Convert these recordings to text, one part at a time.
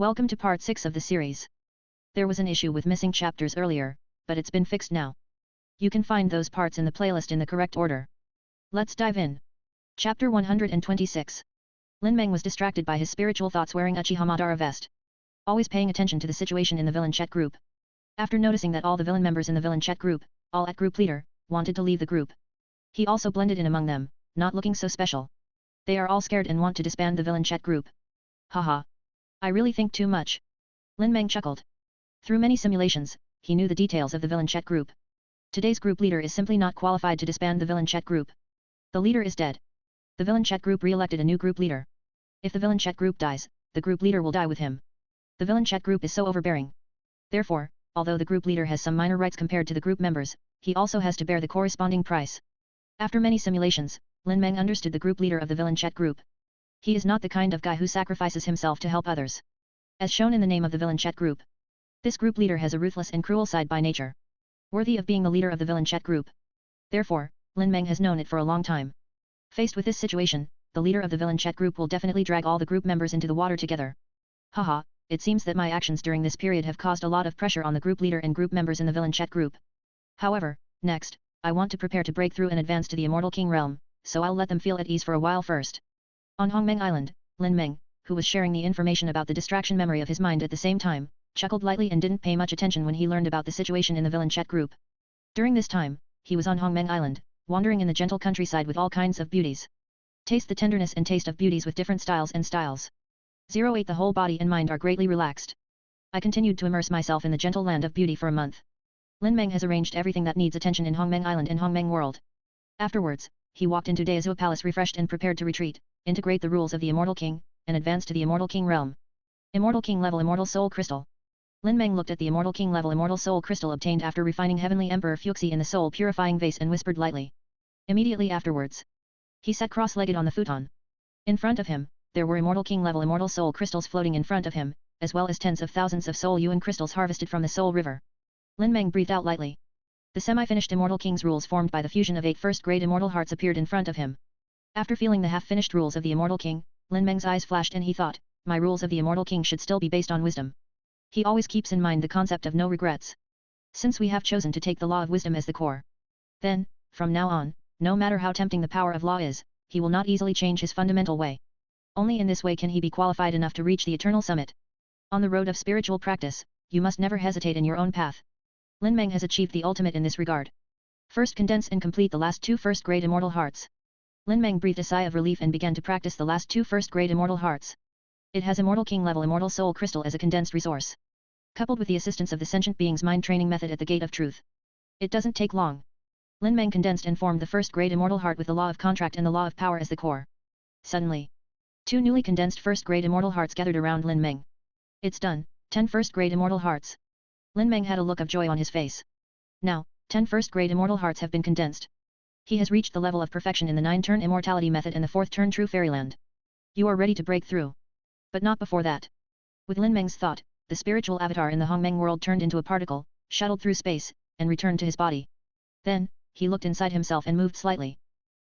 Welcome to part 6 of the series. There was an issue with missing chapters earlier, but it's been fixed now. You can find those parts in the playlist in the correct order. Let's dive in. Chapter 126. Lin Meng was distracted by his spiritual thoughts wearing Uchiha Madara vest, always paying attention to the situation in the villain chat group. After noticing that all the villain members in the villain chat group, all at group leader, wanted to leave the group, he also blended in among them, not looking so special. They are all scared and want to disband the villain chat group. Haha. I really think too much. Lin Meng chuckled. Through many simulations, he knew the details of the villain chat group. Today's group leader is simply not qualified to disband the villain chat group. The leader is dead. The villain chat group re-elected a new group leader. If the villain chat group dies, the group leader will die with him. The villain chat group is so overbearing. Therefore, although the group leader has some minor rights compared to the group members, he also has to bear the corresponding price. After many simulations, Lin Meng understood the group leader of the villain chat group. He is not the kind of guy who sacrifices himself to help others. As shown in the name of the villain chat group, this group leader has a ruthless and cruel side by nature, worthy of being the leader of the villain chat group. Therefore, Lin Meng has known it for a long time. Faced with this situation, the leader of the villain chat group will definitely drag all the group members into the water together. Haha, it seems that my actions during this period have caused a lot of pressure on the group leader and group members in the villain chat group. However, next, I want to prepare to break through and advance to the Immortal King realm, so I'll let them feel at ease for a while first. On Hongmeng Island, Lin Meng, who was sharing the information about the distraction memory of his mind at the same time, chuckled lightly and didn't pay much attention when he learned about the situation in the villain chat group. During this time, he was on Hongmeng Island, wandering in the gentle countryside with all kinds of beauties. Taste the tenderness and taste of beauties with different styles and styles. 08 The whole body and mind are greatly relaxed. I continued to immerse myself in the gentle land of beauty for a month. Lin Meng has arranged everything that needs attention in Hongmeng Island and Hongmeng World. Afterwards, he walked into Daezu Palace refreshed and prepared to retreat, integrate the rules of the Immortal King, and advance to the Immortal King realm. Immortal King level Immortal Soul Crystal. Lin Meng looked at the Immortal King level Immortal Soul Crystal obtained after refining Heavenly Emperor Fuxi in the soul purifying vase and whispered lightly. Immediately afterwards, he sat cross-legged on the futon. In front of him, there were Immortal King level Immortal Soul Crystals floating in front of him, as well as tens of thousands of Soul Yuan crystals harvested from the Soul River. Lin Meng breathed out lightly. The semi-finished Immortal King's rules formed by the fusion of 8 first-grade Immortal Hearts appeared in front of him. After feeling the half-finished rules of the Immortal King, Lin Meng's eyes flashed and he thought, my rules of the Immortal King should still be based on wisdom. He always keeps in mind the concept of no regrets. Since we have chosen to take the law of wisdom as the core, then, from now on, no matter how tempting the power of law is, he will not easily change his fundamental way. Only in this way can he be qualified enough to reach the eternal summit. On the road of spiritual practice, you must never hesitate in your own path. Lin Meng has achieved the ultimate in this regard. First condense and complete the last 2 first-grade Immortal Hearts. Lin Meng breathed a sigh of relief and began to practice the last 2 first-grade Immortal Hearts. It has Immortal King level Immortal Soul Crystal as a condensed resource, coupled with the assistance of the Sentient Being's mind training method at the Gate of Truth. It doesn't take long. Lin Meng condensed and formed the first-grade Immortal Heart with the Law of Contract and the Law of Power as the core. Suddenly, 2 newly condensed first-grade Immortal Hearts gathered around Lin Meng. It's done, 10 first-grade Immortal Hearts. Lin Meng had a look of joy on his face. Now, 10 first-grade Immortal Hearts have been condensed. He has reached the level of perfection in the 9-turn Immortality method and the 4th turn True Fairyland. You are ready to break through. But not before that. With Lin Meng's thought, the spiritual avatar in the Hongmeng world turned into a particle, shuttled through space, and returned to his body. Then, he looked inside himself and moved slightly.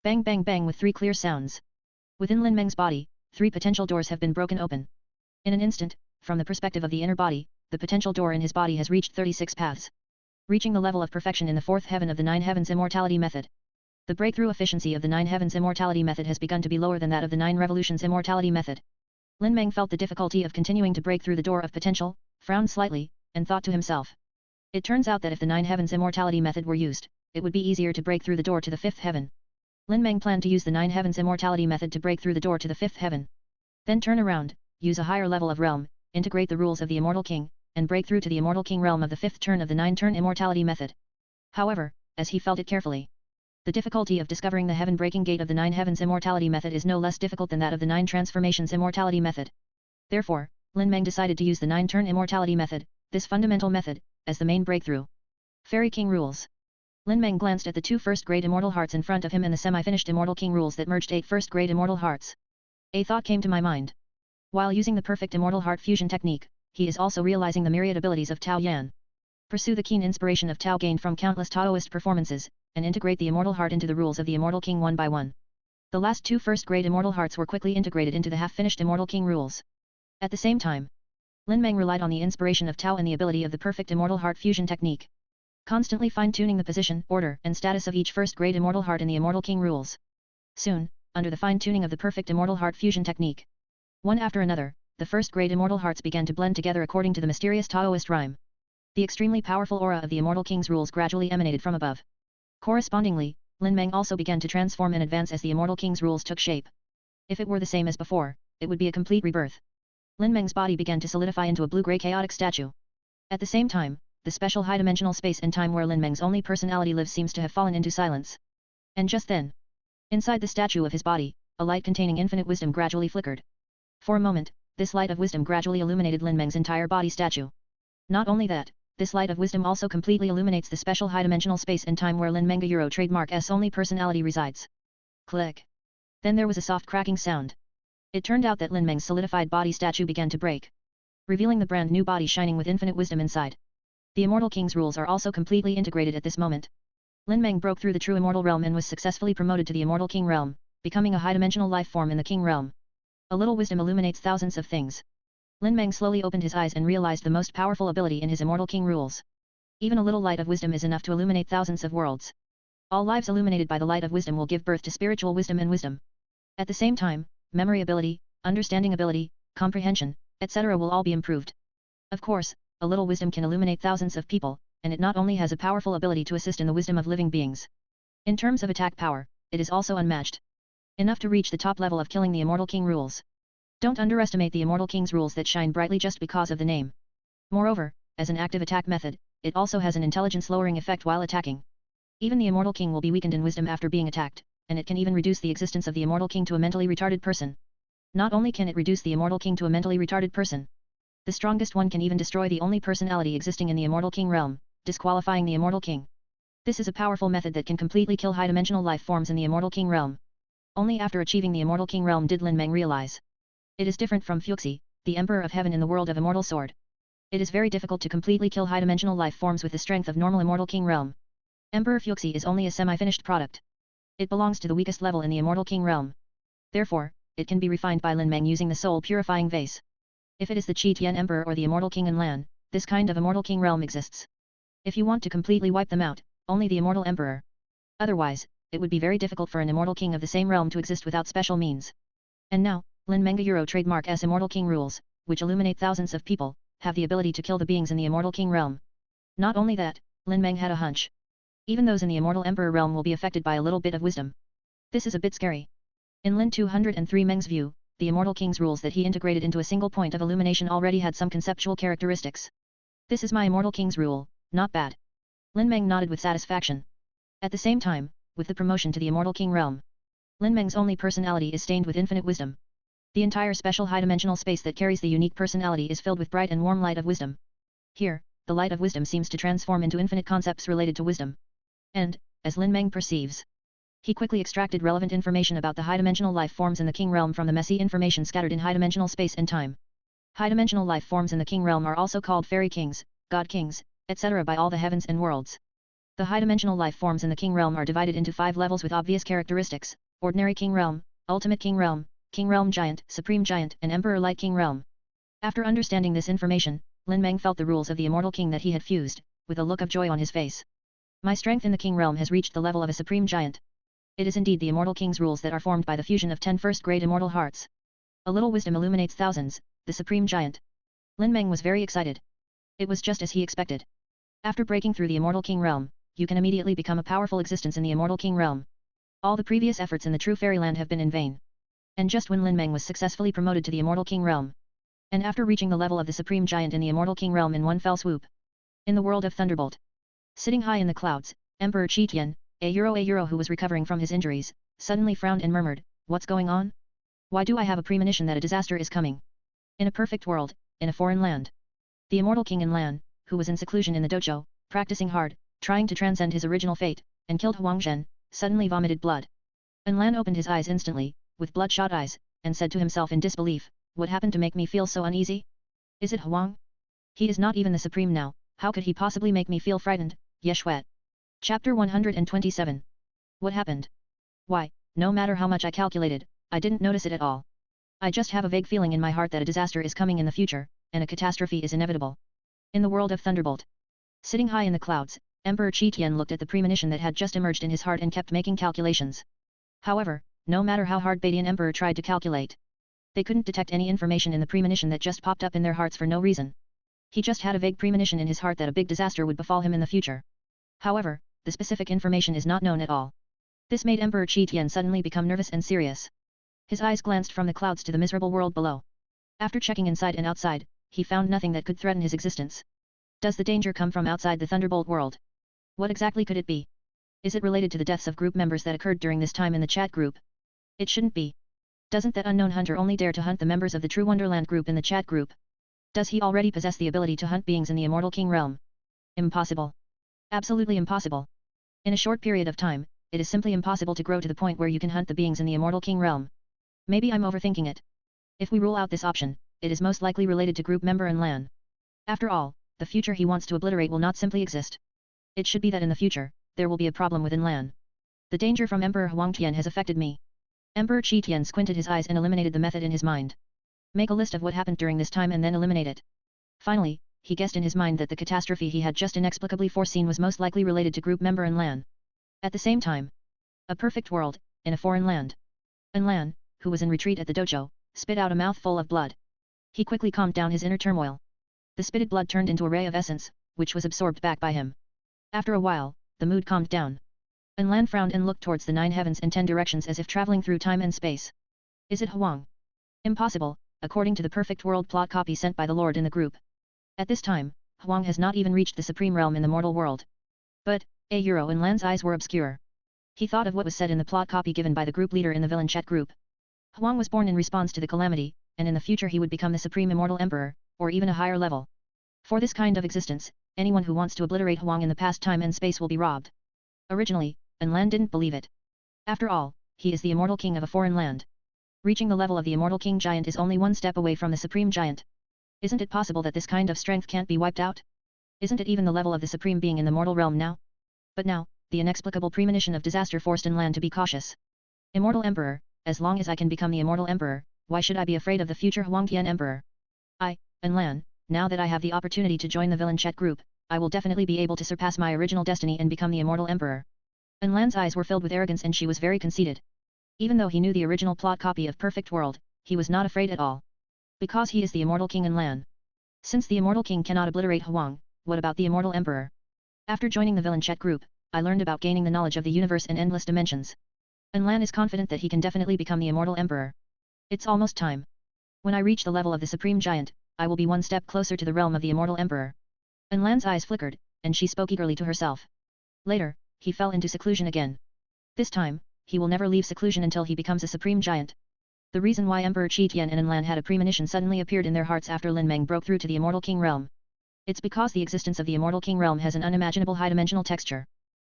Bang bang bang with 3 clear sounds. Within Lin Meng's body, 3 potential doors have been broken open. In an instant, from the perspective of the inner body, the potential door in his body has reached 36 paths, reaching the level of perfection in the 4th heaven of the 9 heavens immortality method. The breakthrough efficiency of the 9 heavens immortality method has begun to be lower than that of the 9 revolutions immortality method. Lin Meng felt the difficulty of continuing to break through the door of potential, frowned slightly, and thought to himself. It turns out that if the 9 heavens immortality method were used, it would be easier to break through the door to the 5th heaven. Lin Meng planned to use the 9 heavens immortality method to break through the door to the 5th heaven. Then turn around, use a higher level of realm, integrate the rules of the Immortal King, and break through to the Immortal King realm of the 5th turn of the 9-turn immortality method. However, as he felt it carefully, the difficulty of discovering the heaven-breaking gate of the 9 heavens immortality method is no less difficult than that of the 9 transformations immortality method. Therefore, Lin Meng decided to use the 9-turn immortality method, this fundamental method, as the main breakthrough. Fairy King rules. Lin Meng glanced at the 2 first-grade Immortal Hearts in front of him and the semi-finished Immortal King rules that merged 8 first-grade Immortal Hearts. A thought came to my mind. While using the perfect Immortal Heart fusion technique, he is also realizing the myriad abilities of Tao Yan. Pursue the keen inspiration of Tao gained from countless Taoist performances, and integrate the Immortal Heart into the rules of the Immortal King one by one. The last 2 first-grade Immortal Hearts were quickly integrated into the half-finished Immortal King rules. At the same time, Lin Meng relied on the inspiration of Tao and the ability of the perfect immortal heart fusion technique, constantly fine-tuning the position, order, and status of each first-grade immortal heart in the Immortal King rules. Soon, under the fine-tuning of the perfect immortal heart fusion technique, one after another, the first-grade immortal hearts began to blend together according to the mysterious Taoist rhyme. The extremely powerful aura of the Immortal King's rules gradually emanated from above. Correspondingly, Lin Meng also began to transform and advance as the Immortal King's rules took shape. If it were the same as before, it would be a complete rebirth. Lin Meng's body began to solidify into a blue-gray chaotic statue. At the same time, the special high-dimensional space and time where Lin Meng's only personality lives seems to have fallen into silence. And just then, inside the statue of his body, a light containing infinite wisdom gradually flickered. For a moment, this light of wisdom gradually illuminated Lin Meng's entire body statue. Not only that, this light of wisdom also completely illuminates the special high-dimensional space and time where Lin Meng Euro trademark's only personality resides. Click. Then there was a soft cracking sound. It turned out that Lin Meng's solidified body statue began to break, revealing the brand new body shining with infinite wisdom inside. The Immortal King's rules are also completely integrated at this moment. Lin Meng broke through the true immortal realm and was successfully promoted to the Immortal King realm, becoming a high-dimensional life form in the King realm. A little wisdom illuminates thousands of things. Lin Meng slowly opened his eyes and realized the most powerful ability in his Immortal King rules. Even a little light of wisdom is enough to illuminate thousands of worlds. All lives illuminated by the light of wisdom will give birth to spiritual wisdom and wisdom. At the same time, memory ability, understanding ability, comprehension, etc. will all be improved. Of course, a little wisdom can illuminate thousands of people, and it not only has a powerful ability to assist in the wisdom of living beings. In terms of attack power, it is also unmatched. Enough to reach the top level of killing the Immortal King rules. Don't underestimate the Immortal King's rules that shine brightly just because of the name. Moreover, as an active attack method, it also has an intelligence-lowering effect while attacking. Even the Immortal King will be weakened in wisdom after being attacked, and it can even reduce the existence of the Immortal King to a mentally retarded person. Not only can it reduce the Immortal King to a mentally retarded person, the strongest one can even destroy the only personality existing in the Immortal King realm, disqualifying the Immortal King. This is a powerful method that can completely kill high-dimensional life forms in the Immortal King realm. Only after achieving the Immortal King realm did Lin Meng realize. It is different from Fuxi, the Emperor of Heaven in the world of Immortal Sword. It is very difficult to completely kill high-dimensional life forms with the strength of normal Immortal King realm. Emperor Fuxi is only a semi-finished product. It belongs to the weakest level in the Immortal King realm. Therefore, it can be refined by Lin Meng using the soul-purifying vase. If it is the Qi Tian Emperor or the Immortal King in Lan, this kind of Immortal King realm exists. If you want to completely wipe them out, only the Immortal Emperor. Otherwise, it would be very difficult for an Immortal King of the same realm to exist without special means. And now, Lin Meng Euro trademark's Immortal King rules, which illuminate thousands of people, have the ability to kill the beings in the Immortal King realm. Not only that, Lin Meng had a hunch. Even those in the Immortal Emperor realm will be affected by a little bit of wisdom. This is a bit scary. In Lin 203 Meng's view, the Immortal King's rules that he integrated into a single point of illumination already had some conceptual characteristics. This is my Immortal King's rule, not bad. Lin Meng nodded with satisfaction. At the same time, with the promotion to the Immortal King realm, Lin Meng's only personality is stained with infinite wisdom. The entire special high-dimensional space that carries the unique personality is filled with bright and warm light of wisdom. Here, the light of wisdom seems to transform into infinite concepts related to wisdom. And, as Lin Meng perceives, he quickly extracted relevant information about the high-dimensional life forms in the King realm from the messy information scattered in high-dimensional space and time. High-dimensional life forms in the King realm are also called Fairy Kings, God Kings, etc. by all the heavens and worlds. The high-dimensional life forms in the King realm are divided into 5 levels with obvious characteristics: Ordinary King realm, Ultimate King realm Giant, Supreme Giant, and Emperor Light King realm. After understanding this information, Lin Meng felt the rules of the Immortal King that he had fused, with a look of joy on his face. My strength in the King realm has reached the level of a Supreme Giant. It is indeed the Immortal King's rules that are formed by the fusion of 10 first-grade immortal hearts. A little wisdom illuminates thousands, the Supreme Giant. Lin Meng was very excited. It was just as he expected. After breaking through the Immortal King realm, you can immediately become a powerful existence in the Immortal King realm. All the previous efforts in the true fairyland have been in vain. And just when Lin Meng was successfully promoted to the Immortal King realm, and after reaching the level of the Supreme Giant in the Immortal King realm in one fell swoop, in the world of Thunderbolt, sitting high in the clouds, Emperor Qi Tian, a euro who was recovering from his injuries, suddenly frowned and murmured, "What's going on? Why do I have a premonition that a disaster is coming?" In a perfect world, in a foreign land, the Immortal King in Lan, who was in seclusion in the dojo, practicing hard, trying to transcend his original fate, and killed Huang Zhen, suddenly vomited blood. And Lan opened his eyes instantly, with bloodshot eyes, and said to himself in disbelief, "What happened to make me feel so uneasy? Is it Huang? He is not even the Supreme now, how could he possibly make me feel frightened?" Yeshuet. Chapter 127. What happened? Why, no matter how much I calculated, I didn't notice it at all. I just have a vague feeling in my heart that a disaster is coming in the future, and a catastrophe is inevitable. In the world of Thunderbolt. Sitting high in the clouds, Emperor Qi Tian looked at the premonition that had just emerged in his heart and kept making calculations. However, no matter how hard Badian Emperor tried to calculate, they couldn't detect any information in the premonition that just popped up in their hearts for no reason. He just had a vague premonition in his heart that a big disaster would befall him in the future. However, the specific information is not known at all. This made Emperor Qi Tian suddenly become nervous and serious. His eyes glanced from the clouds to the miserable world below. After checking inside and outside, he found nothing that could threaten his existence. Does the danger come from outside the Thunderbolt world? What exactly could it be? Is it related to the deaths of group members that occurred during this time in the chat group? It shouldn't be. Doesn't that unknown hunter only dare to hunt the members of the True Wonderland group in the chat group? Does he already possess the ability to hunt beings in the Immortal King realm? Impossible. Absolutely impossible. In a short period of time, it is simply impossible to grow to the point where you can hunt the beings in the Immortal King realm. Maybe I'm overthinking it. If we rule out this option, it is most likely related to group member and Lan. After all, the future he wants to obliterate will not simply exist. It should be that in the future, there will be a problem within Lan. The danger from Emperor Huang Tian has affected me. Emperor Qi Tian squinted his eyes and eliminated the method in his mind. Make a list of what happened during this time and then eliminate it. Finally, he guessed in his mind that the catastrophe he had just inexplicably foreseen was most likely related to group member and Lan. At the same time, a perfect world, in a foreign land. And Lan, who was in retreat at the dojo, spit out a mouthful of blood. He quickly calmed down his inner turmoil. The spitted blood turned into a ray of essence, which was absorbed back by him. After a while, the mood calmed down. And Lan frowned and looked towards the 9 heavens and 10 directions as if traveling through time and space. Is it Huang? Impossible, according to the perfect world plot copy sent by the Lord in the group. At this time, Huang has not even reached the supreme realm in the mortal world. But, and Lan's eyes were obscure. He thought of what was said in the plot copy given by the group leader in the villain chat group. Huang was born in response to the calamity, and in the future he would become the supreme immortal emperor, or even a higher level. For this kind of existence, anyone who wants to obliterate Huang in the past time and space will be robbed. Originally, Lan didn't believe it. After all, he is the immortal king of a foreign land. Reaching the level of the immortal king giant is only one step away from the supreme giant. Isn't it possible that this kind of strength can't be wiped out? Isn't it even the level of the supreme being in the mortal realm now? But now, the inexplicable premonition of disaster forced Lan to be cautious. Immortal Emperor, as long as I can become the Immortal Emperor, why should I be afraid of the future Huangtian Emperor? Lan, now that I have the opportunity to join the villain chat group, I will definitely be able to surpass my original destiny and become the Immortal Emperor. Lan's eyes were filled with arrogance and she was very conceited. Even though he knew the original plot copy of Perfect World, he was not afraid at all. Because he is the Immortal King Lan. Since the Immortal King cannot obliterate Huang, what about the Immortal Emperor? After joining the villain chat group, I learned about gaining the knowledge of the universe and endless dimensions. Lan is confident that he can definitely become the Immortal Emperor. It's almost time. When I reach the level of the Supreme Giant, I will be one step closer to the realm of the Immortal Emperor. Lan's eyes flickered, and she spoke eagerly to herself. Later, he fell into seclusion again. This time, he will never leave seclusion until he becomes a Supreme Giant. The reason why Emperor Qi Tian and Lan had a premonition suddenly appeared in their hearts after Lin Meng broke through to the Immortal King realm. It's because the existence of the Immortal King realm has an unimaginable high-dimensional texture.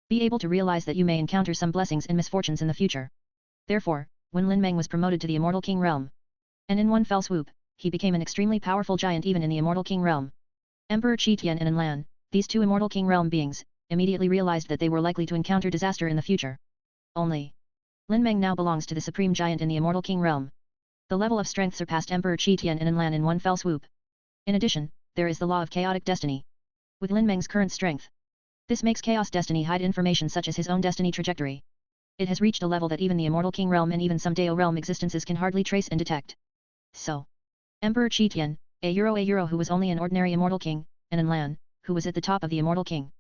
Be able to realize that you may encounter some blessings and misfortunes in the future. Therefore, when Lin Meng was promoted to the Immortal King realm, and in one fell swoop, he became an extremely powerful giant even in the Immortal King realm. Emperor Qi Tian and Lan, these two Immortal King realm beings, immediately realized that they were likely to encounter disaster in the future. Only Lin Meng now belongs to the Supreme Giant in the Immortal King realm. The level of strength surpassed Emperor Qi Tian and Lan in one fell swoop. In addition, there is the law of chaotic destiny. With Lin Meng's current strength, this makes chaos destiny hide information such as his own destiny trajectory. It has reached a level that even the Immortal King realm and even some Dao realm existences can hardly trace and detect. So, Emperor Qi Tian, a euro who was only an ordinary Immortal King, and Lan, who was at the top of the Immortal King.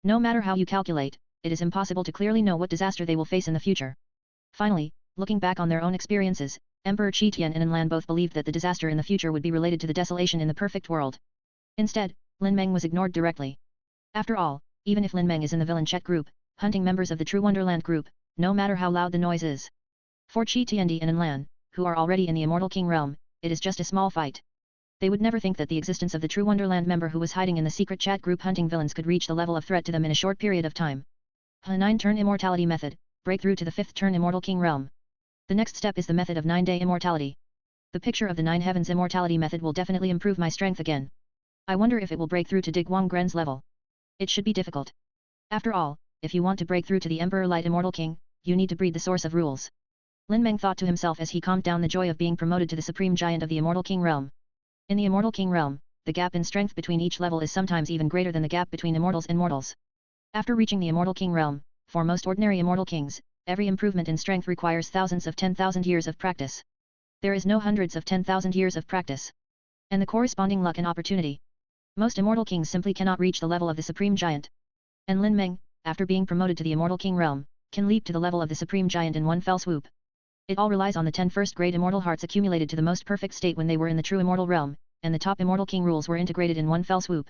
No matter how you calculate, it is impossible to clearly know what disaster they will face in the future. Finally, looking back on their own experiences, Emperor Qi Tian and Lan both believed that the disaster in the future would be related to the desolation in the perfect world. Instead, Lin Meng was ignored directly. After all, even if Lin Meng is in the villain chat group, hunting members of the True Wonderland group, no matter how loud the noise is. For Qi Tiandi and Lan, who are already in the Immortal King realm, it is just a small fight. They would never think that the existence of the True Wonderland member who was hiding in the secret chat group hunting villains could reach the level of threat to them in a short period of time. A 9-turn immortality method, breakthrough to the 5th turn Immortal King realm. The next step is the method of 9-day immortality. The picture of the 9 heavens immortality method will definitely improve my strength again. I wonder if it will break through to Dig Wang Gren's level. It should be difficult. After all, if you want to break through to the Emperor Light Immortal King, you need to breed the source of rules. Lin Meng thought to himself as he calmed down the joy of being promoted to the Supreme Giant of the Immortal King realm. In the Immortal King realm, the gap in strength between each level is sometimes even greater than the gap between immortals and mortals. After reaching the Immortal King realm, for most ordinary immortal kings, every improvement in strength requires thousands of 10,000 years of practice. There is no hundreds of 10,000 years of practice. And the corresponding luck and opportunity. Most immortal kings simply cannot reach the level of the Supreme Giant. And Lin Meng, after being promoted to the Immortal King realm, can leap to the level of the Supreme Giant in one fell swoop. It all relies on the 10 first-grade immortal hearts accumulated to the most perfect state when they were in the true immortal realm, and the top immortal king rules were integrated in one fell swoop.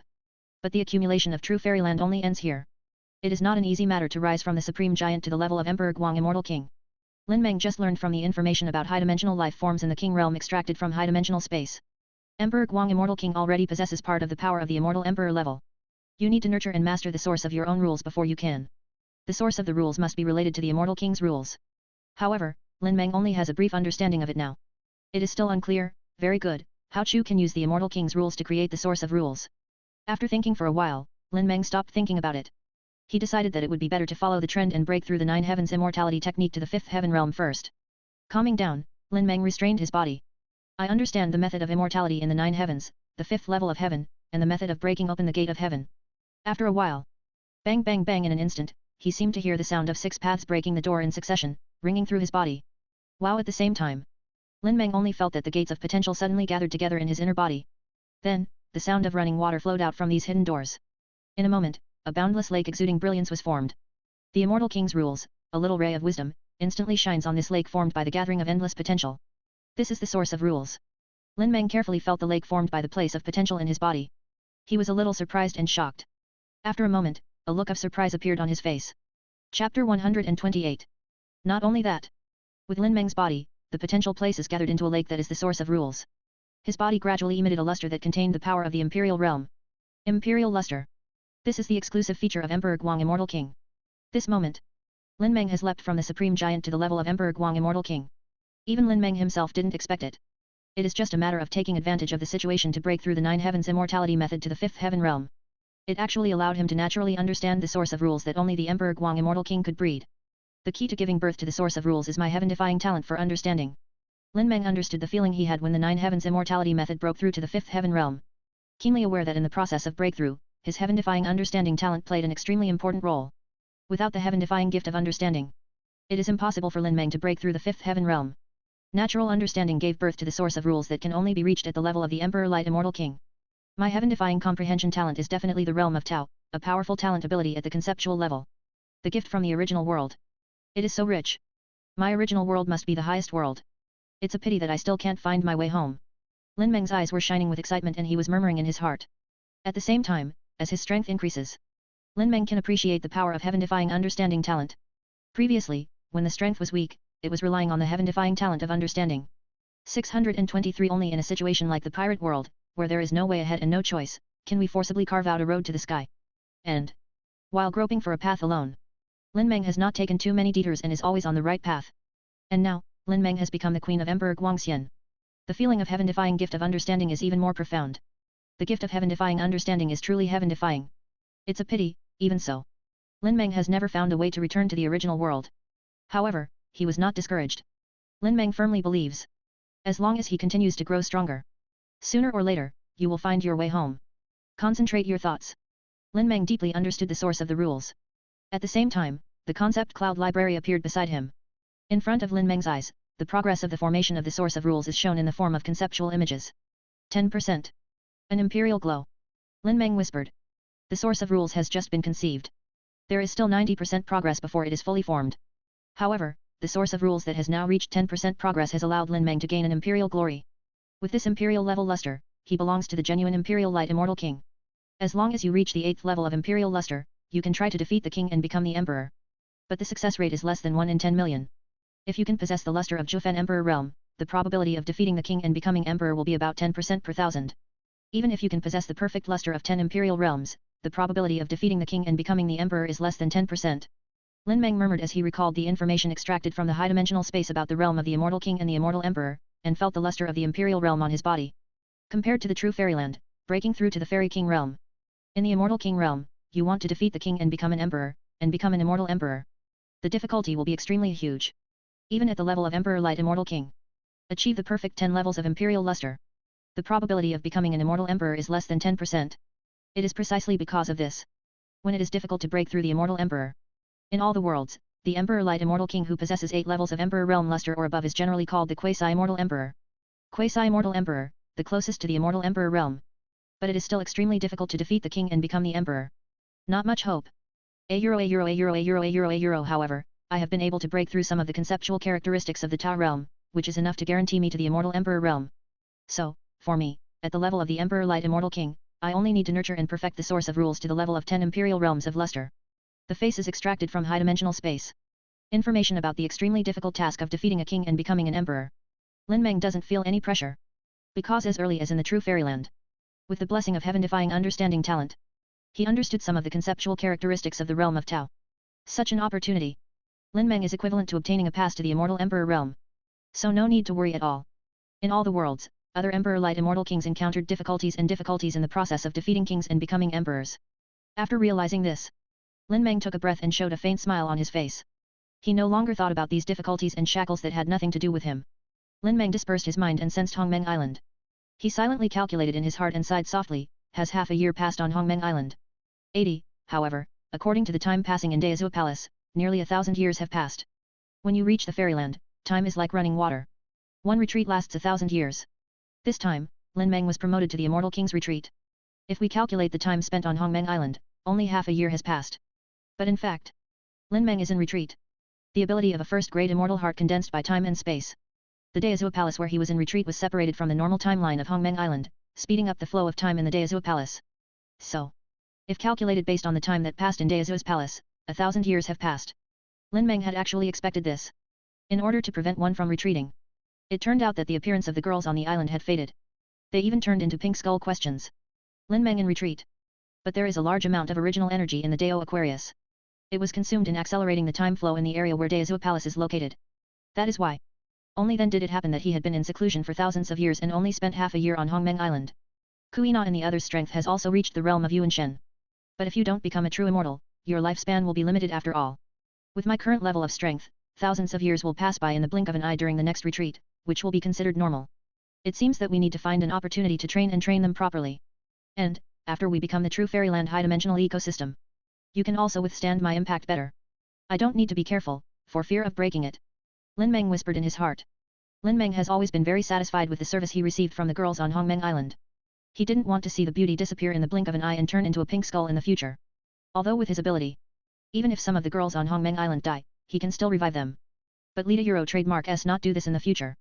But the accumulation of true fairyland only ends here. It is not an easy matter to rise from the Supreme Giant to the level of Emperor Guang Immortal King. Lin Meng just learned from the information about high-dimensional life forms in the King realm extracted from high-dimensional space. Emperor Guang Immortal King already possesses part of the power of the Immortal Emperor level. You need to nurture and master the source of your own rules before you can. The source of the rules must be related to the Immortal King's rules. However, Lin Meng only has a brief understanding of it now. It is still unclear. Very good, how Chu can use the Immortal King's rules to create the source of rules. After thinking for a while, Lin Meng stopped thinking about it. He decided that it would be better to follow the trend and break through the 9 heavens immortality technique to the 5th heaven realm first. Calming down, Lin Meng restrained his body. I understand the method of immortality in the 9 heavens, the 5th level of heaven, and the method of breaking open the gate of heaven. After a while, bang bang bang, in an instant, he seemed to hear the sound of 6 paths breaking the door in succession, ringing through his body. Wow! At the same time, Lin Meng only felt that the gates of potential suddenly gathered together in his inner body. Then, the sound of running water flowed out from these hidden doors. In a moment, a boundless lake exuding brilliance was formed. The Immortal King's rules, a little ray of wisdom, instantly shines on this lake formed by the gathering of endless potential. This is the source of rules. Lin Meng carefully felt the lake formed by the place of potential in his body. He was a little surprised and shocked. After a moment, a look of surprise appeared on his face. Chapter 128. Not only that. With Lin Meng's body, the potential places gathered into a lake that is the source of rules. His body gradually emitted a luster that contained the power of the Imperial Realm. Imperial Luster. This is the exclusive feature of Emperor Guang Immortal King. This moment, Lin Meng has leapt from the Supreme Giant to the level of Emperor Guang Immortal King. Even Lin Meng himself didn't expect it. It is just a matter of taking advantage of the situation to break through the 9 heavens immortality method to the 5th heaven realm. It actually allowed him to naturally understand the source of rules that only the Emperor Guang Immortal King could breed. The key to giving birth to the source of rules is my heaven-defying talent for understanding. Lin Meng understood the feeling he had when the 9 heavens immortality method broke through to the 5th heaven realm. Keenly aware that in the process of breakthrough, his heaven-defying understanding talent played an extremely important role. Without the heaven-defying gift of understanding, it is impossible for Lin Meng to break through the 5th heaven realm. Natural understanding gave birth to the source of rules that can only be reached at the level of the Emperor Light Immortal King. My heaven-defying comprehension talent is definitely the realm of Tao, a powerful talent ability at the conceptual level. The gift from the original world. It is so rich. My original world must be the highest world. It's a pity that I still can't find my way home. Lin Meng's eyes were shining with excitement and he was murmuring in his heart. At the same time, as his strength increases, Lin Meng can appreciate the power of heaven-defying understanding talent. Previously, when the strength was weak, it was relying on the heaven-defying talent of understanding. 623 Only in a situation like the pirate world, where there is no way ahead and no choice, can we forcibly carve out a road to the sky. And, while groping for a path alone, Lin Meng has not taken too many detours and is always on the right path. And now, Lin Meng has become the queen of Emperor Guangxian. The feeling of heaven-defying gift of understanding is even more profound. The gift of heaven-defying understanding is truly heaven-defying. It's a pity, even so. Lin Meng has never found a way to return to the original world. However, he was not discouraged. Lin Meng firmly believes. As long as he continues to grow stronger, sooner or later, you will find your way home. Concentrate your thoughts. Lin Meng deeply understood the source of the rules. At the same time, the concept cloud library appeared beside him. In front of Lin Meng's eyes, the progress of the formation of the source of rules is shown in the form of conceptual images. 10%. An imperial glow. Lin Meng whispered. The source of rules has just been conceived. There is still 90% progress before it is fully formed. However, the source of rules that has now reached 10% progress has allowed Lin Meng to gain an imperial glory. With this imperial level luster, he belongs to the genuine Imperial Light Immortal King. As long as you reach the 8th level of imperial luster, you can try to defeat the king and become the emperor. But the success rate is less than 1 in 10 million. If you can possess the luster of Jufen Emperor Realm, the probability of defeating the king and becoming emperor will be about 10% per thousand. Even if you can possess the perfect luster of 10 imperial realms, the probability of defeating the king and becoming the emperor is less than 10%. Lin Meng murmured as he recalled the information extracted from the high-dimensional space about the realm of the immortal king and the immortal emperor, and felt the luster of the imperial realm on his body. Compared to the true fairyland, breaking through to the fairy king realm. In the immortal king realm, you want to defeat the king and become an emperor, and become an immortal emperor. The difficulty will be extremely huge. Even at the level of Emperor Light Immortal King. Achieve the perfect 10 levels of imperial luster. The probability of becoming an immortal emperor is less than 10%. It is precisely because of this when it is difficult to break through the immortal emperor. In all the worlds, the Emperor Light Immortal King who possesses 8 levels of Emperor Realm Luster or above is generally called the Quasi-Immortal Emperor. Quasi-Immortal Emperor, the closest to the Immortal Emperor realm. But it is still extremely difficult to defeat the king and become the emperor. Not much hope. However, I have been able to break through some of the conceptual characteristics of the Tao realm, which is enough to guarantee me to the Immortal Emperor realm. So, for me, at the level of the Emperor Light Immortal King, I only need to nurture and perfect the source of rules to the level of 10 Imperial Realms of Luster. The face is extracted from high-dimensional space. Information about the extremely difficult task of defeating a king and becoming an emperor. Lin Meng doesn't feel any pressure. Because as early as in the true fairyland, with the blessing of heaven-defying understanding talent, he understood some of the conceptual characteristics of the realm of Tao. Such an opportunity. Lin Meng is equivalent to obtaining a pass to the Immortal Emperor realm. So no need to worry at all. In all the worlds, other Emperor Light Immortal Kings encountered difficulties in the process of defeating kings and becoming emperors. After realizing this, Lin Meng took a breath and showed a faint smile on his face. He no longer thought about these difficulties and shackles that had nothing to do with him. Lin Meng dispersed his mind and sensed Hongmeng Island. He silently calculated in his heart and sighed softly, has half a year passed on Hongmeng Island. 80, however, according to the time passing in Daezhou Palace, nearly 1,000 years have passed. When you reach the fairyland, time is like running water. One retreat lasts 1,000 years. This time, Lin Meng was promoted to the Immortal King's retreat. If we calculate the time spent on Hongmeng Island, only half a year has passed. But in fact, Lin Meng is in retreat. The ability of a first-grade immortal heart condensed by time and space. The Daezhou Palace where he was in retreat was separated from the normal timeline of Hongmeng Island, speeding up the flow of time in the Daezhou Palace. So, if calculated based on the time that passed in Daezhou's palace, 1,000 years have passed. Lin Meng had actually expected this. In order to prevent one from retreating. It turned out that the appearance of the girls on the island had faded. They even turned into pink skull questions. Lin Meng in retreat. But there is a large amount of original energy in the Dao Aquarius. It was consumed in accelerating the time flow in the area where Daezhou Palace is located. That is why. Only then did it happen that he had been in seclusion for thousands of years and only spent half a year on Hongmeng Island. Kuina and the other's strength has also reached the realm of Yuan Shen. But if you don't become a true immortal, your lifespan will be limited after all. With my current level of strength, thousands of years will pass by in the blink of an eye during the next retreat, which will be considered normal. It seems that we need to find an opportunity to train them properly. And, after we become the true fairyland high-dimensional ecosystem, you can also withstand my impact better. I don't need to be careful, for fear of breaking it. Lin Meng whispered in his heart. Lin Meng has always been very satisfied with the service he received from the girls on Hongmeng Island. He didn't want to see the beauty disappear in the blink of an eye and turn into a pink skull in the future. Although with his ability, even if some of the girls on Hongmeng Island die, he can still revive them. But Lita Euro trademark S not do this in the future.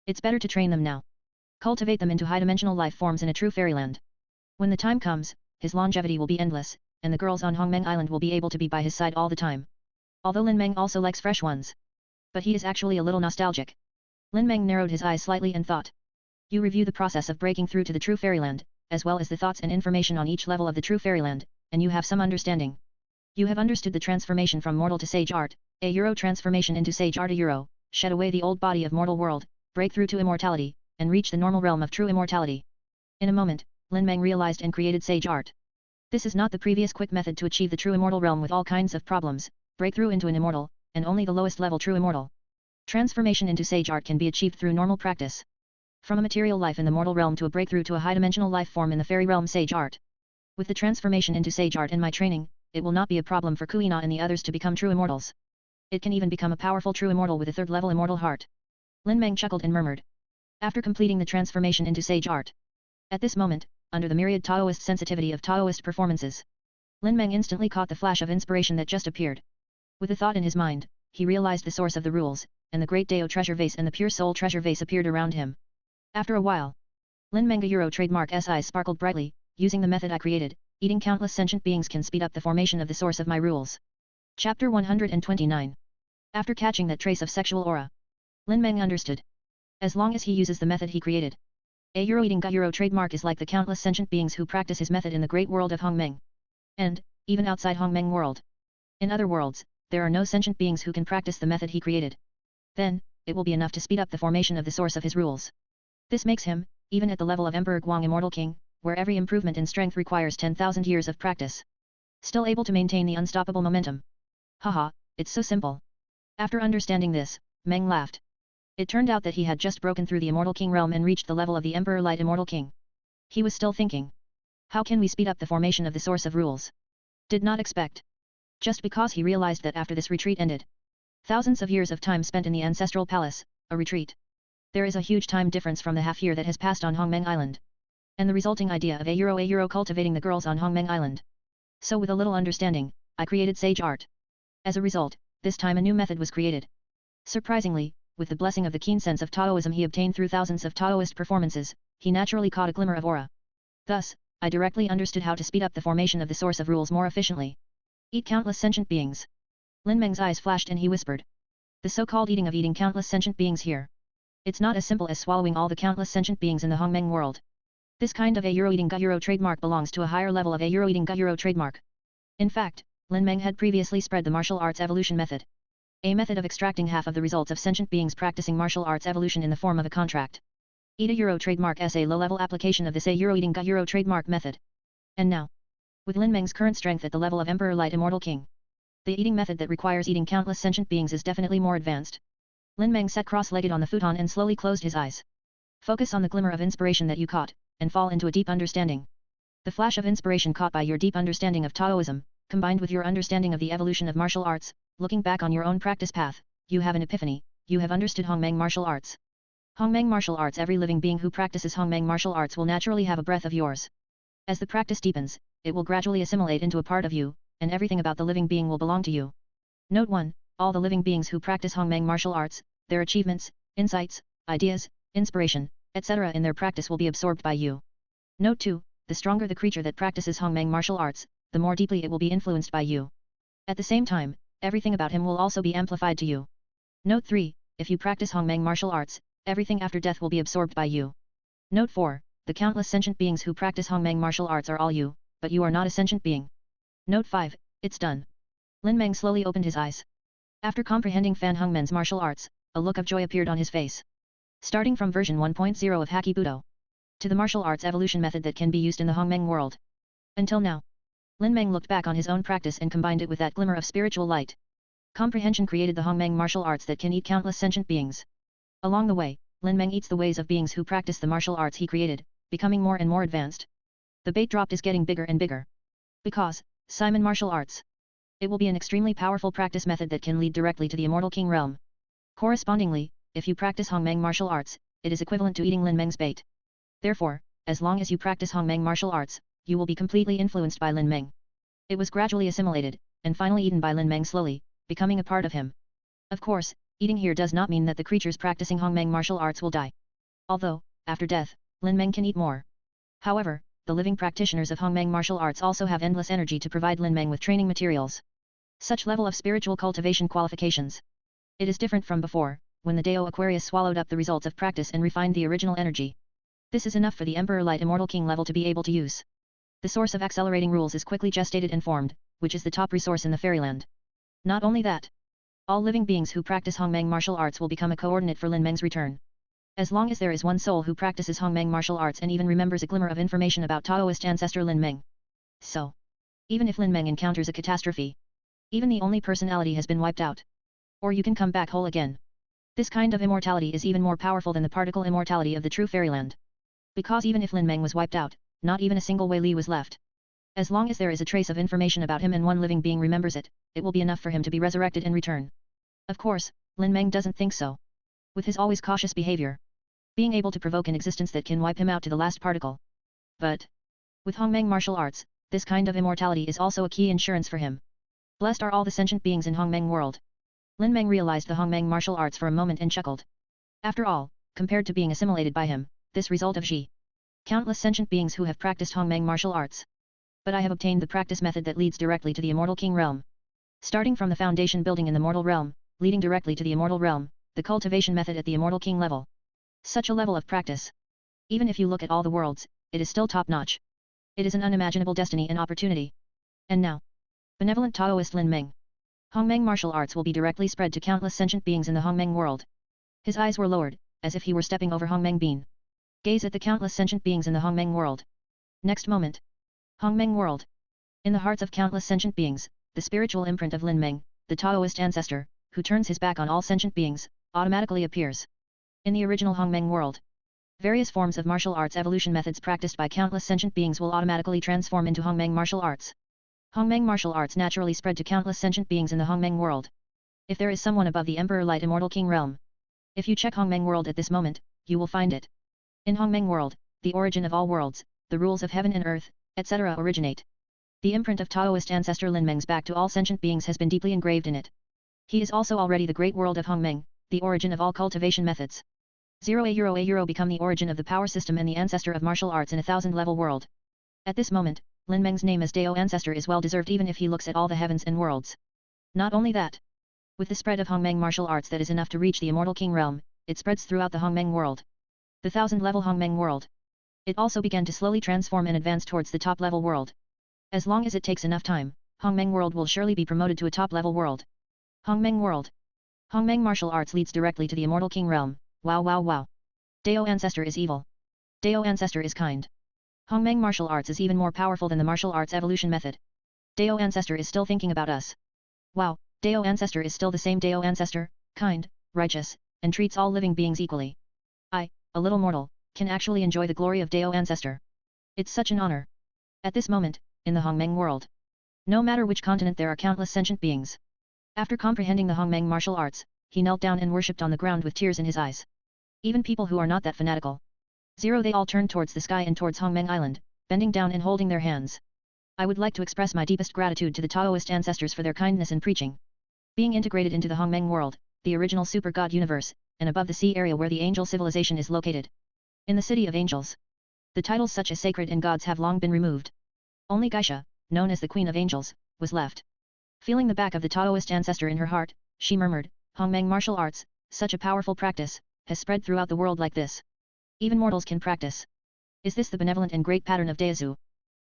It's better to train them now. Cultivate them into high-dimensional life forms in a true fairyland. When the time comes, his longevity will be endless, and the girls on Hongmeng Island will be able to be by his side all the time. Although Lin Meng also likes fresh ones. But he is actually a little nostalgic. Lin Meng narrowed his eyes slightly and thought. You review the process of breaking through to the true fairyland, as well as the thoughts and information on each level of the true fairyland, and you have some understanding. You have understood the transformation from mortal to sage art, a Euro transformation into sage art a Euro, shed away the old body of mortal world, break through to immortality, and reach the normal realm of true immortality. In a moment, Lin Meng realized and created sage art. This is not the previous quick method to achieve the true immortal realm with all kinds of problems, break through into an immortal, and only the lowest level true immortal. Transformation into sage art can be achieved through normal practice. From a material life in the mortal realm to a breakthrough to a high-dimensional life form in the fairy realm sage art. With the transformation into sage art in my training, it will not be a problem for Kuina and the others to become true immortals. It can even become a powerful true immortal with a third-level immortal heart. Lin Meng chuckled and murmured. After completing the transformation into sage art. At this moment, under the myriad Taoist sensitivity of Taoist performances, Lin Meng instantly caught the flash of inspiration that just appeared. With a thought in his mind, he realized the source of the rules, and the great Dao treasure vase and the pure soul treasure vase appeared around him. After a while, Lin Meng Euro trademark S eyes sparkled brightly. Using the method I created, eating countless sentient beings can speed up the formation of the source of my rules. Chapter 129. After catching that trace of sexual aura, Lin Meng understood. As long as he uses the method he created, a Euro eating Euro trademark is like the countless sentient beings who practice his method in the great world of Hongmeng. And, even outside Hongmeng world. In other worlds, there are no sentient beings who can practice the method he created. Then, it will be enough to speed up the formation of the source of his rules. This makes him, even at the level of Emperor Guang Immortal King, where every improvement in strength requires 10,000 years of practice, still able to maintain the unstoppable momentum. Haha, it's so simple. After understanding this, Meng laughed. It turned out that he had just broken through the Immortal King realm and reached the level of the Emperor Light Immortal King. He was still thinking. How can we speed up the formation of the source of rules? Did not expect. Just because he realized that after this retreat ended. Thousands of years of time spent in the ancestral palace, a retreat. There is a huge time difference from the half year that has passed on Hongmeng Island. And the resulting idea of a euro cultivating the girls on Hongmeng Island. So with a little understanding, I created sage art. As a result, this time a new method was created. Surprisingly, with the blessing of the keen sense of Taoism he obtained through thousands of Taoist performances, he naturally caught a glimmer of aura. Thus, I directly understood how to speed up the formation of the source of rules more efficiently. Eat countless sentient beings. Lin Meng's eyes flashed and he whispered. The so-called eating countless sentient beings here. It's not as simple as swallowing all the countless sentient beings in the Hongmeng world. This kind of a eating trademark belongs to a higher level of a eating trademark. In fact, Lin Meng had previously spread the martial arts evolution method. A method of extracting half of the results of sentient beings practicing martial arts evolution in the form of a contract. Eat a trademark as a low-level application of this a eating trademark method. And now, with Lin Meng's current strength at the level of Emperor Light Immortal King, the eating method that requires eating countless sentient beings is definitely more advanced. Lin Meng sat cross-legged on the futon and slowly closed his eyes. Focus on the glimmer of inspiration that you caught, and fall into a deep understanding. The flash of inspiration caught by your deep understanding of Taoism, combined with your understanding of the evolution of martial arts, looking back on your own practice path, you have an epiphany, you have understood Hongmeng martial arts. Hongmeng martial arts. Every living being who practices Hongmeng martial arts will naturally have a breath of yours. As the practice deepens, it will gradually assimilate into a part of you, and everything about the living being will belong to you. Note 1. All the living beings who practice Hongmeng martial arts, their achievements, insights, ideas, inspiration, etc. in their practice will be absorbed by you. Note 2. The stronger the creature that practices Hongmeng martial arts, the more deeply it will be influenced by you. At the same time, everything about him will also be amplified to you. Note 3. If you practice Hongmeng martial arts, everything after death will be absorbed by you. Note 4. The countless sentient beings who practice Hongmeng martial arts are all you, but you are not a sentient being. Note 5. It's done. Lin Meng slowly opened his eyes. After comprehending Fan Hongmen's martial arts, a look of joy appeared on his face. Starting from version 1.0 of Haki Budo, to the martial arts evolution method that can be used in the Hongmeng world. Until now, Lin Meng looked back on his own practice and combined it with that glimmer of spiritual light. Comprehension created the Hongmeng martial arts that can eat countless sentient beings. Along the way, Lin Meng eats the ways of beings who practice the martial arts he created, becoming more and more advanced. The bait dropped is getting bigger and bigger. Because, Simon martial arts. It will be an extremely powerful practice method that can lead directly to the Immortal King realm. Correspondingly, if you practice Hongmeng martial arts, it is equivalent to eating Lin Meng's bait. Therefore, as long as you practice Hongmeng martial arts, you will be completely influenced by Lin Meng. It was gradually assimilated, and finally eaten by Lin Meng slowly, becoming a part of him. Of course, eating here does not mean that the creatures practicing Hongmeng martial arts will die. Although, after death, Lin Meng can eat more. However, the living practitioners of Hongmeng martial arts also have endless energy to provide Lin Meng with training materials. Such level of spiritual cultivation qualifications. It is different from before, when the Deo Aquarius swallowed up the results of practice and refined the original energy. This is enough for the Emperor Light Immortal King level to be able to use. The source of accelerating rules is quickly gestated and formed, which is the top resource in the fairyland. Not only that, all living beings who practice Hongmeng martial arts will become a coordinate for Lin Meng's return. As long as there is one soul who practices Hongmeng martial arts and even remembers a glimmer of information about Taoist ancestor Lin Meng. So, even if Lin Meng encounters a catastrophe, even the only personality has been wiped out. Or you can come back whole again. This kind of immortality is even more powerful than the particle immortality of the true fairyland. Because even if Lin Meng was wiped out, not even a single Wei Li was left. As long as there is a trace of information about him and one living being remembers it, it will be enough for him to be resurrected and return. Of course, Lin Meng doesn't think so. With his always cautious behavior, being able to provoke an existence that can wipe him out to the last particle. But, with Hongmeng martial arts, this kind of immortality is also a key insurance for him. Blessed are all the sentient beings in Hongmeng world. Lin Meng realized the Hongmeng martial arts for a moment and chuckled. After all, compared to being assimilated by him, this result of countless sentient beings who have practiced Hongmeng martial arts. But I have obtained the practice method that leads directly to the Immortal King realm. Starting from the foundation building in the mortal realm, leading directly to the immortal realm, the cultivation method at the Immortal King level. Such a level of practice. Even if you look at all the worlds, it is still top-notch. It is an unimaginable destiny and opportunity. And now, benevolent Taoist Lin Meng. Hongmeng martial arts will be directly spread to countless sentient beings in the Hongmeng world. His eyes were lowered, as if he were stepping over Hongmeng Bean. Gaze at the countless sentient beings in the Hongmeng world. Next moment. Hongmeng world. In the hearts of countless sentient beings, the spiritual imprint of Lin Meng, the Taoist ancestor, who turns his back on all sentient beings, automatically appears. In the original Hongmeng world, various forms of martial arts evolution methods practiced by countless sentient beings will automatically transform into Hongmeng martial arts. Hongmeng martial arts naturally spread to countless sentient beings in the Hongmeng world. If there is someone above the Emperor Light Immortal King realm, if you check Hongmeng world at this moment, you will find it. In Hongmeng world, the origin of all worlds, the rules of heaven and earth, etc. originate. The imprint of Taoist ancestor Lin Meng's back to all sentient beings has been deeply engraved in it. He is also already the great world of Hongmeng, the origin of all cultivation methods. 0 become the origin of the power system and the ancestor of martial arts in a 1000-level world. At this moment, Lin Meng's name as Dao ancestor is well deserved even if he looks at all the heavens and worlds. Not only that. With the spread of Hongmeng martial arts that is enough to reach the Immortal King realm, it spreads throughout the Hongmeng world. The 1000-level Hongmeng world. It also began to slowly transform and advance towards the top-level world. As long as it takes enough time, Hongmeng world will surely be promoted to a top-level world. Hongmeng world. Hongmeng martial arts leads directly to the Immortal King realm. Wow. Dao ancestor is evil. Dao ancestor is kind. Hongmeng martial arts is even more powerful than the martial arts evolution method. Dao ancestor is still thinking about us. Wow, Dao ancestor is still the same Dao ancestor, kind, righteous, and treats all living beings equally. I, a little mortal, can actually enjoy the glory of Dao ancestor. It's such an honor. At this moment, in the Hongmeng world, no matter which continent there are countless sentient beings. After comprehending the Hongmeng martial arts, he knelt down and worshipped on the ground with tears in his eyes. Even people who are not that fanatical. They all turned towards the sky and towards Hongmeng Island, bending down and holding their hands. I would like to express my deepest gratitude to the Taoist ancestors for their kindness in preaching. Being integrated into the Hongmeng world, the original super god universe, and above the sea area where the angel civilization is located. In the city of angels. The titles such as sacred and gods have long been removed. Only Geisha, known as the Queen of Angels, was left. Feeling the back of the Taoist ancestor in her heart, she murmured, Hongmeng martial arts, such a powerful practice, has spread throughout the world like this. Even mortals can practice. Is this the benevolent and great pattern of Daezu?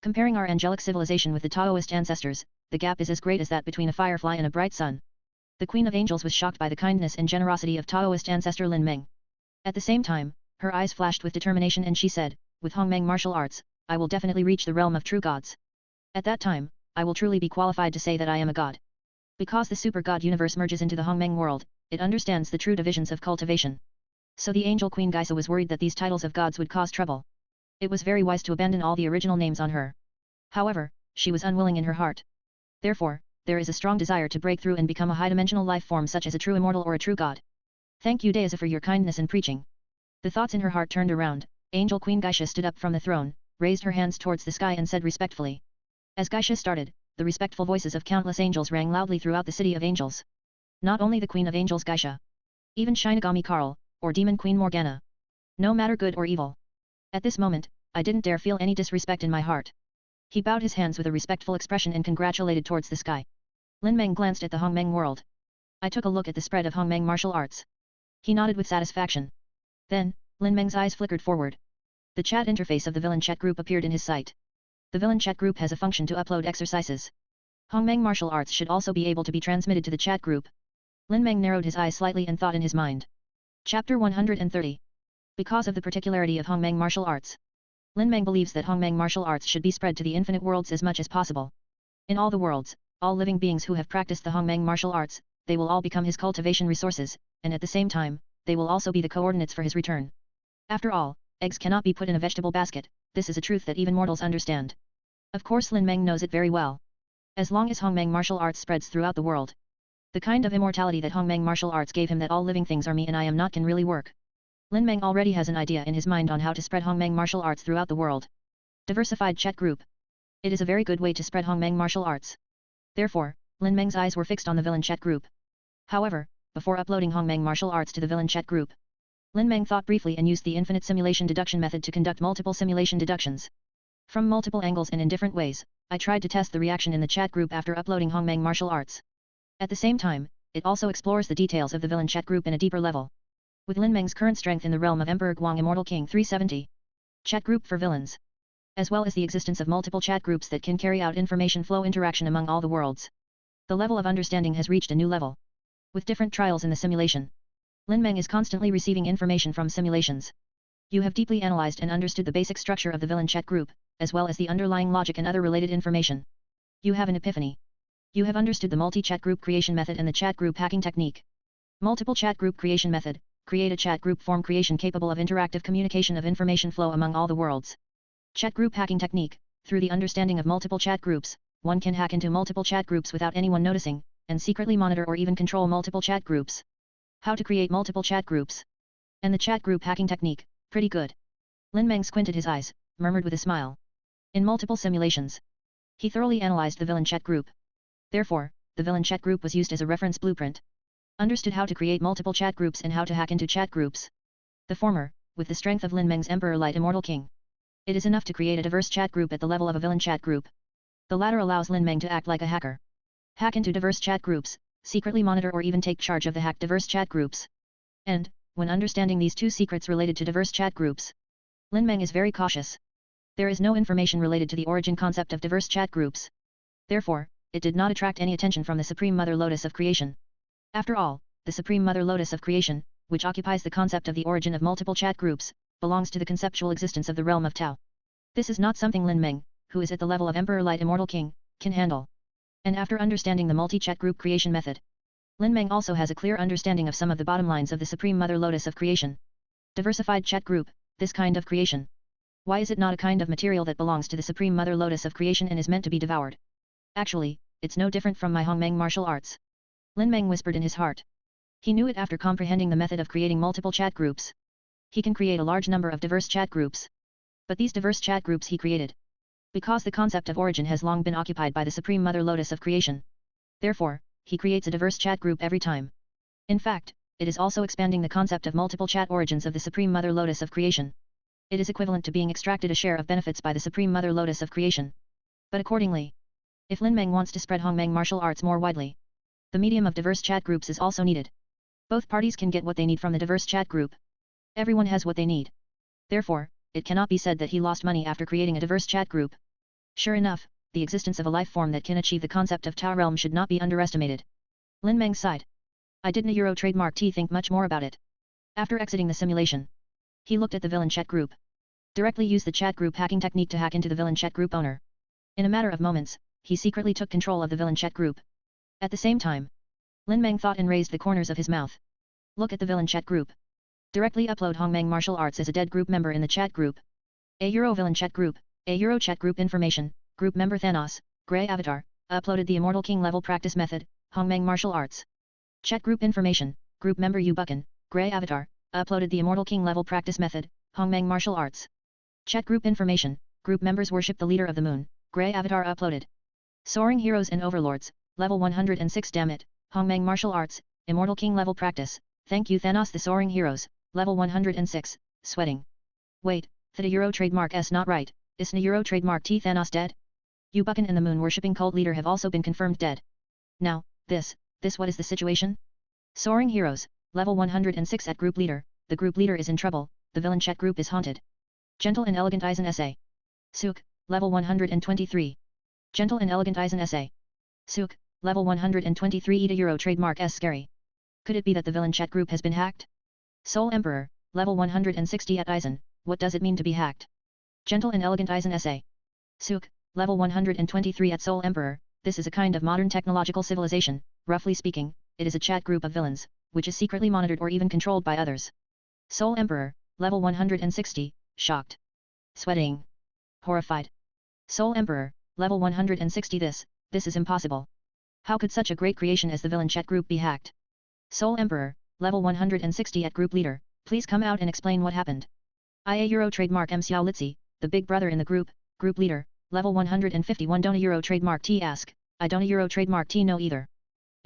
Comparing our angelic civilization with the Taoist ancestors, the gap is as great as that between a firefly and a bright sun. The Queen of Angels was shocked by the kindness and generosity of Taoist ancestor Lin Meng. At the same time, her eyes flashed with determination and she said, with Hongmeng martial arts, I will definitely reach the realm of true gods. At that time, I will truly be qualified to say that I am a god. Because the super god universe merges into the Hongmeng world, it understands the true divisions of cultivation. So the angel Queen Geisa was worried that these titles of gods would cause trouble. It was very wise to abandon all the original names on her. However, she was unwilling in her heart. Therefore, there is a strong desire to break through and become a high-dimensional life form such as a true immortal or a true god. Thank you Daisa for your kindness in preaching. The thoughts in her heart turned around. Angel Queen Geisha stood up from the throne, raised her hands towards the sky and said respectfully. As Geisha started, the respectful voices of countless angels rang loudly throughout the city of angels. Not only the Queen of Angels Geisha. Even Shinigami Karl, or Demon Queen Morgana. No matter good or evil. At this moment, I didn't dare feel any disrespect in my heart. He bowed his hands with a respectful expression and congratulated towards the sky. Lin Meng glanced at the Hongmeng world. I took a look at the spread of Hongmeng martial arts. He nodded with satisfaction. Then, Lin Meng's eyes flickered forward. The chat interface of the villain chat group appeared in his sight. The villain chat group has a function to upload exercises. Hongmeng martial arts should also be able to be transmitted to the chat group. Lin Meng narrowed his eyes slightly and thought in his mind. Chapter 130. Because of the particularity of Hongmeng martial arts. Lin Meng believes that Hongmeng martial arts should be spread to the infinite worlds as much as possible. In all the worlds, all living beings who have practiced the Hongmeng martial arts, they will all become his cultivation resources, and at the same time, they will also be the coordinates for his return. After all, eggs cannot be put in a vegetable basket, this is a truth that even mortals understand. Of course Lin Meng knows it very well. As long as Hongmeng martial arts spreads throughout the world, the kind of immortality that Hongmeng martial arts gave him that all living things are me and I am not can really work. Lin Meng already has an idea in his mind on how to spread Hongmeng martial arts throughout the world. Diversified chat group. It is a very good way to spread Hongmeng martial arts. Therefore, Lin Meng's eyes were fixed on the villain chat group. However, before uploading Hongmeng martial arts to the villain chat group, Lin Meng thought briefly and used the infinite simulation deduction method to conduct multiple simulation deductions. From multiple angles and in different ways, I tried to test the reaction in the chat group after uploading Hongmeng martial arts. At the same time, it also explores the details of the villain chat group in a deeper level. With Lin Meng's current strength in the realm of Emperor Guang Immortal King 370. Chat group for villains. As well as the existence of multiple chat groups that can carry out information flow interaction among all the worlds. The level of understanding has reached a new level. With different trials in the simulation, Lin Meng is constantly receiving information from simulations. You have deeply analyzed and understood the basic structure of the villain chat group, as well as the underlying logic and other related information. You have an epiphany. You have understood the multi-chat group creation method and the chat group hacking technique. Multiple chat group creation method, Create a chat group form creation capable of interactive communication of information flow among all the worlds. Chat group hacking technique. Through the understanding of multiple chat groups, one can hack into multiple chat groups without anyone noticing, and secretly monitor or even control multiple chat groups. How to create multiple chat groups. And the chat group hacking technique, pretty good. Lin Meng squinted his eyes, murmured with a smile. In multiple simulations, he thoroughly analyzed the villain chat group. Therefore, the villain chat group was used as a reference blueprint. Understood how to create multiple chat groups and how to hack into chat groups. The former, with the strength of Lin Meng's Emperor Light Immortal King. It is enough to create a diverse chat group at the level of a villain chat group. The latter allows Lin Meng to act like a hacker. Hack into diverse chat groups, secretly monitor or even take charge of the hacked diverse chat groups. And, when understanding these two secrets related to diverse chat groups, Lin Meng is very cautious. There is no information related to the origin concept of diverse chat groups. Therefore, it did not attract any attention from the Supreme Mother Lotus of Creation. After all, the Supreme Mother Lotus of Creation, which occupies the concept of the origin of multiple chat groups, belongs to the conceptual existence of the realm of Tao. This is not something Lin Meng, who is at the level of Emperor Light Immortal King, can handle. And after understanding the multi-chat group creation method, Lin Meng also has a clear understanding of some of the bottom lines of the Supreme Mother Lotus of Creation. Diversified chat group, this kind of creation. Why is it not a kind of material that belongs to the Supreme Mother Lotus of Creation and is meant to be devoured? Actually, it's no different from my Hongmeng martial arts. Lin Meng whispered in his heart. He knew it after comprehending the method of creating multiple chat groups. He can create a large number of diverse chat groups. But these diverse chat groups he created, because the concept of origin has long been occupied by the Supreme Mother Lotus of Creation. Therefore, he creates a diverse chat group every time. In fact, it is also expanding the concept of multiple chat origins of the Supreme Mother Lotus of Creation. It is equivalent to being extracted a share of benefits by the Supreme Mother Lotus of Creation. But accordingly, if Lin Meng wants to spread Hongmeng martial arts more widely, the medium of diverse chat groups is also needed. Both parties can get what they need from the diverse chat group. Everyone has what they need. Therefore, it cannot be said that he lost money after creating a diverse chat group. Sure enough, the existence of a life form that can achieve the concept of Tao realm should not be underestimated. Lin Meng sighed. I didn't Euro trademark T think much more about it. After exiting the simulation, he looked at the villain chat group. Directly used the chat group hacking technique to hack into the villain chat group owner. In a matter of moments, he secretly took control of the villain chat group. At the same time, Lin Meng thought and raised the corners of his mouth. Look at the villain chat group. Directly upload Hongmeng martial arts as a dead group member in the chat group. A Euro villain chat group, A Euro chat group information, group member Thanos, Grey Avatar, uploaded the Immortal King level practice method, Hongmeng martial arts. Chat group information, group member Yu Buchan, Grey Avatar, uploaded the Immortal King level practice method, Hongmeng martial arts. Chat group information, group members worship the leader of the moon, Grey Avatar uploaded. Soaring Heroes and Overlords, level 106 damn it, Hongmeng martial arts, Immortal King level practice, thank you Thanos the Soaring Heroes, level 106, sweating. Wait, that Euro trademark S not right, isn't Euro trademark T Thanos dead? Yu Buchan and the moon worshipping cult leader have also been confirmed dead. Now, this what is the situation? Soaring Heroes, level 106 at group leader, the group leader is in trouble, the villain chat group is haunted. Gentle and Elegant Eisen SA. Sook, level 123. Gentle and Elegant Eisen SA. Sook, level 123 Ida Euro trademark S scary. Could it be that the villain chat group has been hacked? Soul Emperor, level 160 at Eisen, what does it mean to be hacked? Gentle and Elegant Eisen SA. Sook, level 123 at Soul Emperor, this is a kind of modern technological civilization, roughly speaking, it is a chat group of villains, which is secretly monitored or even controlled by others. Soul Emperor, level 160, shocked. Sweating. Horrified. Soul Emperor, level 160 this is impossible. How could such a great creation as the villain chat group be hacked? Soul Emperor, level 160 at group leader, please come out and explain what happened. IA Euro trademark M Xiao Litsi, the big brother in the group leader, level 151 don't Euro trademark T ask, I don't Euro trademark T no either.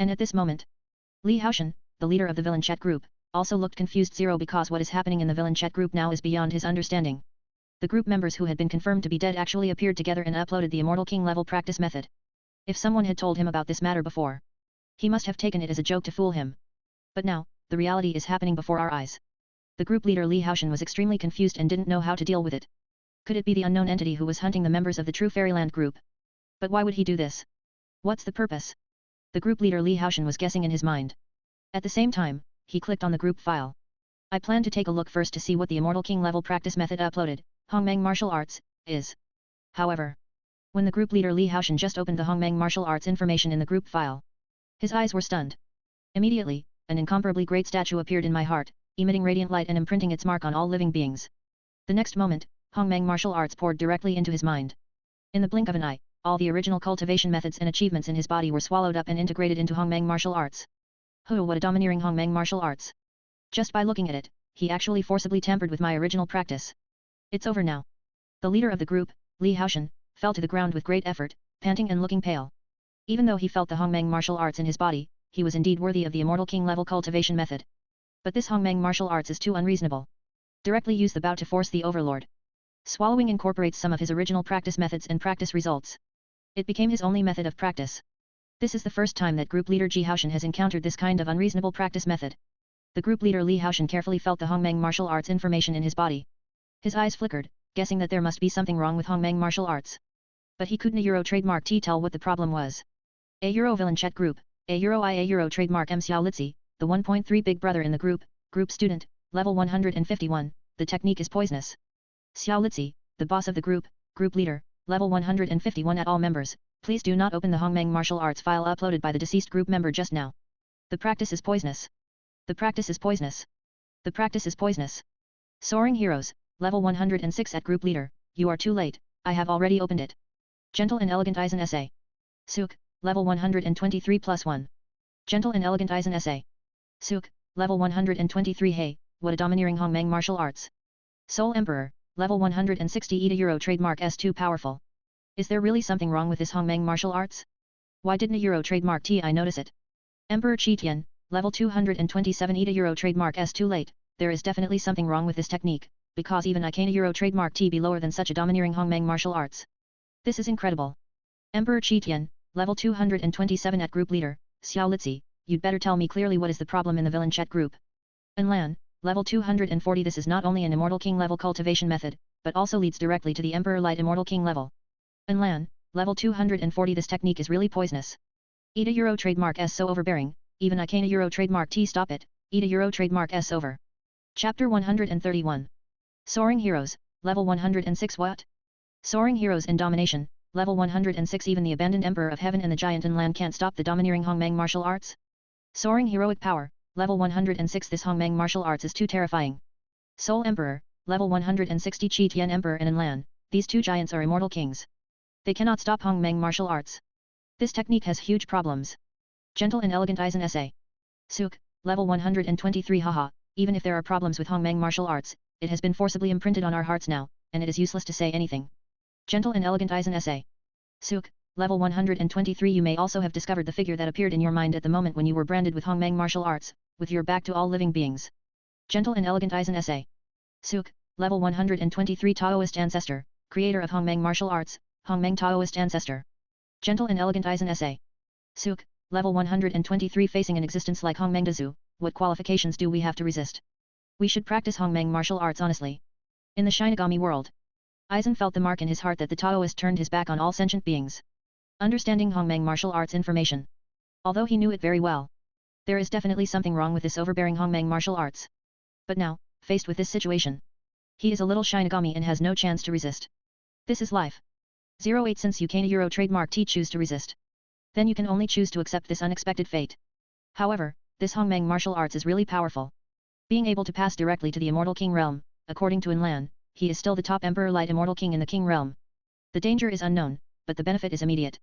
And at this moment, Li Haoshan, the leader of the villain chat group, also looked confused zero because what is happening in the villain chat group now is beyond his understanding. The group members who had been confirmed to be dead actually appeared together and uploaded the Immortal King level practice method. If someone had told him about this matter before, he must have taken it as a joke to fool him. But now, the reality is happening before our eyes. The group leader Li Haoshan was extremely confused and didn't know how to deal with it. Could it be the unknown entity who was hunting the members of the True Fairyland group? But why would he do this? What's the purpose? The group leader Li Haoshan was guessing in his mind. At the same time, he clicked on the group file. I plan to take a look first to see what the Immortal King level practice method uploaded, Hongmeng martial arts, is. However, when the group leader Li Haoshan just opened the Hongmeng martial arts information in the group file, his eyes were stunned. Immediately, an incomparably great statue appeared in my heart, emitting radiant light and imprinting its mark on all living beings. The next moment, Hongmeng martial arts poured directly into his mind. In the blink of an eye, all the original cultivation methods and achievements in his body were swallowed up and integrated into Hongmeng martial arts. What a domineering Hongmeng martial arts! Just by looking at it, he actually forcibly tampered with my original practice. It's over now. The leader of the group, Li Haoshan, fell to the ground with great effort, panting and looking pale. Even though he felt the Hongmeng martial arts in his body, he was indeed worthy of the Immortal King level cultivation method. But this Hongmeng martial arts is too unreasonable. Directly use the bout to force the overlord. Swallowing incorporates some of his original practice methods and practice results. It became his only method of practice. This is the first time that group leader Ji Haoshan has encountered this kind of unreasonable practice method. The group leader Li Haoshan carefully felt the Hongmeng martial arts information in his body. His eyes flickered, guessing that there must be something wrong with Hongmeng martial arts. But he couldn't trademark tell what the problem was. Villain chat group, trademark M Xiao Litzi, the 1.3 big brother in the group student, level 151, the technique is poisonous. Xiao Litzi, the boss of the group leader, level 151 at all members, please do not open the Hongmeng martial arts file uploaded by the deceased group member just now. The practice is poisonous. The practice is poisonous. The practice is poisonous. Soaring Heroes, level 106 at group leader, you are too late, I have already opened it. Gentle and Elegant Eisen Essay. Suk, level 123 plus 1. Gentle and Elegant Eisen Essay. Suk, level 123. Hey, what a domineering Hongmeng martial arts. Soul Emperor, level 160 Ida trademark S2 powerful. Is there really something wrong with this Hongmeng martial arts? Why didn't a trademark T I notice it? Emperor Qi Tian, level 227 Ida trademark S2 late, there is definitely something wrong with this technique, because even I can't trademark T be lower than such a domineering Hongmeng martial arts. This is incredible. Emperor Qi Tian, level 227 at group leader, Xiao Litzi, you'd better tell me clearly what is the problem in the villain chat group. Lan, level 240. This is not only an Immortal King level cultivation method, but also leads directly to the Emperor Light Immortal King level. Lan, level 240. This technique is really poisonous. Ida trademark S so overbearing, even I can't trademark T stop it, Ida trademark S over. Chapter 131. Soaring Heroes, level 106. What? Soaring Heroes in Domination, level 106. Even the abandoned Emperor of Heaven and the Giant in Land can't stop the domineering Hongmeng martial arts? Soaring Heroic Power, level 106. This Hongmeng martial arts is too terrifying. Soul Emperor, level 160. Qi Tian Emperor and Lan, these two giants are immortal kings. They cannot stop Hongmeng martial arts. This technique has huge problems. Gentle and Elegant Eisen Essay. Suk, level 123. Haha, even if there are problems with Hongmeng martial arts, it has been forcibly imprinted on our hearts now, and it is useless to say anything. Gentle and Elegant Eisen Essay. Suk, level 123. You may also have discovered the figure that appeared in your mind at the moment when you were branded with Hongmeng martial arts, with your back to all living beings. Gentle and Elegant Eisen Essay. Suk, level 123. Taoist Ancestor, creator of Hongmeng martial arts, Hongmeng Taoist Ancestor. Gentle and Elegant Eisen Essay. Suk, level 123. Facing an existence like Hongmeng Dazu, what qualifications do we have to resist? We should practice Hongmeng martial arts honestly. In the Shinigami world, Eisen felt the mark in his heart that the Taoist turned his back on all sentient beings. Understanding Hongmeng martial arts information. Although he knew it very well, there is definitely something wrong with this overbearing Hongmeng martial arts. But now, faced with this situation, he is a little Shinigami and has no chance to resist. This is life. 08 Since you can't trademark T choose to resist, then you can only choose to accept this unexpected fate. However, this Hongmeng martial arts is really powerful. Being able to pass directly to the Immortal King realm, according to Lan, he is still the top Emperor Light Immortal King in the King realm. The danger is unknown, but the benefit is immediate.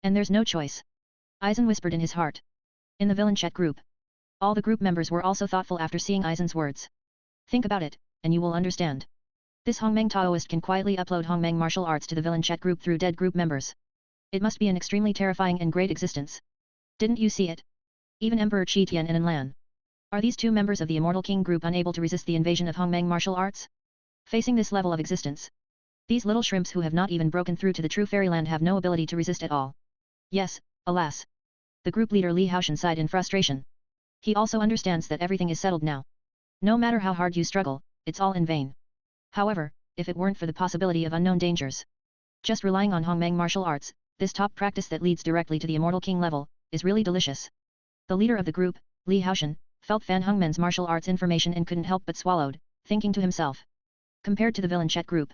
And there's no choice. Eisen whispered in his heart. In the villain chat group, all the group members were also thoughtful after seeing Eisen's words. Think about it, and you will understand. This Hongmeng Taoist can quietly upload Hongmeng martial arts to the villain chat group through dead group members. It must be an extremely terrifying and great existence. Didn't you see it? Even Emperor Qi Tian and Lan. Are these two members of the Immortal King group unable to resist the invasion of Hongmeng martial arts? Facing this level of existence, these little shrimps who have not even broken through to the true fairyland have no ability to resist at all. Yes, alas. The group leader Li Haoshan sighed in frustration. He also understands that everything is settled now. No matter how hard you struggle, it's all in vain. However, if it weren't for the possibility of unknown dangers, just relying on Hongmeng martial arts, this top practice that leads directly to the Immortal King level, is really delicious. The leader of the group, Li Haoshan, felt Fan Hongmen's martial arts information and couldn't help but swallowed, thinking to himself. Compared to the villain chat group,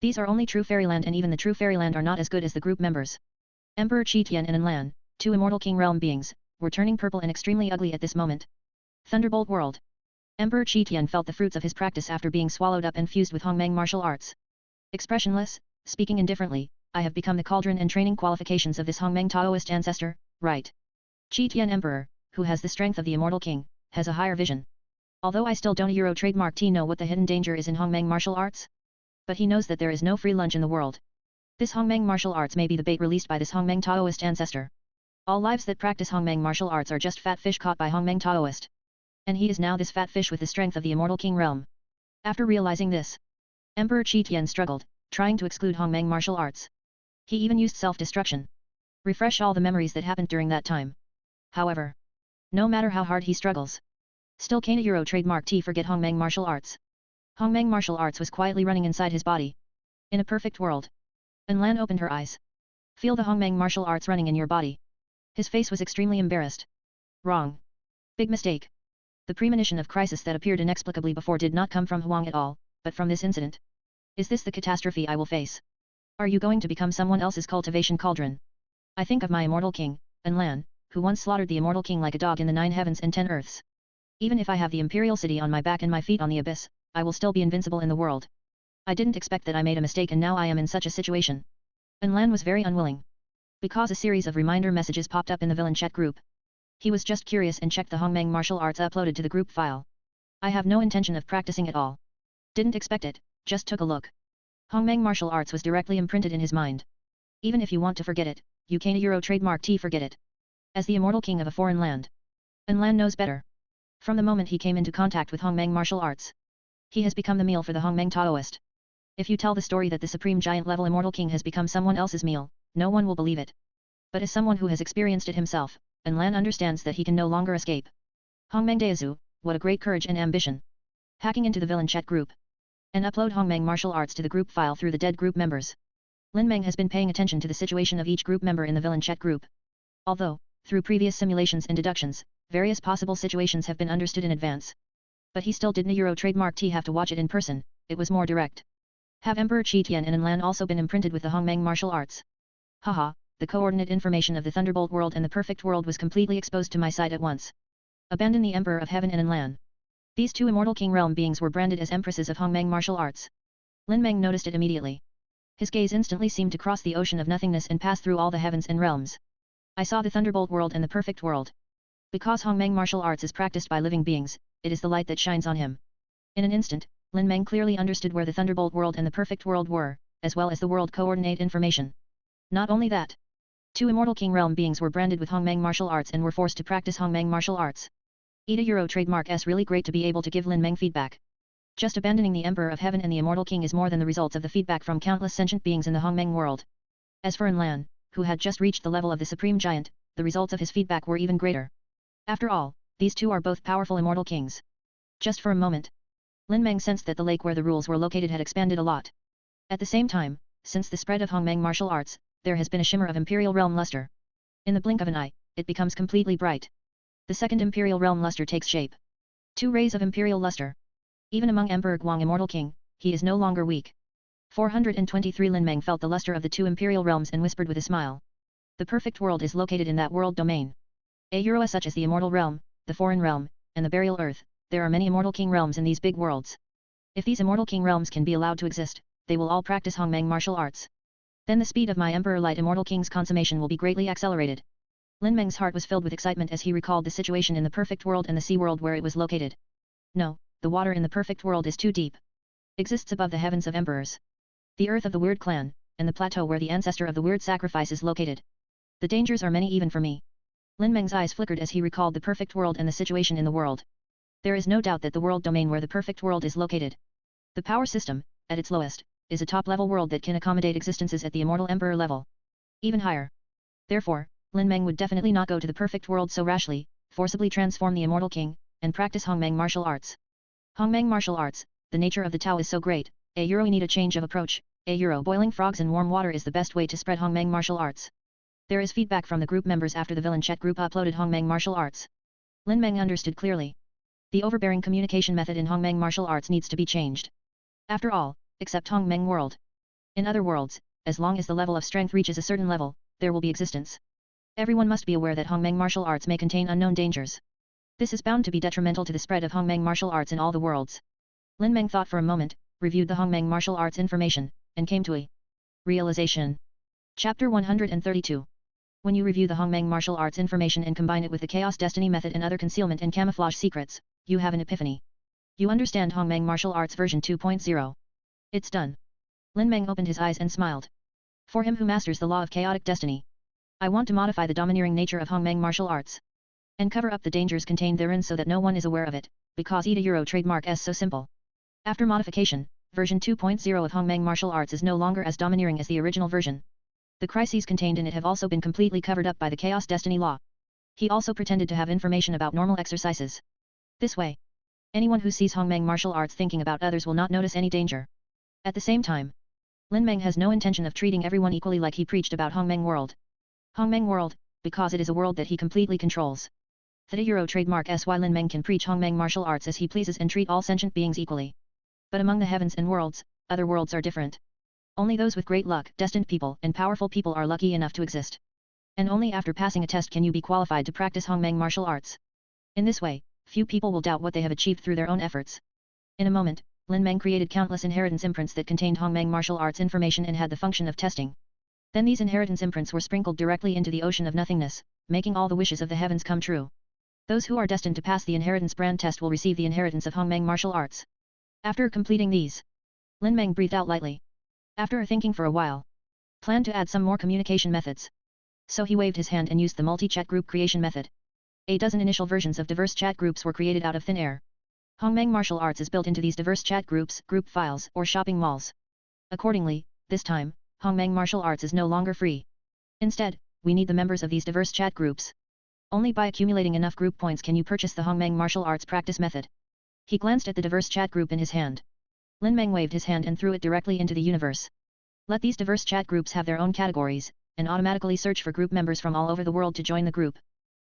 these are only true fairyland, and even the true fairyland are not as good as the group members. Emperor Qi Tian and Lan, two Immortal King realm beings, were turning purple and extremely ugly at this moment. Thunderbolt World. Emperor Qi Tian felt the fruits of his practice after being swallowed up and fused with Hongmeng martial arts. Expressionless, speaking indifferently, I have become the cauldron and training qualifications of this Hongmeng Taoist ancestor, right? Qi Tian Emperor, who has the strength of the immortal king, has a higher vision. Although I still don't Euro trademark T know what the hidden danger is in Hongmeng martial arts? But he knows that there is no free lunch in the world. This Hongmeng martial arts may be the bait released by this Hongmeng Taoist ancestor. All lives that practice Hongmeng martial arts are just fat fish caught by Hongmeng Taoist. And he is now this fat fish with the strength of the immortal king realm. After realizing this, Emperor Qi Tian struggled, trying to exclude Hongmeng martial arts. He even used self-destruction. Refresh all the memories that happened during that time. However, no matter how hard he struggles, still can't Euro trademark T forget Hongmeng martial arts. Hongmeng martial arts was quietly running inside his body. In a perfect world. Lan opened her eyes. Feel the Hongmeng martial arts running in your body. His face was extremely embarrassed. Wrong. Big mistake. The premonition of crisis that appeared inexplicably before did not come from Huang at all, but from this incident. Is this the catastrophe I will face? Are you going to become someone else's cultivation cauldron? I think of my immortal king, Lan, who once slaughtered the immortal king like a dog in the 9 heavens and 10 earths. Even if I have the imperial city on my back and my feet on the abyss, I will still be invincible in the world. I didn't expect that I made a mistake and now I am in such a situation. Lan was very unwilling. Because a series of reminder messages popped up in the villain chat group. He was just curious and checked the Hongmeng martial arts uploaded to the group file. I have no intention of practicing at all. Didn't expect it, just took a look. Hongmeng martial arts was directly imprinted in his mind. Even if you want to forget it, you can't Euro trademark T forget it. As the immortal king of a foreign land. Lan knows better. From the moment he came into contact with Hongmeng martial arts. He has become the meal for the Hongmeng Taoist. If you tell the story that the supreme giant level immortal king has become someone else's meal, no one will believe it. But as someone who has experienced it himself, Lan understands that he can no longer escape. Hongmeng Daezu, what a great courage and ambition. Hacking into the villain chat group. And upload Hongmeng martial arts to the group file through the dead group members. Lin Meng has been paying attention to the situation of each group member in the villain chat group. Although, through previous simulations and deductions, various possible situations have been understood in advance. But he still didn't Euro trademark T have to watch it in person, it was more direct. Have Emperor Qi Tian and Lan also been imprinted with the Hongmeng martial arts? Haha, the coordinate information of the Thunderbolt world and the perfect world was completely exposed to my sight at once. Abandon the Emperor of Heaven and Lan. These two immortal king realm beings were branded as empresses of Hongmeng martial arts. Lin Meng noticed it immediately. His gaze instantly seemed to cross the ocean of nothingness and pass through all the heavens and realms. I saw the Thunderbolt world and the perfect world. Because Hongmeng martial arts is practiced by living beings, it is the light that shines on him. In an instant, Lin Meng clearly understood where the Thunderbolt world and the perfect world were, as well as the world coordinate information. Not only that. Two immortal king realm beings were branded with Hongmeng martial arts and were forced to practice Hongmeng martial arts. Ida Euro trademark S really great to be able to give Lin Meng feedback. Just abandoning the Emperor of Heaven and the Immortal King is more than the results of the feedback from countless sentient beings in the Hongmeng world. As for Lan, who had just reached the level of the Supreme Giant, the results of his feedback were even greater. After all, these two are both powerful immortal kings. Just for a moment. Lin Meng sensed that the lake where the rules were located had expanded a lot. At the same time, since the spread of Hongmeng martial arts, there has been a shimmer of Imperial Realm luster. In the blink of an eye, it becomes completely bright. The second Imperial Realm luster takes shape. 2 rays of Imperial luster. Even among Emperor Guang Immortal King, he is no longer weak. 423 Lin Meng felt the luster of the 2 Imperial Realms and whispered with a smile. The perfect world is located in that world domain. A Euro such as the Immortal Realm, the Foreign Realm, and the Burial Earth, there are many Immortal King realms in these big worlds. If these Immortal King realms can be allowed to exist, they will all practice Hongmeng martial arts. Then the speed of my Emperor Light Immortal King's consummation will be greatly accelerated. Lin Meng's heart was filled with excitement as he recalled the situation in the perfect world and the sea world where it was located. No, the water in the perfect world is too deep. Exists above the heavens of emperors. The earth of the Weird clan, and the plateau where the ancestor of the Weird sacrifice is located. The dangers are many even for me. Lin Meng's eyes flickered as he recalled the perfect world and the situation in the world. There is no doubt that the world domain where the perfect world is located. The power system, at its lowest, is a top-level world that can accommodate existences at the immortal emperor level. Even higher. Therefore, Lin Meng would definitely not go to the perfect world so rashly, forcibly transform the immortal king, and practice Hongmeng martial arts. Hongmeng martial arts, the nature of the Tao is so great, we need a change of approach, boiling frogs in warm water is the best way to spread Hongmeng martial arts. There is feedback from the group members after the villain chat group uploaded Hongmeng martial arts. Lin Meng understood clearly. The overbearing communication method in Hongmeng martial arts needs to be changed. After all, except Hongmeng world. In other worlds, as long as the level of strength reaches a certain level, there will be existence. Everyone must be aware that Hongmeng martial arts may contain unknown dangers. This is bound to be detrimental to the spread of Hongmeng martial arts in all the worlds. Lin Meng thought for a moment, reviewed the Hongmeng martial arts information, and came to a realization. Chapter 132. When you review the Hongmeng martial arts information and combine it with the Chaos Destiny method and other concealment and camouflage secrets, you have an epiphany. You understand Hongmeng martial arts version 2.0. It's done. Lin Meng opened his eyes and smiled. For him who masters the law of chaotic destiny, I want to modify the domineering nature of Hongmeng martial arts and cover up the dangers contained therein so that no one is aware of it, because Euro trademark is so simple. After modification, version 2.0 of Hongmeng martial arts is no longer as domineering as the original version. The crises contained in it have also been completely covered up by the Chaos Destiny law. He also pretended to have information about normal exercises. This way, anyone who sees Hongmeng martial arts thinking about others will not notice any danger. At the same time, Lin Meng has no intention of treating everyone equally like he preached about Hongmeng world. Hongmeng world, because it is a world that he completely controls. The Euro trademark SY Lin Meng can preach Hongmeng martial arts as he pleases and treat all sentient beings equally. But among the heavens and worlds, other worlds are different. Only those with great luck, destined people and powerful people are lucky enough to exist. And only after passing a test can you be qualified to practice Hongmeng martial arts. In this way, few people will doubt what they have achieved through their own efforts. In a moment, Lin Meng created countless inheritance imprints that contained Hongmeng martial arts information and had the function of testing. Then these inheritance imprints were sprinkled directly into the ocean of nothingness, making all the wishes of the heavens come true. Those who are destined to pass the inheritance brand test will receive the inheritance of Hongmeng martial arts. After completing these, Lin Meng breathed out lightly. After thinking for a while, planned to add some more communication methods. So he waved his hand and used the multi-chat group creation method. A dozen initial versions of diverse chat groups were created out of thin air. Hongmeng martial arts is built into these diverse chat groups, group files, or shopping malls. Accordingly, this time, Hongmeng martial arts is no longer free. Instead, we need the members of these diverse chat groups. Only by accumulating enough group points can you purchase the Hongmeng martial arts practice method. He glanced at the diverse chat group in his hand. Lin Meng waved his hand and threw it directly into the universe. Let these diverse chat groups have their own categories, and automatically search for group members from all over the world to join the group.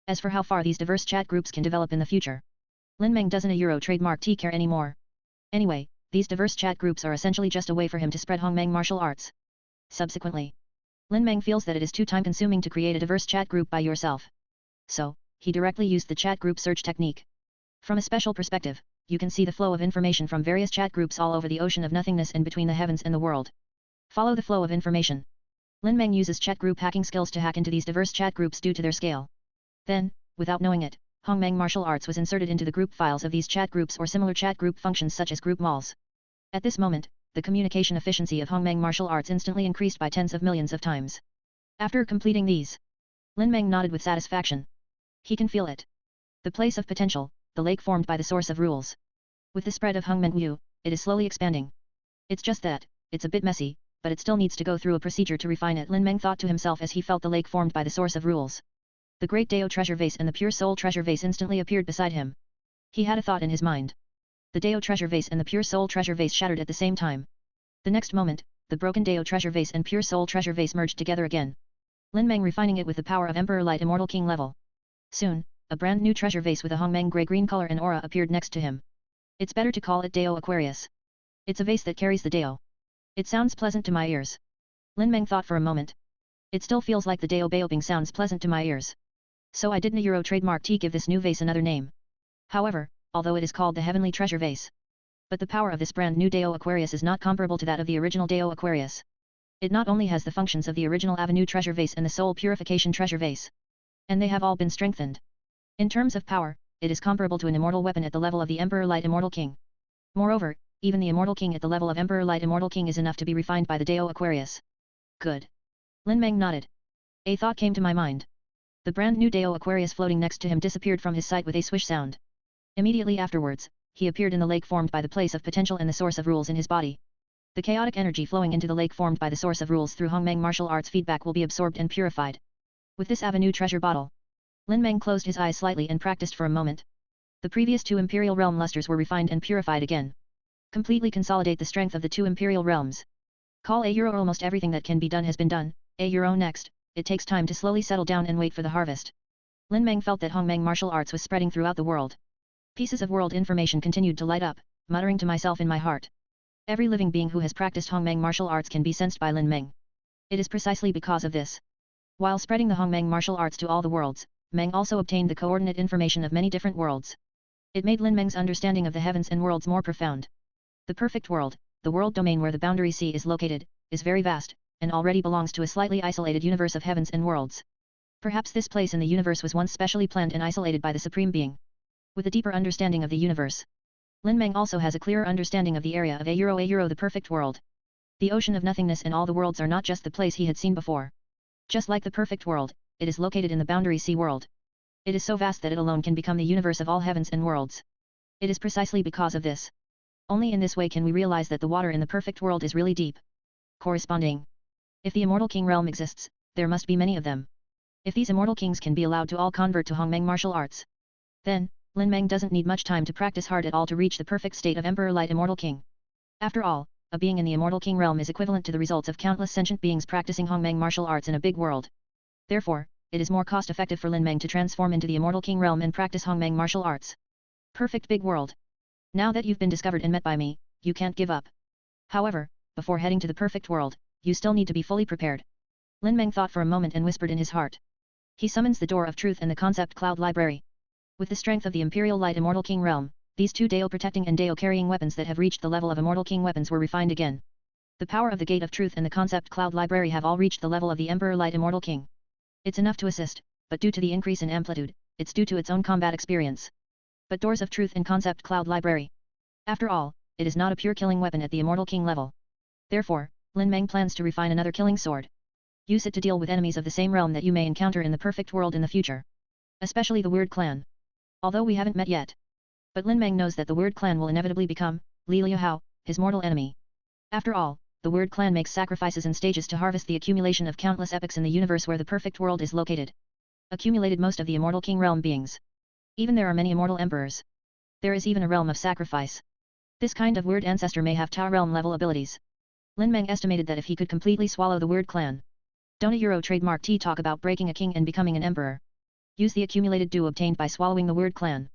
As for how far these diverse chat groups can develop in the future, Lin Meng doesn't Euro trademark care anymore. Anyway, these diverse chat groups are essentially just a way for him to spread Hongmeng martial arts. Subsequently, Lin Meng feels that it is too time-consuming to create a diverse chat group by yourself. So, he directly used the chat group search technique. From a special perspective, you can see the flow of information from various chat groups all over the ocean of nothingness and between the heavens and the world. Follow the flow of information. Lin Meng uses chat group hacking skills to hack into these diverse chat groups due to their scale. Then, without knowing it, Hongmeng martial arts was inserted into the group files of these chat groups or similar chat group functions such as group malls. At this moment, the communication efficiency of Hongmeng martial arts instantly increased by tens of millions of times. After completing these, Lin Meng nodded with satisfaction. He can feel it. The place of potential, the lake formed by the source of rules. With the spread of Hongmeng Wu, it is slowly expanding. It's just that, it's a bit messy, but it still needs to go through a procedure to refine it, Lin Meng thought to himself as he felt the lake formed by the source of rules. The Great Dao treasure vase and the Pure Soul treasure vase instantly appeared beside him. He had a thought in his mind. The Dao treasure vase and the Pure Soul treasure vase shattered at the same time. The next moment, the broken Dao treasure vase and Pure Soul treasure vase merged together again. Lin Meng refining it with the power of Emperor Light Immortal King level. Soon, a brand new treasure vase with a Hongmeng grey-green color and aura appeared next to him. It's better to call it Dao Aquarius. It's a vase that carries the Dao. It sounds pleasant to my ears. Lin Meng thought for a moment. It still feels like the Dao Baobing sounds pleasant to my ears. So I didn't Euro trademark give this new vase another name. However, although it is called the Heavenly Treasure Vase, but the power of this brand new Dao Aquarius is not comparable to that of the original Dao Aquarius. It not only has the functions of the original Avenue Treasure Vase and the Soul Purification Treasure Vase, and they have all been strengthened. In terms of power, it is comparable to an immortal weapon at the level of the Emperor Light Immortal King. Moreover, even the Immortal King at the level of Emperor Light Immortal King is enough to be refined by the Dao Aquarius. Good. Lin Meng nodded. A thought came to my mind. The brand new Dao Aquarius floating next to him disappeared from his sight with a swish sound. Immediately afterwards, he appeared in the lake formed by the place of potential and the source of rules in his body. The chaotic energy flowing into the lake formed by the source of rules through Hongmeng martial arts feedback will be absorbed and purified. With this Avenue treasure bottle, Lin Meng closed his eyes slightly and practiced for a moment. The previous two Imperial Realm lusters were refined and purified again. Completely consolidate the strength of the two Imperial Realms. Call a Euro almost everything that can be done has been done, a Euro next, it takes time to slowly settle down and wait for the harvest. Lin Meng felt that Hongmeng martial arts was spreading throughout the world. Pieces of world information continued to light up, muttering to myself in my heart. Every living being who has practiced Hongmeng martial arts can be sensed by Lin Meng. It is precisely because of this. While spreading the Hongmeng martial arts to all the worlds, Meng also obtained the coordinate information of many different worlds. It made Lin Meng's understanding of the heavens and worlds more profound. The perfect world, the world domain where the boundary sea is located, is very vast, and already belongs to a slightly isolated universe of heavens and worlds. Perhaps this place in the universe was once specially planned and isolated by the Supreme Being. With a deeper understanding of the universe, Lin Meng also has a clearer understanding of the area of the perfect world. The ocean of nothingness and all the worlds are not just the place he had seen before. Just like the perfect world, it is located in the boundary sea world. It is so vast that it alone can become the universe of all heavens and worlds. It is precisely because of this. Only in this way can we realize that the water in the perfect world is really deep. Corresponding. If the immortal king realm exists, there must be many of them. If these immortal kings can be allowed to all convert to Hongmeng martial arts, then, Lin Meng doesn't need much time to practice hard at all to reach the perfect state of Emperor Light Immortal King. After all, a being in the immortal king realm is equivalent to the results of countless sentient beings practicing Hongmeng martial arts in a big world. Therefore, it is more cost-effective for Lin Meng to transform into the immortal king realm and practice Hongmeng martial arts. Perfect big world. Now that you've been discovered and met by me, you can't give up. However, before heading to the perfect world, you still need to be fully prepared. Lin Meng thought for a moment and whispered in his heart. He summons the door of truth and the concept cloud library. With the strength of the Imperial Light Immortal King realm, these two Dao protecting and Dao carrying weapons that have reached the level of Immortal King weapons were refined again. The power of the Gate of Truth and the concept cloud library have all reached the level of the Emperor Light Immortal King. It's enough to assist, but due to the increase in amplitude, it's due to its own combat experience. But Doors of Truth and concept cloud library. After all, it is not a pure killing weapon at the Immortal King level. Therefore, Lin Meng plans to refine another killing sword. Use it to deal with enemies of the same realm that you may encounter in the perfect world in the future. Especially the Weird Clan. Although we haven't met yet. But Lin Meng knows that the Weird Clan will inevitably become, Li Liuhao, his mortal enemy. After all, the Weird Clan makes sacrifices and stages to harvest the accumulation of countless epochs in the universe where the perfect world is located. Accumulated most of the Immortal King realm beings. Even there are many immortal emperors. There is even a realm of sacrifice. This kind of weird ancestor may have Tao realm level abilities. Lin Meng estimated that if he could completely swallow the Weird Clan. Don't a Euro trademark T talk about breaking a king and becoming an emperor. Use the accumulated do obtained by swallowing the Weird Clan.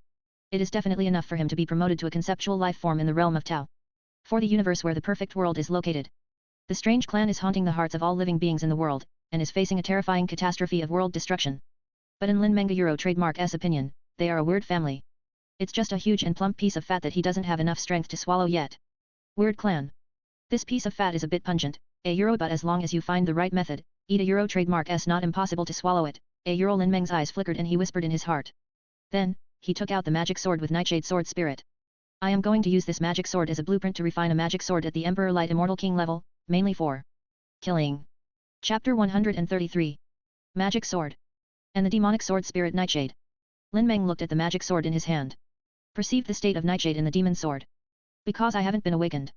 It is definitely enough for him to be promoted to a conceptual life form in the realm of Tao. For the universe where the perfect world is located. The strange clan is haunting the hearts of all living beings in the world, and is facing a terrifying catastrophe of world destruction. But in Lin Meng Euro trademark S opinion, they are a weird family. It's just a huge and plump piece of fat that he doesn't have enough strength to swallow yet. Weird clan. This piece of fat is a bit pungent, a Euro, but as long as you find the right method, eat a Euro trademark S, not impossible to swallow it. A Euro. Lin Meng's eyes flickered and he whispered in his heart. Then, he took out the magic sword with Nightshade Sword Spirit. I am going to use this magic sword as a blueprint to refine a magic sword at the Emperor Light Immortal King level, mainly for killing. Chapter 133. Magic Sword. And the demonic sword spirit Nightshade. Lin Meng looked at the magic sword in his hand. Perceived the state of Nightshade in the demon sword. Because I haven't been awakened.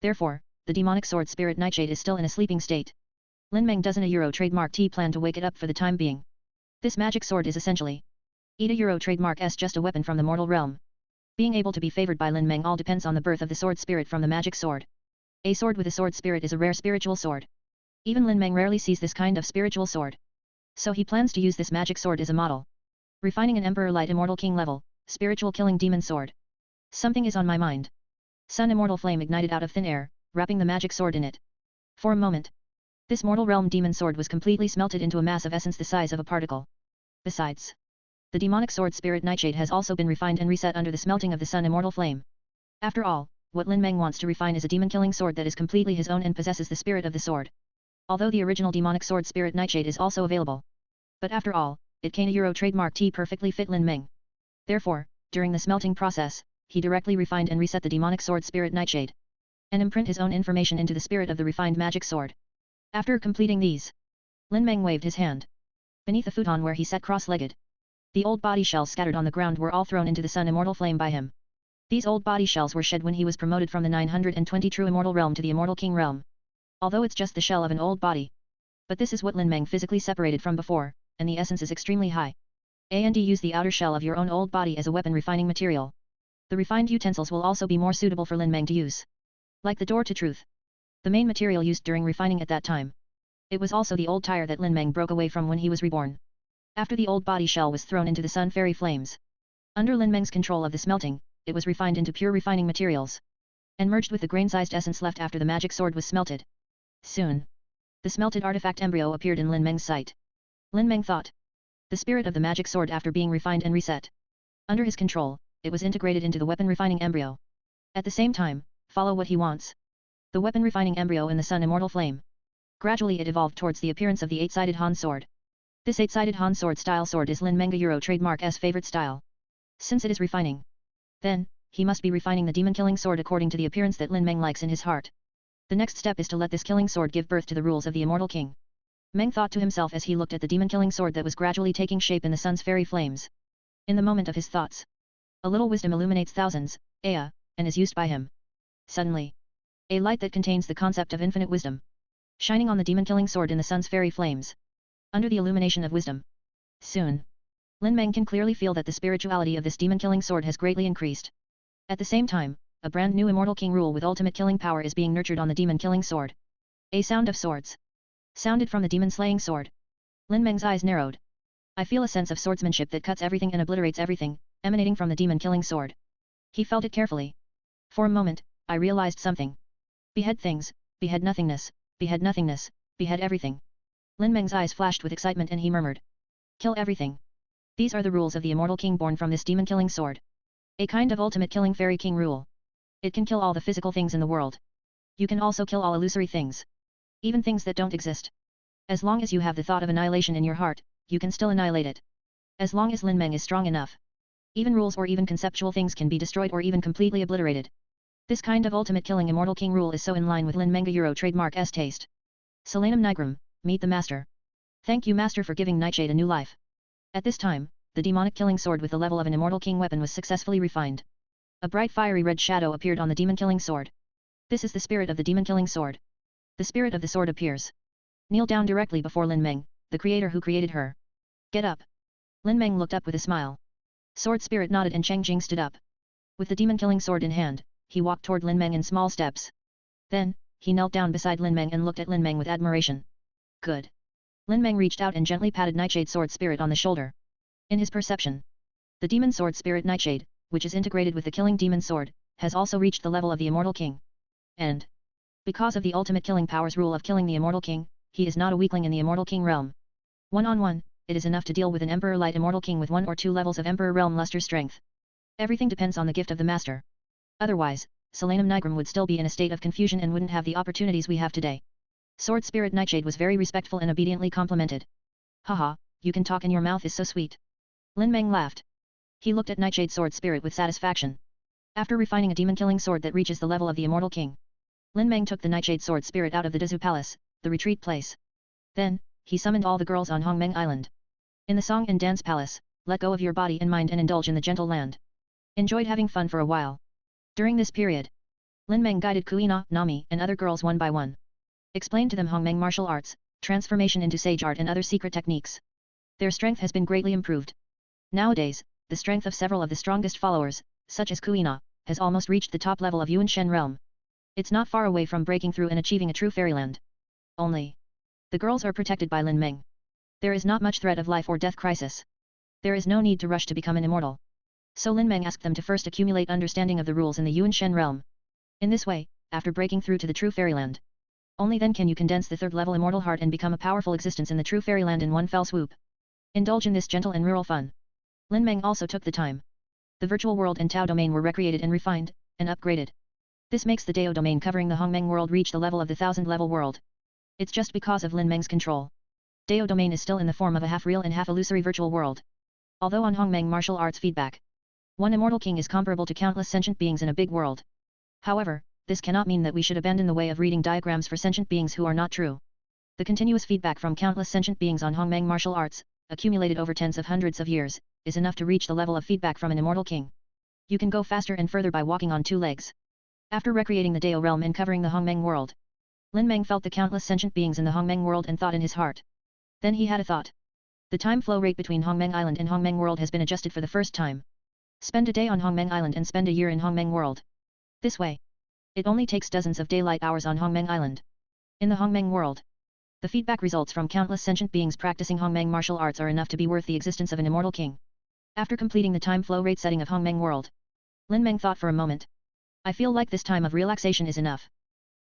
Therefore, the demonic sword spirit Nightshade is still in a sleeping state. Lin Meng doesn't a Euro trademark T plan to wake it up for the time being. This magic sword is essentially a Euro trademark S, just a weapon from the mortal realm. Being able to be favored by Lin Meng all depends on the birth of the sword spirit from the magic sword. A sword with a sword spirit is a rare spiritual sword. Even Lin Meng rarely sees this kind of spiritual sword. So he plans to use this magic sword as a model. Refining an Emperor Light Immortal King level, spiritual killing demon sword. Something is on my mind. Sun immortal flame ignited out of thin air, wrapping the magic sword in it. For a moment, this mortal realm demon sword was completely smelted into a mass of essence the size of a particle. Besides, the demonic sword spirit Nightshade has also been refined and reset under the smelting of the sun immortal flame. After all, what Lin Meng wants to refine is a demon-killing sword that is completely his own and possesses the spirit of the sword. Although the original demonic sword spirit Nightshade is also available. But after all, it can a Euro trademark T perfectly fit Lin Meng. Therefore, during the smelting process, he directly refined and reset the demonic sword spirit Nightshade. And imprint his own information into the spirit of the refined magic sword. After completing these, Lin Meng waved his hand. Beneath the futon where he sat cross-legged, the old body shells scattered on the ground were all thrown into the sun immortal flame by him. These old body shells were shed when he was promoted from the 920 true immortal realm to the immortal king realm. Although it's just the shell of an old body. But this is what Lin Meng physically separated from before, and the essence is extremely high. Use the outer shell of your own old body as a weapon refining material. The refined utensils will also be more suitable for Lin Meng to use. Like the door to truth. The main material used during refining at that time. It was also the old tire that Lin Meng broke away from when he was reborn. After the old body shell was thrown into the sun fairy flames. Under Lin Meng's control of the smelting, it was refined into pure refining materials. And merged with the grain-sized essence left after the magic sword was smelted. Soon, the smelted artifact embryo appeared in Lin Meng's sight. Lin Meng thought. The spirit of the magic sword after being refined and reset. Under his control, it was integrated into the weapon refining embryo. At the same time, follow what he wants. The weapon refining embryo in the sun immortal flame. Gradually it evolved towards the appearance of the eight-sided Han sword. This eight-sided Han sword style sword is Lin Meng Euro trademark's favorite style. Since it is refining, then, he must be refining the demon-killing sword according to the appearance that Lin Meng likes in his heart. The next step is to let this killing sword give birth to the rules of the immortal king. Meng thought to himself as he looked at the demon-killing sword that was gradually taking shape in the sun's fairy flames. In the moment of his thoughts, a little wisdom illuminates thousands, and is used by him. Suddenly, a light that contains the concept of infinite wisdom, shining on the demon-killing sword in the sun's fairy flames. Under the illumination of wisdom. Soon, Lin Meng can clearly feel that the spirituality of this demon-killing sword has greatly increased. At the same time, a brand new immortal king rule with ultimate killing power is being nurtured on the demon-killing sword. A sound of swords sounded from the demon-slaying sword. Lin Meng's eyes narrowed. I feel a sense of swordsmanship that cuts everything and obliterates everything, emanating from the demon-killing sword. He felt it carefully. For a moment, I realized something. Behead things, behead nothingness, behead nothingness, behead everything. Lin Meng's eyes flashed with excitement and he murmured. Kill everything. These are the rules of the immortal king born from this demon-killing sword. A kind of ultimate killing fairy king rule. It can kill all the physical things in the world. You can also kill all illusory things. Even things that don't exist. As long as you have the thought of annihilation in your heart, you can still annihilate it. As long as Lin Meng is strong enough. Even rules or even conceptual things can be destroyed or even completely obliterated. This kind of ultimate killing immortal king rule is so in line with Lin Meng Euro trademark's taste. Solanum nigrum, meet the master. Thank you master for giving Nightshade a new life. At this time, the demonic killing sword with the level of an immortal king weapon was successfully refined. A bright fiery red shadow appeared on the demon-killing sword. This is the spirit of the demon-killing sword. The spirit of the sword appears. Kneel down directly before Lin Meng, the creator who created her. Get up. Lin Meng looked up with a smile. Sword spirit nodded and Cheng Jing stood up. With the demon-killing sword in hand, he walked toward Lin Meng in small steps. Then, he knelt down beside Lin Meng and looked at Lin Meng with admiration. Good. Lin Meng reached out and gently patted Nightshade sword spirit on the shoulder. In his perception, the demon sword spirit Nightshade, which is integrated with the killing demon sword, has also reached the level of the immortal king. And, because of the ultimate killing powers rule of killing the immortal king, he is not a weakling in the immortal king realm. One-on-one, it is enough to deal with an emperor light immortal king with 1 or 2 levels of emperor realm luster strength. Everything depends on the gift of the master. Otherwise, Solanum nigrum would still be in a state of confusion and wouldn't have the opportunities we have today. Sword spirit Nightshade was very respectful and obediently complimented. Haha, you can talk and your mouth is so sweet. Lin Meng laughed. He looked at Nightshade sword spirit with satisfaction. After refining a demon-killing sword that reaches the level of the immortal king, Lin Meng took the Nightshade sword spirit out of the Dezu Palace, the retreat place. Then, he summoned all the girls on Hongmeng Island. In the Song and Dance Palace, let go of your body and mind and indulge in the gentle land. Enjoyed having fun for a while. During this period, Lin Meng guided Kuina, Nami, and other girls one by one. Explained to them Hongmeng martial arts, transformation into sage art and other secret techniques. Their strength has been greatly improved. Nowadays, the strength of several of the strongest followers, such as Kuina, has almost reached the top level of Yuan Shen realm. It's not far away from breaking through and achieving a true fairyland. Only, the girls are protected by Lin Meng. There is not much threat of life or death crisis. There is no need to rush to become an immortal. So Lin Meng asked them to first accumulate understanding of the rules in the Yuan Shen realm. In this way, after breaking through to the true fairyland, only then can you condense the third level immortal heart and become a powerful existence in the true fairyland in one fell swoop. Indulge in this gentle and rural fun. Lin Meng also took the time. The virtual world and Tao domain were recreated and refined, and upgraded. This makes the Dao domain covering the Hongmeng world reach the level of the 1000-level world. It's just because of Lin Meng's control. Dao domain is still in the form of a half-real and half-illusory virtual world. Although on Hongmeng martial arts feedback, one immortal king is comparable to countless sentient beings in a big world. However, this cannot mean that we should abandon the way of reading diagrams for sentient beings who are not true. The continuous feedback from countless sentient beings on Hongmeng martial arts, accumulated over tens of hundreds of years, is enough to reach the level of feedback from an immortal king. You can go faster and further by walking on 2 legs. After recreating the Dao realm and covering the Hongmeng world, Lin Meng felt the countless sentient beings in the Hongmeng world and thought in his heart. Then he had a thought. The time flow rate between Hongmeng Island and Hongmeng world has been adjusted for the first time. Spend a day on Hongmeng Island and spend a year in Hongmeng world. This way, it only takes dozens of daylight hours on Hongmeng Island. In the Hongmeng world, the feedback results from countless sentient beings practicing Hongmeng martial arts are enough to be worth the existence of an immortal king. After completing the time flow rate setting of Hongmeng world, Lin Meng thought for a moment. I feel like this time of relaxation is enough.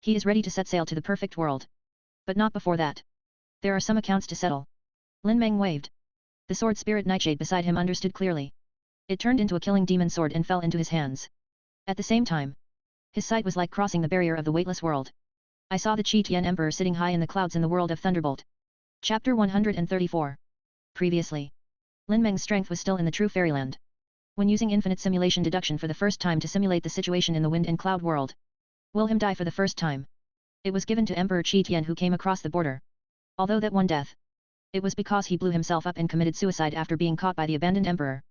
He is ready to set sail to the perfect world. But not before that. There are some accounts to settle. Lin Meng waved. The sword spirit nightshade beside him understood clearly. It turned into a killing demon sword and fell into his hands. At the same time, his sight was like crossing the barrier of the weightless world. I saw the Qi Tian Emperor sitting high in the clouds in the world of Thunderbolt. Chapter 134. Previously, Lin Meng's strength was still in the true fairyland. When using infinite simulation deduction for the first time to simulate the situation in the wind and cloud world, will him die for the first time. It was given to Emperor Qi Tian who came across the border. Although that one death, it was because he blew himself up and committed suicide after being caught by the abandoned emperor.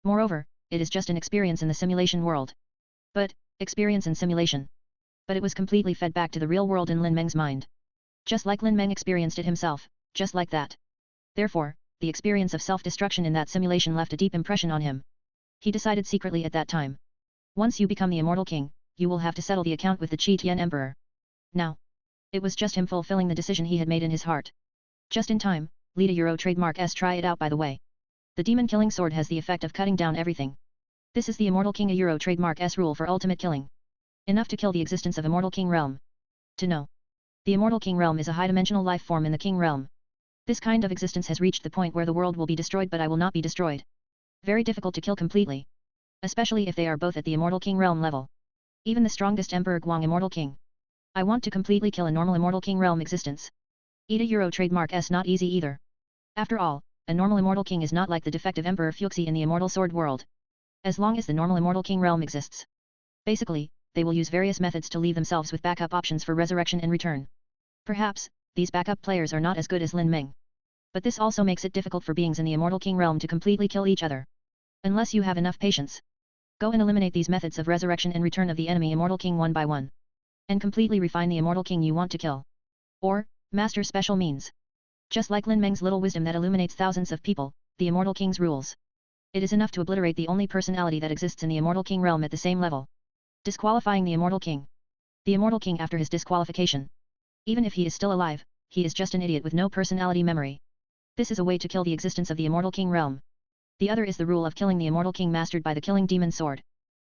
Moreover, it is just an experience in the simulation world. But, experience in simulation. But it was completely fed back to the real world in Lin Meng's mind. Just like Lin Meng experienced it himself, just like that. Therefore, the experience of self-destruction in that simulation left a deep impression on him. He decided secretly at that time. Once you become the immortal king, you will have to settle the account with the Qi Tian Emperor. Now, it was just him fulfilling the decision he had made in his heart. Just in time, lead a Euro trademark S. Try it out by the way. The demon killing sword has the effect of cutting down everything. This is the Immortal King a Euro trademark S rule for ultimate killing. Enough to kill the existence of Immortal King realm. To know. The Immortal King realm is a high-dimensional life form in the King realm. This kind of existence has reached the point where the world will be destroyed but I will not be destroyed. Very difficult to kill completely. Especially if they are both at the Immortal King realm level. Even the strongest Emperor Guang Immortal King. I want to completely kill a normal Immortal King realm existence. Eat a Euro trademark S not easy either. After all, a normal Immortal King is not like the defective Emperor Fuxi in the Immortal Sword world. As long as the normal Immortal King realm exists. Basically, they will use various methods to leave themselves with backup options for resurrection and return. Perhaps, these backup players are not as good as Lin Meng. But this also makes it difficult for beings in the Immortal King realm to completely kill each other. Unless you have enough patience. Go and eliminate these methods of resurrection and return of the enemy Immortal King one by one. And completely refine the Immortal King you want to kill. Or, master special means. Just like Lin Meng's little wisdom that illuminates thousands of people, the Immortal King's rules. It is enough to obliterate the only personality that exists in the Immortal King realm at the same level. Disqualifying the Immortal King. The Immortal King after his disqualification. Even if he is still alive, he is just an idiot with no personality memory. This is a way to kill the existence of the Immortal King realm. The other is the rule of killing the Immortal King mastered by the killing demon sword.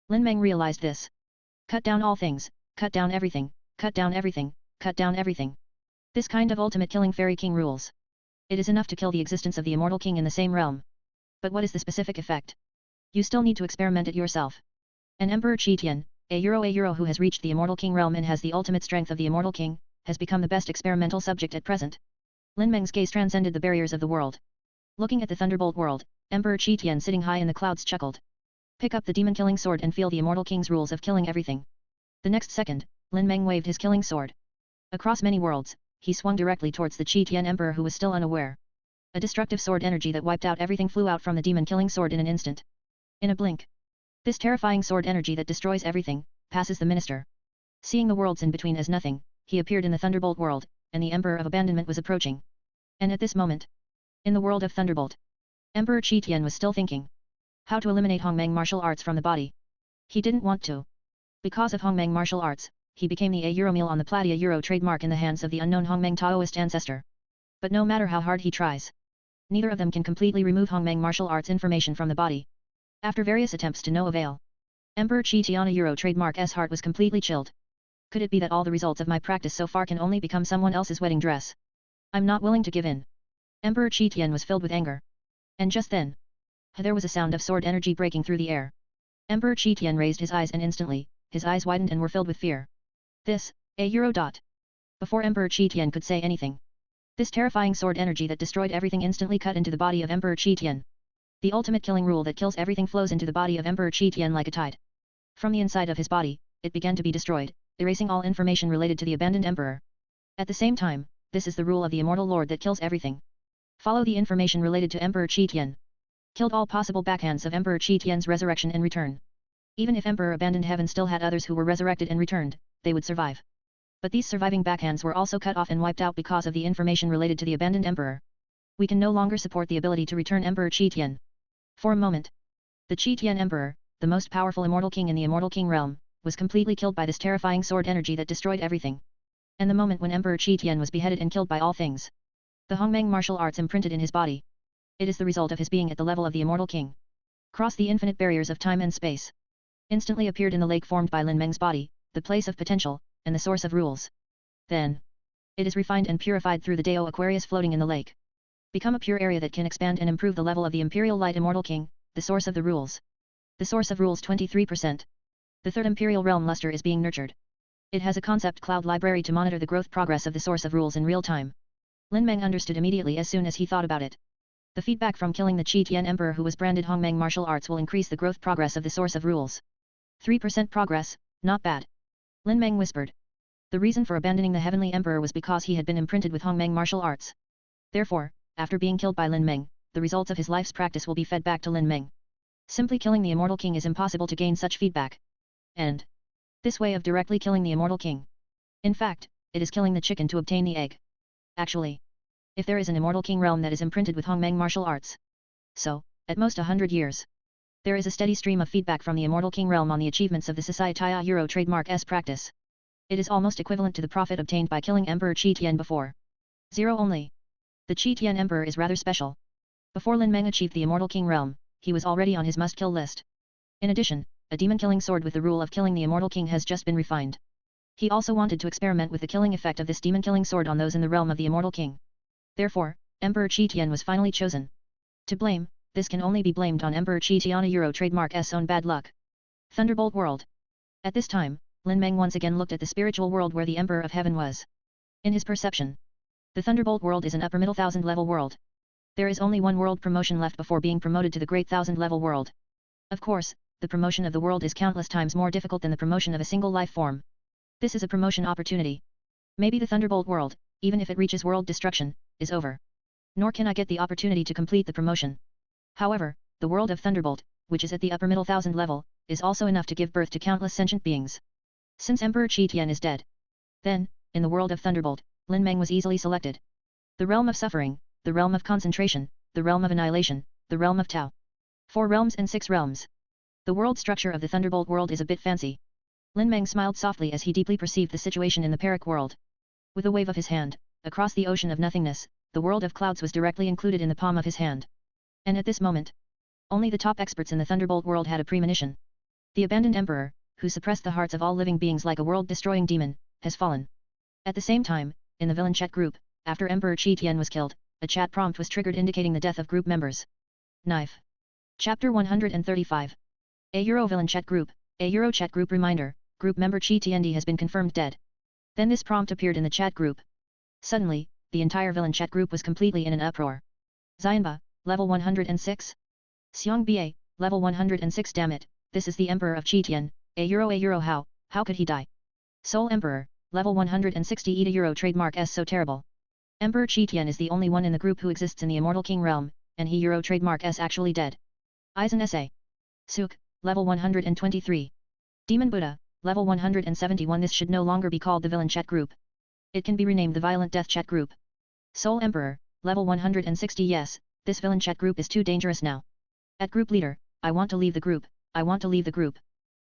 Lin Meng realized this. Cut down all things, cut down everything, cut down everything, cut down everything. This kind of ultimate killing fairy king rules. It is enough to kill the existence of the Immortal King in the same realm. But what is the specific effect? You still need to experiment it yourself. An Emperor Qi Tian, a Euro who has reached the Immortal King realm and has the ultimate strength of the Immortal King, has become the best experimental subject at present. Lin Meng's gaze transcended the barriers of the world. Looking at the Thunderbolt world, Emperor Qi Tian sitting high in the clouds chuckled. Pick up the demon-killing sword and feel the Immortal King's rules of killing everything. The next second, Lin Meng waved his killing sword. Across many worlds, he swung directly towards the Qi Tian Emperor who was still unaware. A destructive sword energy that wiped out everything flew out from the demon-killing sword in an instant. In a blink. This terrifying sword energy that destroys everything, passes the minister. Seeing the worlds in between as nothing, he appeared in the Thunderbolt world, and the Emperor of Abandonment was approaching. And at this moment, in the world of Thunderbolt, Emperor Qi Tian was still thinking how to eliminate Hongmeng martial arts from the body. He didn't want to. Because of Hongmeng martial arts, he became the Euro meal on the Platia Euro trademark in the hands of the unknown Hongmeng Taoist ancestor. But no matter how hard he tries, neither of them can completely remove Hongmeng martial arts information from the body. After various attempts to no avail, Emperor Qi Tian Euro trademark S heart was completely chilled. Could it be that all the results of my practice so far can only become someone else's wedding dress? I'm not willing to give in. Emperor Qi Tian was filled with anger. And just then, there was a sound of sword energy breaking through the air. Emperor Qi Tian raised his eyes and instantly, his eyes widened and were filled with fear. This, a Euro dot. Before Emperor Qi Tian could say anything, this terrifying sword energy that destroyed everything instantly cut into the body of Emperor Qi Tian. The ultimate killing rule that kills everything flows into the body of Emperor Qi Tian like a tide. From the inside of his body, it began to be destroyed, erasing all information related to the abandoned emperor. At the same time, this is the rule of the Immortal Lord that kills everything. Follow the information related to Emperor Qi Tian. Killed all possible backhands of Emperor Qi Tian's resurrection and return. Even if Emperor Abandoned Heaven still had others who were resurrected and returned, they would survive. But these surviving backhands were also cut off and wiped out because of the information related to the abandoned emperor. We can no longer support the ability to return Emperor Qi Tian. For a moment, the Qi Tian Emperor, the most powerful Immortal King in the Immortal King realm, was completely killed by this terrifying sword energy that destroyed everything. And the moment when Emperor Qi Tian was beheaded and killed by all things, the Hongmeng martial arts imprinted in his body. It is the result of his being at the level of the Immortal King. Cross the infinite barriers of time and space. Instantly appeared in the lake formed by Lin Meng's body, the place of potential, and the source of rules. Then, it is refined and purified through the Dao Aquarius floating in the lake. Become a pure area that can expand and improve the level of the Imperial Light Immortal King, the source of the rules. The source of rules 23%. The third Imperial Realm luster is being nurtured. It has a concept cloud library to monitor the growth progress of the source of rules in real time. Lin Meng understood immediately as soon as he thought about it. The feedback from killing the Qi Tian Emperor who was branded Hongmeng martial arts will increase the growth progress of the source of rules. 3% progress, not bad. Lin Meng whispered. The reason for abandoning the Heavenly Emperor was because he had been imprinted with Hongmeng martial arts. Therefore, after being killed by Lin Meng, the results of his life's practice will be fed back to Lin Meng. Simply killing the Immortal King is impossible to gain such feedback. And this way of directly killing the Immortal King. In fact, it is killing the chicken to obtain the egg. Actually, if there is an Immortal King realm that is imprinted with Hongmeng martial arts, so, at most 100 years, there is a steady stream of feedback from the Immortal King realm on the achievements of the Societai Euro trademark S practice. It is almost equivalent to the profit obtained by killing Emperor Qi Tian before. 0 only. The Qi Tian Emperor is rather special. Before Lin Meng achieved the Immortal King realm, he was already on his must-kill list. In addition, a demon-killing sword with the rule of killing the Immortal King has just been refined. He also wanted to experiment with the killing effect of this demon-killing sword on those in the realm of the Immortal King. Therefore, Emperor Qi Tian was finally chosen. To blame, this can only be blamed on Emperor Qi Tian Euro trademark S own bad luck. Thunderbolt World. At this time, Lin Meng once again looked at the spiritual world where the Emperor of Heaven was. In his perception, the Thunderbolt World is an upper middle 1000 level world. There is only one world promotion left before being promoted to the great 1000 level world. Of course, the promotion of the world is countless times more difficult than the promotion of a single life form. This is a promotion opportunity. Maybe the Thunderbolt World, even if it reaches world destruction, is over. Nor can I get the opportunity to complete the promotion. However, the world of Thunderbolt, which is at the upper middle 1000 level, is also enough to give birth to countless sentient beings. Since Emperor Qi Tian is dead. Then, in the world of Thunderbolt, Lin Meng was easily selected. The realm of suffering, the realm of concentration, the realm of annihilation, the realm of Tao. 4 realms and 6 realms. The world structure of the Thunderbolt world is a bit fancy. Lin Meng smiled softly as he deeply perceived the situation in the Perak world. With a wave of his hand, across the ocean of nothingness, the world of clouds was directly included in the palm of his hand. And at this moment, only the top experts in the Thunderbolt world had a premonition. The abandoned emperor, who suppressed the hearts of all living beings like a world-destroying demon, has fallen. At the same time, in the villain chat group, after Emperor Qi Tian was killed, a chat prompt was triggered indicating the death of group members. Knife. Chapter 135. A Euro villain chat group, a Euro chat group reminder, group member Qi Tiandi has been confirmed dead. Then this prompt appeared in the chat group. Suddenly, the entire villain chat group was completely in an uproar. Xianba, level 106. Xiong Ba, level 106. Damn it, this is the Emperor of Qi Tian, a Euro how could he die? Soul Emperor, level 160. Eat a Euro trademark S so terrible. Emperor Qi Tian is the only one in the group who exists in the Immortal King realm, and he Euro trademark S actually dead. Aizen SA. Suk, level 123. Demon Buddha, level 171. This should no longer be called the villain chat group. It can be renamed the violent death chat group. Soul Emperor, level 160. Yes, this villain chat group is too dangerous now. At group leader, I want to leave the group, I want to leave the group.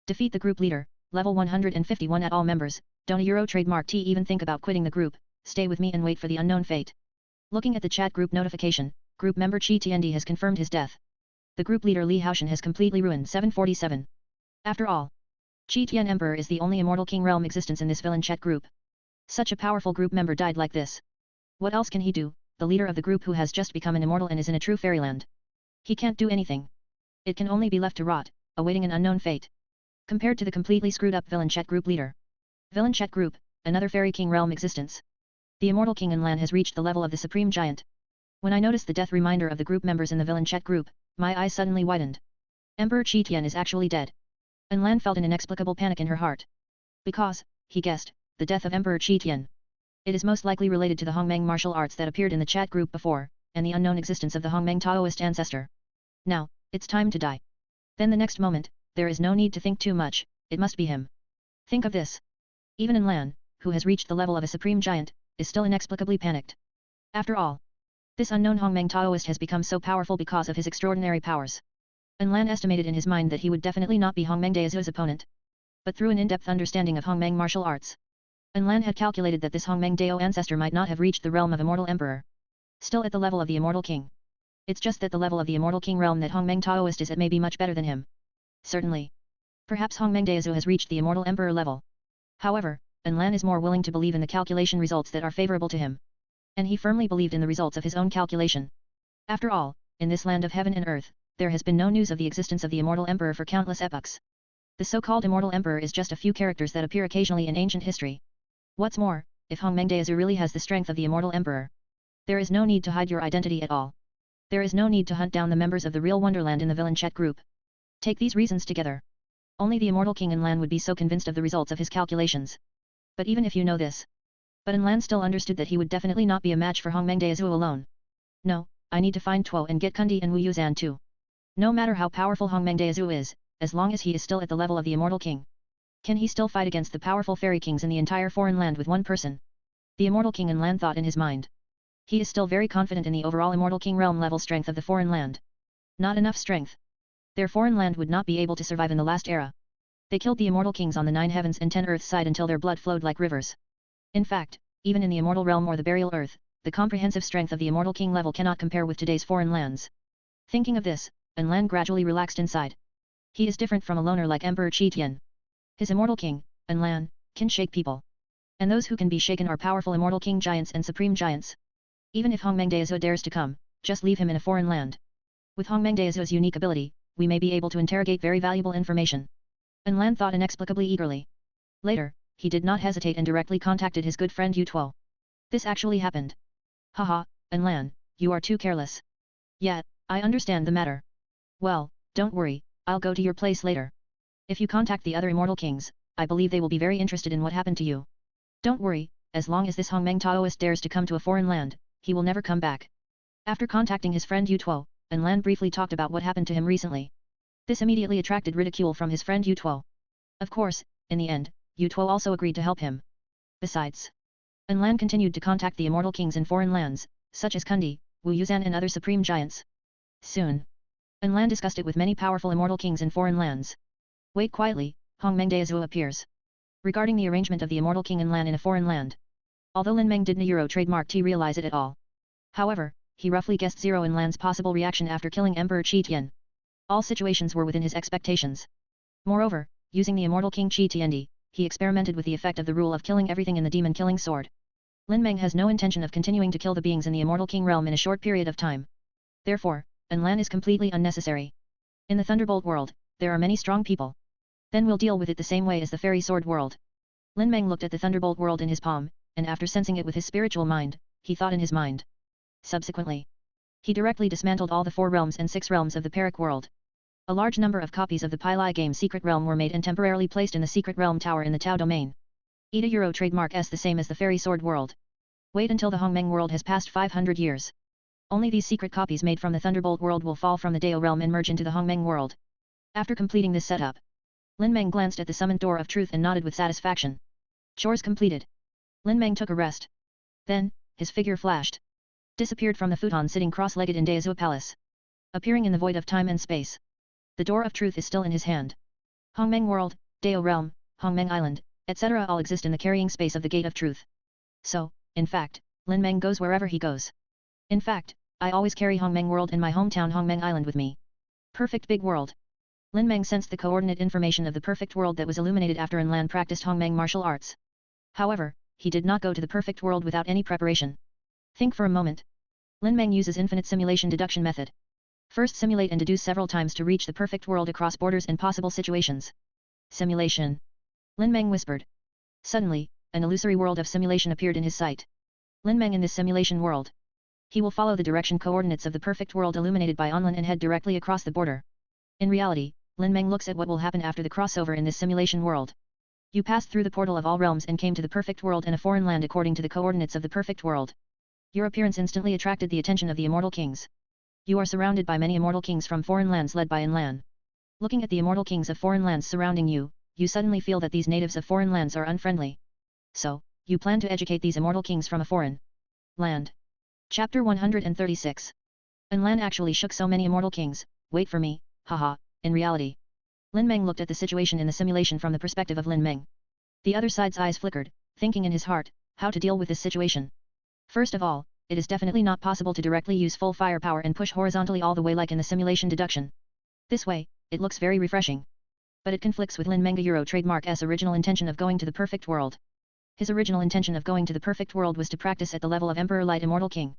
Defeat the group leader, level 151. At all members, don't a Euro trademark T even think about quitting the group, stay with me and wait for the unknown fate. Looking at the chat group notification, group member Qi Tiandi has confirmed his death. The group leader Li Haoshan has completely ruined 747. After all, Qi Tian Emperor is the only Immortal King realm existence in this villain chat group. Such a powerful group member died like this. What else can he do, the leader of the group who has just become an immortal and is in a true fairyland? He can't do anything. It can only be left to rot, awaiting an unknown fate. Compared to the completely screwed up villain chat group leader. Villain chat group, another fairy king realm existence. The Immortal King Lan has reached the level of the Supreme Giant. When I noticed the death reminder of the group members in the villain chat group, my eyes suddenly widened. Emperor Qi Tian is actually dead. Lan felt an inexplicable panic in her heart. Because, he guessed, the death of Emperor Qi Tian. It is most likely related to the Hongmeng martial arts that appeared in the chat group before, and the unknown existence of the Hongmeng Taoist ancestor. Now, it's time to die. Then the next moment, there is no need to think too much, it must be him. Think of this. Even Lan, who has reached the level of a supreme giant, is still inexplicably panicked. After all, this unknown Hongmeng Taoist has become so powerful because of his extraordinary powers. Lan estimated in his mind that he would definitely not be Hongmeng Daozu's opponent. But through an in-depth understanding of Hongmeng martial arts, Lan had calculated that this Hongmeng Dao ancestor might not have reached the realm of Immortal Emperor. Still at the level of the Immortal King. It's just that the level of the Immortal King realm that Hongmeng Taoist is at may be much better than him. Certainly. Perhaps Hongmeng Daozu has reached the Immortal Emperor level. However, Lan is more willing to believe in the calculation results that are favorable to him. And he firmly believed in the results of his own calculation. After all, in this land of heaven and earth, there has been no news of the existence of the immortal emperor for countless epochs. The so-called immortal emperor is just a few characters that appear occasionally in ancient history. What's more, if Hongmeng Daozu really has the strength of the immortal emperor, there is no need to hide your identity at all. There is no need to hunt down the members of the real Wonderland in the villain chat group. Take these reasons together. Only the immortal King Enlan would be so convinced of the results of his calculations. But even if you know this, but Enlan still understood that he would definitely not be a match for Hongmeng Daozu alone. No, I need to find Tuo and get Kundi and Wu Yuzan too. No matter how powerful Hongmeng Daozu is, as long as he is still at the level of the immortal king, can he still fight against the powerful fairy kings in the entire foreign land with one person? The immortal king Enlan thought in his mind. He is still very confident in the overall immortal king realm level strength of the foreign land. Not enough strength. Their foreign land would not be able to survive in the last era. They killed the immortal kings on the 9 heavens and 10 earths side until their blood flowed like rivers. In fact, even in the immortal realm or the burial earth, the comprehensive strength of the immortal king level cannot compare with today's foreign lands. Thinking of this, Enlan gradually relaxed inside. He is different from a loner like Emperor Qi Tian. His immortal king, Enlan, can shake people. And those who can be shaken are powerful immortal king giants and supreme giants. Even if Hongmeng Daozu dares to come, just leave him in a foreign land. With Hongmeng Daozu's unique ability, we may be able to interrogate very valuable information. Enlan thought inexplicably eagerly. Later, he did not hesitate and directly contacted his good friend Yu Tuo. This actually happened. Haha, Enlan, you are too careless. Yet, I understand the matter. Well, don't worry, I'll go to your place later. If you contact the other immortal kings, I believe they will be very interested in what happened to you. Don't worry, as long as this Hongmeng Taoist dares to come to a foreign land, he will never come back. After contacting his friend Yu Tuo, Enlan briefly talked about what happened to him recently. This immediately attracted ridicule from his friend Yu Tuo. Of course, in the end, Yu Tuo also agreed to help him. Besides, Enlan continued to contact the immortal kings in foreign lands, such as Kundi, Wu Yuzan and other supreme giants. Soon, Enlan discussed it with many powerful immortal kings in foreign lands. Wait quietly, Hongmeng Daozu appears. Regarding the arrangement of the immortal king Enlan in a foreign land. Although Lin Meng didn't Euro trademark T realize it at all. However, he roughly guessed Zero Enlan's possible reaction after killing Emperor Qi Tian. All situations were within his expectations. Moreover, using the immortal king Qi Tiandi, he experimented with the effect of the rule of killing everything in the demon killing sword. Lin Meng has no intention of continuing to kill the beings in the immortal king realm in a short period of time. Therefore, Enlan is completely unnecessary. In the Thunderbolt world, there are many strong people. Then we'll deal with it the same way as the fairy sword world. Lin Meng looked at the Thunderbolt world in his palm, and after sensing it with his spiritual mind, he thought in his mind. Subsequently, he directly dismantled all the 4 realms and 6 realms of the Perik world. A large number of copies of the Pylai game Secret Realm were made and temporarily placed in the Secret Realm Tower in the Tao domain. Ida Euro trademark S the same as the Fairy Sword world. Wait until the Hongmeng world has passed 500 years. Only these secret copies made from the Thunderbolt world will fall from the Dao realm and merge into the Hongmeng world. After completing this setup, Lin Meng glanced at the summoned door of truth and nodded with satisfaction. Chores completed. Lin Meng took a rest. Then, his figure flashed. Disappeared from the futon sitting cross-legged in Daozu Palace. Appearing in the void of time and space. The door of truth is still in his hand. Hongmeng world, Dao realm, Hongmeng island, etc. all exist in the carrying space of the gate of truth. So, in fact, Lin Meng goes wherever he goes. In fact, I always carry Hongmeng world and my hometown Hongmeng island with me. Perfect big world. Lin Meng sensed the coordinate information of the perfect world that was illuminated after Enlan practiced Hongmeng martial arts. However, he did not go to the perfect world without any preparation. Think for a moment. Lin Meng uses infinite simulation deduction method. First simulate and deduce several times to reach the perfect world across borders and possible situations. Simulation. Lin Meng whispered. Suddenly, an illusory world of simulation appeared in his sight. Lin Meng in this simulation world. He will follow the direction coordinates of the perfect world illuminated by Onlin and head directly across the border. In reality, Lin Meng looks at what will happen after the crossover in this simulation world. You passed through the portal of all realms and came to the perfect world and a foreign land according to the coordinates of the perfect world. Your appearance instantly attracted the attention of the immortal kings. You are surrounded by many immortal kings from foreign lands led by Enlan. Looking at the immortal kings of foreign lands surrounding you, you suddenly feel that these natives of foreign lands are unfriendly. So, you plan to educate these immortal kings from a foreign land. Chapter 136. Enlan actually shook so many immortal kings. Wait for me, haha, in reality. Lin Meng looked at the situation in the simulation from the perspective of Lin Meng. The other side's eyes flickered, thinking in his heart, how to deal with this situation. First of all, it is definitely not possible to directly use full firepower and push horizontally all the way like in the simulation deduction. This way, it looks very refreshing. But it conflicts with Lin Meng Euro trademark S original intention of going to the perfect world. His original intention of going to the perfect world was to practice at the level of Emperor Light Immortal King.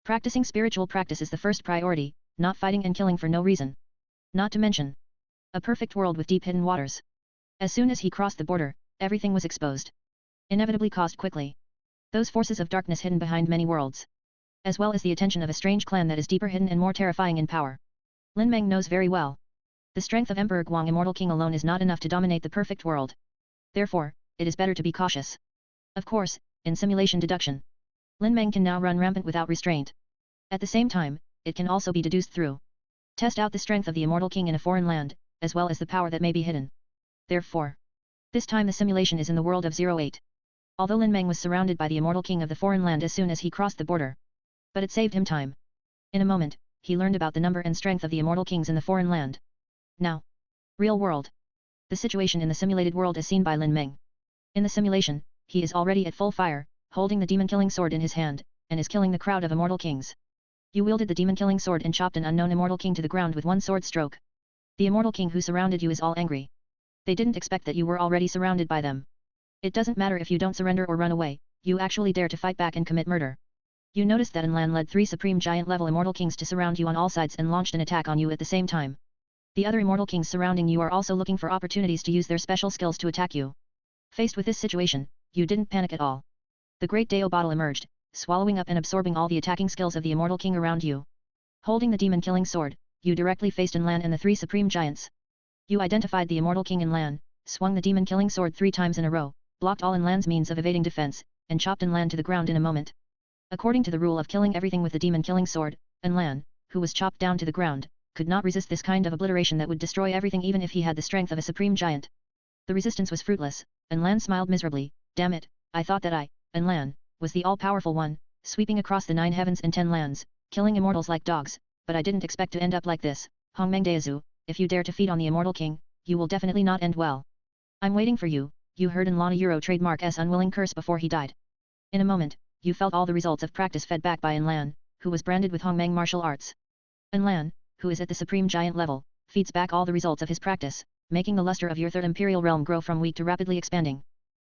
Practicing spiritual practice is the first priority, not fighting and killing for no reason. Not to mention a perfect world with deep hidden waters. As soon as he crossed the border, everything was exposed. Inevitably caused quickly. Those forces of darkness hidden behind many worlds. As well as the attention of a strange clan that is deeper hidden and more terrifying in power. Lin Meng knows very well. The strength of Emperor Guang Immortal King alone is not enough to dominate the perfect world. Therefore, it is better to be cautious. Of course, in simulation deduction, Lin Meng can now run rampant without restraint. At the same time, it can also be deduced through. Test out the strength of the Immortal King in a foreign land, as well as the power that may be hidden. Therefore, this time the simulation is in the world of 08. Although Lin Meng was surrounded by the Immortal King of the foreign land as soon as he crossed the border. But it saved him time. In a moment, he learned about the number and strength of the Immortal Kings in the foreign land. Now, real world. The situation in the simulated world is seen by Lin Meng. In the simulation, he is already at full fire, holding the demon-killing sword in his hand, and is killing the crowd of Immortal Kings. You wielded the demon-killing sword and chopped an unknown Immortal King to the ground with one sword stroke. The Immortal King who surrounded you is all angry. They didn't expect that you were already surrounded by them. It doesn't matter if you don't surrender or run away, you actually dare to fight back and commit murder. You noticed that Enlan led 3 supreme giant level Immortal Kings to surround you on all sides and launched an attack on you at the same time. The other Immortal Kings surrounding you are also looking for opportunities to use their special skills to attack you. Faced with this situation, you didn't panic at all. The Great Dao bottle emerged, swallowing up and absorbing all the attacking skills of the Immortal King around you. Holding the demon-killing sword, you directly faced Enlan and the 3 supreme giants. You identified the Immortal King Enlan, swung the demon-killing sword 3 times in a row, blocked all Enlan's means of evading defense, and chopped Enlan to the ground in a moment. According to the rule of killing everything with the demon-killing sword, Enlan, who was chopped down to the ground, could not resist this kind of obliteration that would destroy everything even if he had the strength of a supreme giant. The resistance was fruitless, Enlan smiled miserably. Damn it, I thought that I, Enlan, was the all-powerful one, sweeping across the 9 heavens and 10 lands, killing immortals like dogs, but I didn't expect to end up like this. Hongmeng Daezu, if you dare to feed on the Immortal King, you will definitely not end well. I'm waiting for you, you heard Enlana Euro trademark S unwilling curse before he died. In a moment, you felt all the results of practice fed back by Enlan, who was branded with Hongmeng martial arts. Enlan, who is at the supreme giant level, feeds back all the results of his practice, making the luster of your third imperial realm grow from weak to rapidly expanding.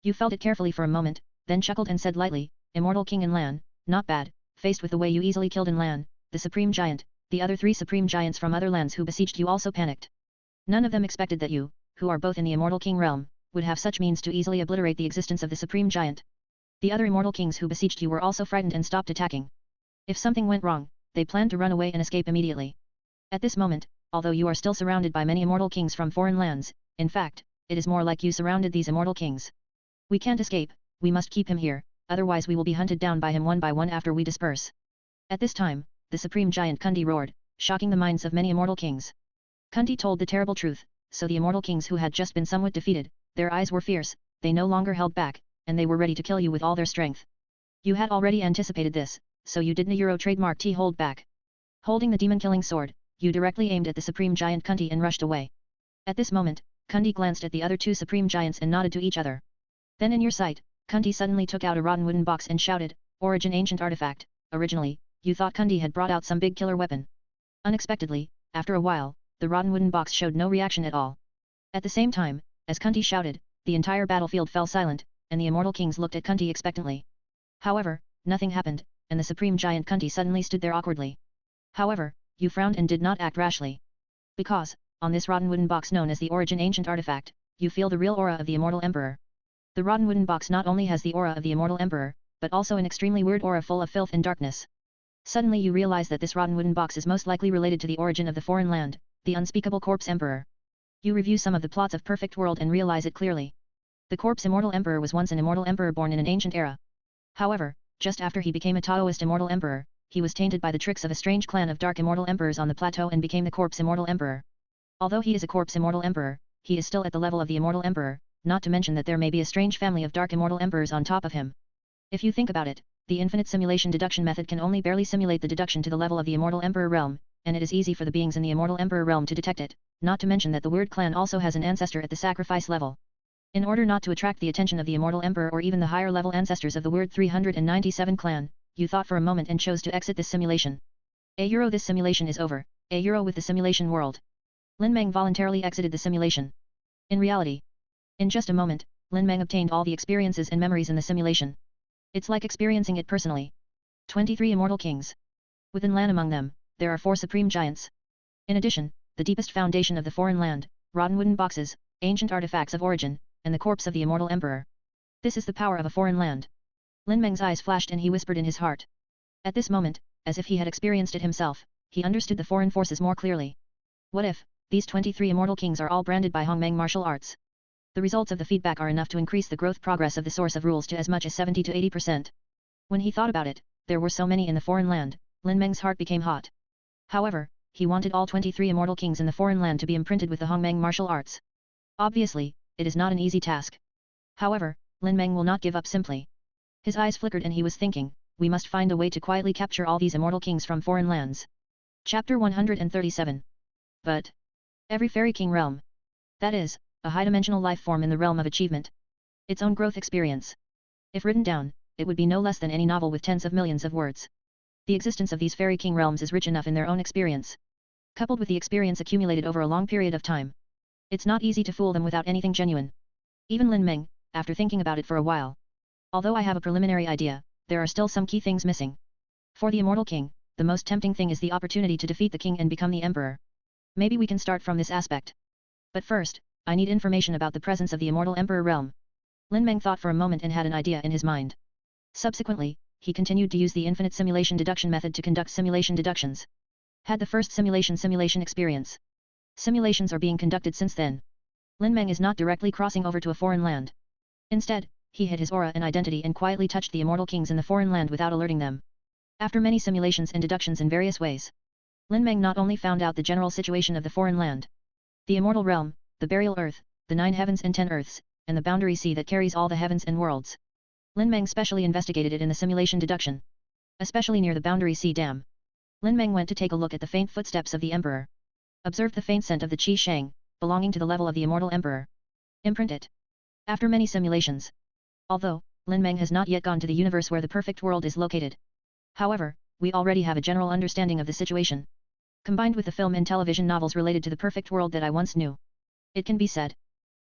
You felt it carefully for a moment, then chuckled and said lightly, Immortal King Enlan, not bad. Faced with the way you easily killed Enlan, the supreme giant, the other 3 supreme giants from other lands who besieged you also panicked. None of them expected that you, who are both in the Immortal King realm, would have such means to easily obliterate the existence of the supreme giant. The other Immortal Kings who besieged you were also frightened and stopped attacking. If something went wrong, they planned to run away and escape immediately. At this moment, although you are still surrounded by many Immortal Kings from foreign lands, in fact, it is more like you surrounded these Immortal Kings. We can't escape, we must keep him here, otherwise we will be hunted down by him one by one after we disperse. At this time, the supreme giant Kundi roared, shocking the minds of many Immortal Kings. Kundi told the terrible truth, so the Immortal Kings who had just been somewhat defeated, their eyes were fierce, they no longer held back, and they were ready to kill you with all their strength. You had already anticipated this, so you didn't Euro trademark T hold back. Holding the demon-killing sword, you directly aimed at the supreme giant Kundi and rushed away. At this moment, Kundi glanced at the other 2 supreme giants and nodded to each other. Then in your sight, Kundi suddenly took out a rotten wooden box and shouted, Origin Ancient Artifact. Originally, you thought Kundi had brought out some big killer weapon. Unexpectedly, after a while, the rotten wooden box showed no reaction at all. At the same time, as Kundi shouted, the entire battlefield fell silent, and the Immortal Kings looked at Kundi expectantly. However, nothing happened, and the supreme giant Kundi suddenly stood there awkwardly. However, you frowned and did not act rashly. Because, on this rotten wooden box known as the Origin Ancient Artifact, you feel the real aura of the Immortal Emperor. The rotten wooden box not only has the aura of the Immortal Emperor, but also an extremely weird aura full of filth and darkness. Suddenly you realize that this rotten wooden box is most likely related to the origin of the foreign land, the unspeakable corpse emperor. You review some of the plots of Perfect World and realize it clearly. The corpse Immortal Emperor was once an immortal emperor born in an ancient era. However, just after he became a Taoist immortal emperor, he was tainted by the tricks of a strange clan of dark immortal emperors on the plateau and became the corpse Immortal Emperor. Although he is a corpse Immortal Emperor, he is still at the level of the Immortal Emperor, not to mention that there may be a strange family of dark immortal emperors on top of him. If you think about it, the infinite simulation deduction method can only barely simulate the deduction to the level of the Immortal Emperor realm, and it is easy for the beings in the Immortal Emperor realm to detect it, not to mention that the weird clan also has an ancestor at the sacrifice level. In order not to attract the attention of the Immortal Emperor or even the higher level ancestors of the weird 397 clan, you thought for a moment and chose to exit this simulation. This simulation is over, with the simulation world. Lin Meng voluntarily exited the simulation. In reality, in just a moment, Lin Meng obtained all the experiences and memories in the simulation. It's like experiencing it personally. 23 immortal kings. Within Lan among them, there are 4 supreme giants. In addition, the deepest foundation of the foreign land, rotten wooden boxes, ancient artifacts of origin, and the corpse of the immortal emperor. This is the power of a foreign land. Lin Meng's eyes flashed and he whispered in his heart. At this moment, as if he had experienced it himself, he understood the foreign forces more clearly. What if these 23 immortal kings are all branded by Hongmeng martial arts? The results of the feedback are enough to increase the growth progress of the source of rules to as much as 70 to 80%. When he thought about it, there were so many in the foreign land, Lin Meng's heart became hot. However, he wanted all 23 immortal kings in the foreign land to be imprinted with the Hongmeng martial arts. Obviously, it is not an easy task. However, Lin Meng will not give up simply. His eyes flickered and he was thinking, we must find a way to quietly capture all these immortal kings from foreign lands. Chapter 137. But every fairy king realm. That is, a high-dimensional life form in the realm of achievement. Its own growth experience. If written down, it would be no less than any novel with tens of millions of words. The existence of these fairy king realms is rich enough in their own experience. Coupled with the experience accumulated over a long period of time. It's not easy to fool them without anything genuine. Even Lin Meng, after thinking about it for a while. Although I have a preliminary idea, there are still some key things missing. For the immortal king, the most tempting thing is the opportunity to defeat the king and become the emperor. Maybe we can start from this aspect. But first, I need information about the presence of the immortal emperor realm. Lin Meng thought for a moment and had an idea in his mind. Subsequently, he continued to use the infinite simulation deduction method to conduct simulation deductions. Had the first simulation experience. Simulations are being conducted since then. Lin Meng is not directly crossing over to a foreign land. Instead, he hid his aura and identity and quietly touched the immortal kings in the foreign land without alerting them. After many simulations and deductions in various ways, Lin Meng not only found out the general situation of the foreign land, the immortal realm, the burial earth, the 9 heavens and 10 earths, and the boundary sea that carries all the heavens and worlds. Lin Meng specially investigated it in the simulation deduction. Especially near the boundary sea dam. Lin Meng went to take a look at the faint footsteps of the emperor. Observed the faint scent of the Qi Shang, belonging to the level of the immortal emperor. Imprint it. After many simulations. Although, Lin Meng has not yet gone to the universe where the perfect world is located. However, we already have a general understanding of the situation. Combined with the film and television novels related to the perfect world that I once knew. It can be said.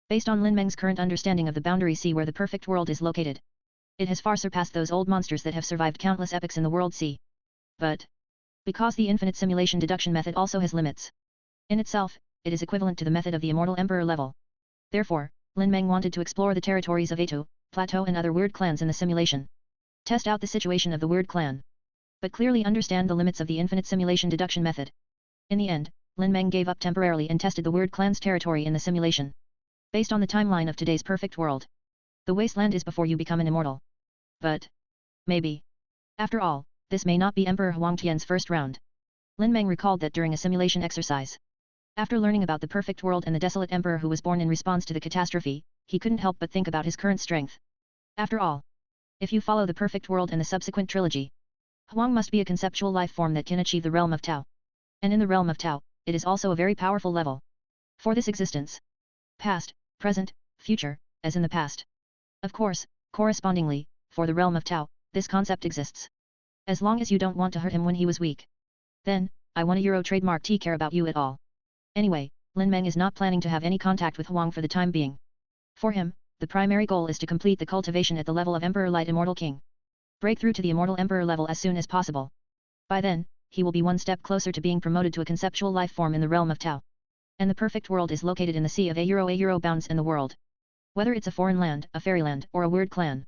Based on Lin Meng's current understanding of the boundary sea where the perfect world is located. It has far surpassed those old monsters that have survived countless epochs in the world sea. But because the infinite simulation deduction method also has limits. In itself, it is equivalent to the method of the immortal emperor level. Therefore, Lin Meng wanted to explore the territories of Ato, Plateau and other weird clans in the simulation. Test out the situation of the weird clan. But clearly understand the limits of the infinite simulation deduction method. In the end, Lin Meng gave up temporarily and tested the weird clan's territory in the simulation. Based on the timeline of today's perfect world. The wasteland is before you become an immortal. But maybe. After all, this may not be Emperor Huang Tian's first round. Lin Meng recalled that during a simulation exercise. After learning about the perfect world and the desolate emperor who was born in response to the catastrophe, he couldn't help but think about his current strength. After all, if you follow the perfect world and the subsequent trilogy, Huang must be a conceptual life form that can achieve the realm of Tao. And in the realm of Tao, it is also a very powerful level. For this existence. Past, present, future, as in the past. Of course, correspondingly, for the realm of Tao, this concept exists. As long as you don't want to hurt him when he was weak. Then, I want a Euro trademark T care about you at all. Anyway, Lin Meng is not planning to have any contact with Huang for the time being. For him, the primary goal is to complete the cultivation at the level of Emperor Light Immortal King. Break through to the Immortal Emperor level as soon as possible. By then, he will be one step closer to being promoted to a conceptual life form in the realm of Tao. And the perfect world is located in the sea of a Euro bounds in the world. Whether it's a foreign land, a fairyland, or a weird clan.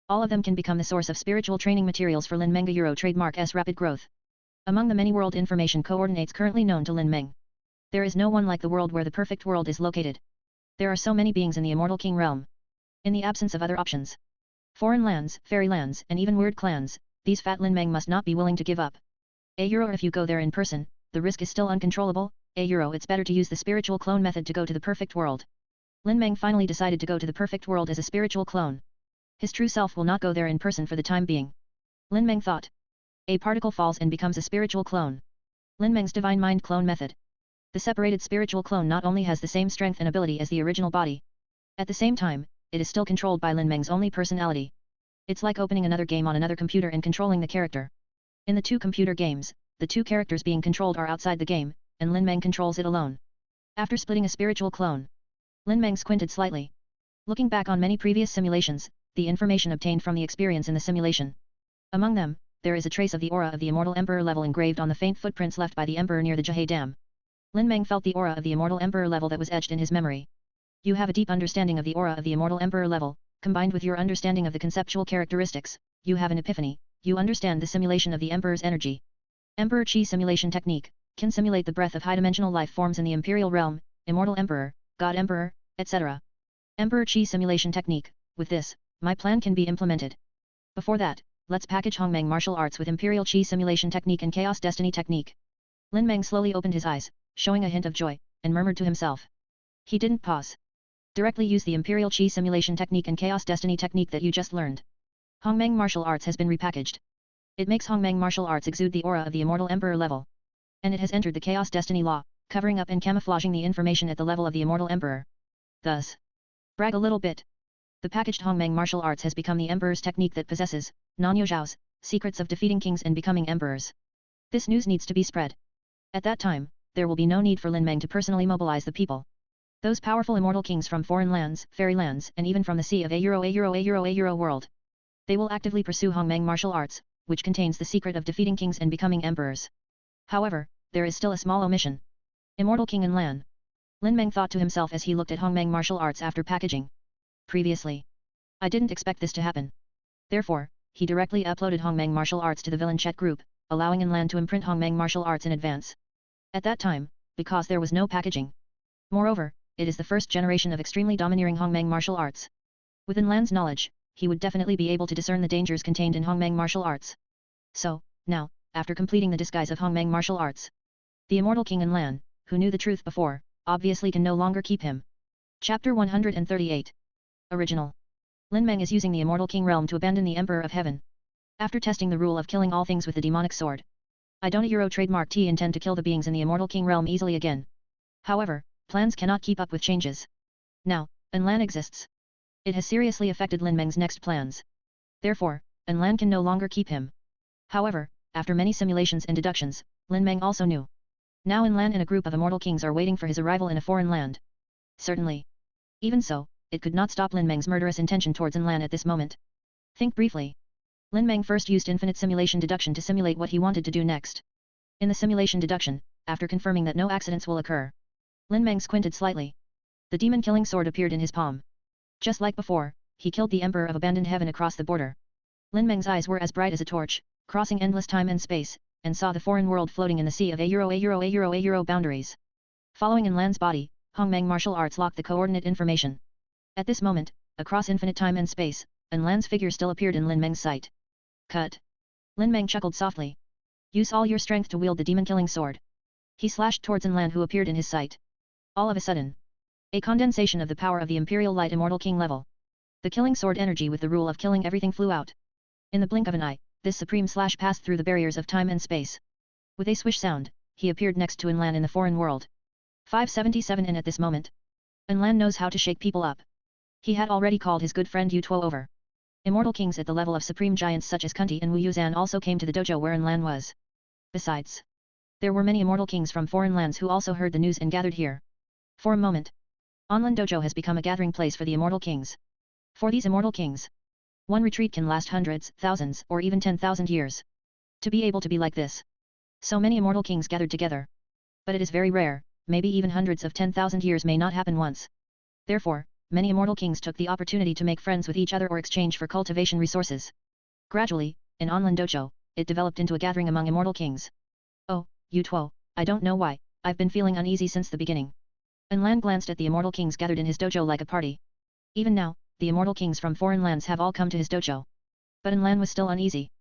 All of them can become the source of spiritual training materials for Lin Meng Euro trademark S rapid growth. Among the many world information coordinates currently known to Lin Meng. There is no one like the world where the perfect world is located. There are so many beings in the Immortal King realm. In the absence of other options. Foreign lands, fairylands, and even weird clans, these fat Lin Meng must not be willing to give up. If you go there in person, the risk is still uncontrollable. It's better to use the spiritual clone method to go to the perfect world. Lin Meng finally decided to go to the perfect world as a spiritual clone. His true self will not go there in person for the time being. Lin Meng thought. A particle falls and becomes a spiritual clone. Lin Meng's divine mind clone method. The separated spiritual clone not only has the same strength and ability as the original body. At the same time, it is still controlled by Lin Meng's only personality. It's like opening another game on another computer and controlling the character. In the 2 computer games, the 2 characters being controlled are outside the game, and Lin Meng controls it alone. After splitting a spiritual clone, Lin Meng squinted slightly. Looking back on many previous simulations, the information obtained from the experience in the simulation. Among them, there is a trace of the aura of the Immortal Emperor level engraved on the faint footprints left by the Emperor near the Jihei Dam. Lin Meng felt the aura of the Immortal Emperor level that was etched in his memory. You have a deep understanding of the aura of the Immortal Emperor level, combined with your understanding of the conceptual characteristics, you have an epiphany, you understand the simulation of the Emperor's energy. Emperor Qi simulation technique, can simulate the breath of high-dimensional life forms in the Imperial Realm, Immortal Emperor, God Emperor, etc. Emperor Qi simulation technique, with this, my plan can be implemented. Before that, let's package Hongmeng martial arts with Imperial Qi simulation technique and Chaos Destiny technique. Lin Meng slowly opened his eyes, showing a hint of joy, and murmured to himself. He didn't pause. Directly use the Imperial Qi simulation technique and Chaos Destiny technique that you just learned. Hongmeng martial arts has been repackaged. It makes Hongmeng martial arts exude the aura of the Immortal Emperor level. And it has entered the Chaos Destiny law, covering up and camouflaging the information at the level of the Immortal Emperor. Thus, brag a little bit. The packaged Hongmeng martial arts has become the Emperor's technique that possesses, Nanyo Zhao's, secrets of defeating kings and becoming emperors. This news needs to be spread. At that time, there will be no need for Lin Meng to personally mobilize the people. Those powerful immortal kings from foreign lands, fairy lands, and even from the sea of a world. They will actively pursue Hongmeng martial arts, which contains the secret of defeating kings and becoming emperors. However, there is still a small omission. Immortal King and Lan. Lin Meng thought to himself as he looked at Hongmeng martial arts after packaging. Previously, I didn't expect this to happen. Therefore, he directly uploaded Hongmeng martial arts to the villain chat group, allowing Lan to imprint Hongmeng martial arts in advance. At that time, because there was no packaging. Moreover, it is the first generation of extremely domineering Hongmeng martial arts. Within Lan's knowledge, he would definitely be able to discern the dangers contained in Hongmeng martial arts. So, now, after completing the disguise of Hongmeng martial arts, the Immortal King and Lan, who knew the truth before, obviously can no longer keep him. Chapter 138. Original. Lin Meng is using the Immortal King realm to abandon the Emperor of Heaven. After testing the rule of killing all things with the demonic sword, I don't trademark T intend to kill the beings in the Immortal King realm easily again. However, plans cannot keep up with changes. Now, Lan exists. It has seriously affected Lin Meng's next plans. Therefore, Lan can no longer keep him. However, after many simulations and deductions, Lin Meng also knew. Now Lan and a group of immortal kings are waiting for his arrival in a foreign land. Certainly. Even so, it could not stop Lin Meng's murderous intention towards Lan at this moment. Think briefly. Lin Meng first used infinite simulation deduction to simulate what he wanted to do next. In the simulation deduction, after confirming that no accidents will occur, Lin Meng squinted slightly. The demon-killing sword appeared in his palm. Just like before, he killed the Emperor of Abandoned Heaven across the border. Lin Meng's eyes were as bright as a torch, crossing endless time and space, and saw the foreign world floating in the sea of a boundaries. Following in Lan's body, Hongmeng martial arts locked the coordinate information. At this moment, across infinite time and space, Lan's figure still appeared in Lin Meng's sight. Cut. Lin Meng chuckled softly. Use all your strength to wield the demon-killing sword. He slashed towards Lan who appeared in his sight. All of a sudden, a condensation of the power of the Imperial Light Immortal King level. The killing sword energy with the rule of killing everything flew out. In the blink of an eye, this supreme slash passed through the barriers of time and space. With a swish sound, he appeared next to Lan in the foreign world. 577 And at this moment, Lan knows how to shake people up. He had already called his good friend Yu Tuo over. Immortal kings at the level of supreme giants such as Kunti and Wu Yuzan also came to the dojo where Lan was. Besides, there were many immortal kings from foreign lands who also heard the news and gathered here. For a moment, Onlan Dojo has become a gathering place for the immortal kings. For these immortal kings, one retreat can last hundreds, thousands, or even 10,000 years. To be able to be like this, so many immortal kings gathered together. But it is very rare, maybe even hundreds of 10,000 years may not happen once. Therefore, many immortal kings took the opportunity to make friends with each other or exchange for cultivation resources. Gradually, in Onlan Dojo, it developed into a gathering among immortal kings. Oh, Yu Tuo, I don't know why, I've been feeling uneasy since the beginning. Lan glanced at the immortal kings gathered in his dojo like a party. Even now, the immortal kings from foreign lands have all come to his dojo. But Lan was still uneasy.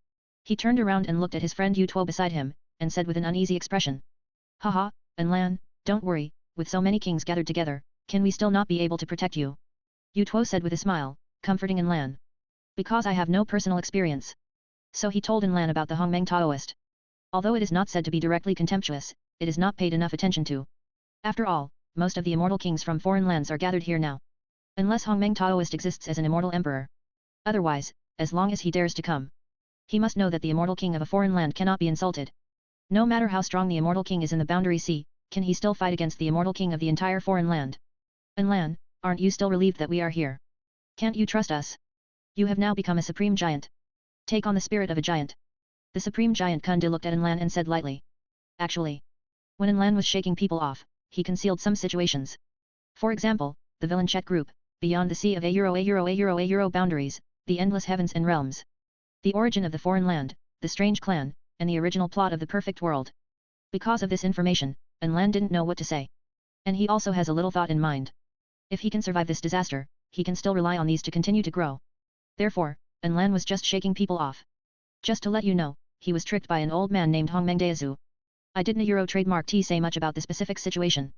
He turned around and looked at his friend Yu Tuo beside him, and said with an uneasy expression. Haha, Lan, don't worry, with so many kings gathered together, can we still not be able to protect you? Yu Tuo said with a smile, comforting Lan. Because I have no personal experience. So he told Lan about the Hongmeng Taoist. Although it is not said to be directly contemptuous, it is not paid enough attention to. After all, most of the immortal kings from foreign lands are gathered here now. Unless Hongmeng Taoist exists as an immortal emperor. Otherwise, as long as he dares to come, he must know that the immortal king of a foreign land cannot be insulted. No matter how strong the immortal king is in the boundary sea, can he still fight against the immortal king of the entire foreign land? Lan, aren't you still relieved that we are here? Can't you trust us? You have now become a supreme giant. Take on the spirit of a giant. The supreme giant Kunde looked at Enlan and said lightly. Actually, when Enlan was shaking people off, he concealed some situations. For example, the villain Chet group, beyond the sea of a boundaries, the endless heavens and realms. The origin of the foreign land, the strange clan, and the original plot of the perfect world. Because of this information, Enlan didn't know what to say. And he also has a little thought in mind. If he can survive this disaster, he can still rely on these to continue to grow. Therefore, Enlan was just shaking people off. Just to let you know, he was tricked by an old man named Hongmeng Daezu. I didn't trademark T say much about the specific situation.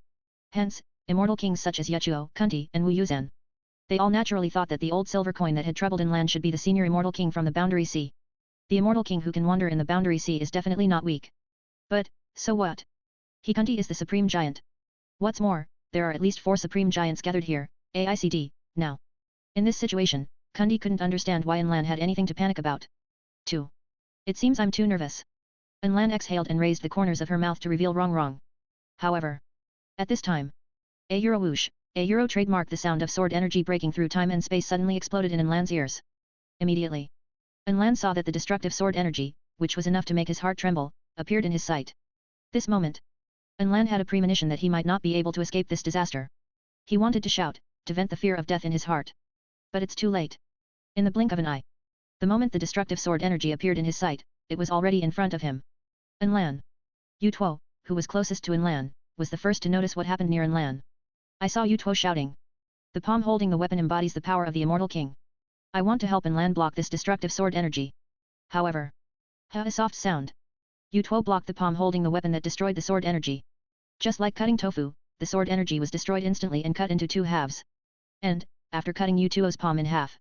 Hence, immortal kings such as Yechuo, Kunti, and Wu Yuzan. They all naturally thought that the old silver coin that had troubled Enlan should be the senior immortal king from the Boundary Sea. The immortal king who can wander in the Boundary Sea is definitely not weak. But, so what? Kunti is the supreme giant. What's more, there are at least 4 supreme giants gathered here, AICD, now. In this situation, Kunti couldn't understand why Enlan had anything to panic about. 2. It seems I'm too nervous. Enlan exhaled and raised the corners of her mouth to reveal wrong. However, at this time, a whoosh, a trademark the sound of sword energy breaking through time and space suddenly exploded in Enlan's ears. Immediately, Enlan saw that the destructive sword energy, which was enough to make his heart tremble, appeared in his sight. This moment, Enlan had a premonition that he might not be able to escape this disaster. He wanted to shout, to vent the fear of death in his heart. But it's too late. In the blink of an eye. The moment the destructive sword energy appeared in his sight, it was already in front of him. Enlan. Yu Tuo, who was closest to Enlan, was the first to notice what happened near Enlan. I saw Yu Tuo shouting. The palm holding the weapon embodies the power of the immortal king. I want to help Enlan block this destructive sword energy. However, a soft sound. Yu Tuo blocked the palm holding the weapon that destroyed the sword energy. Just like cutting tofu, the sword energy was destroyed instantly and cut into 2 halves. And, after cutting Yu Tuo's palm in half,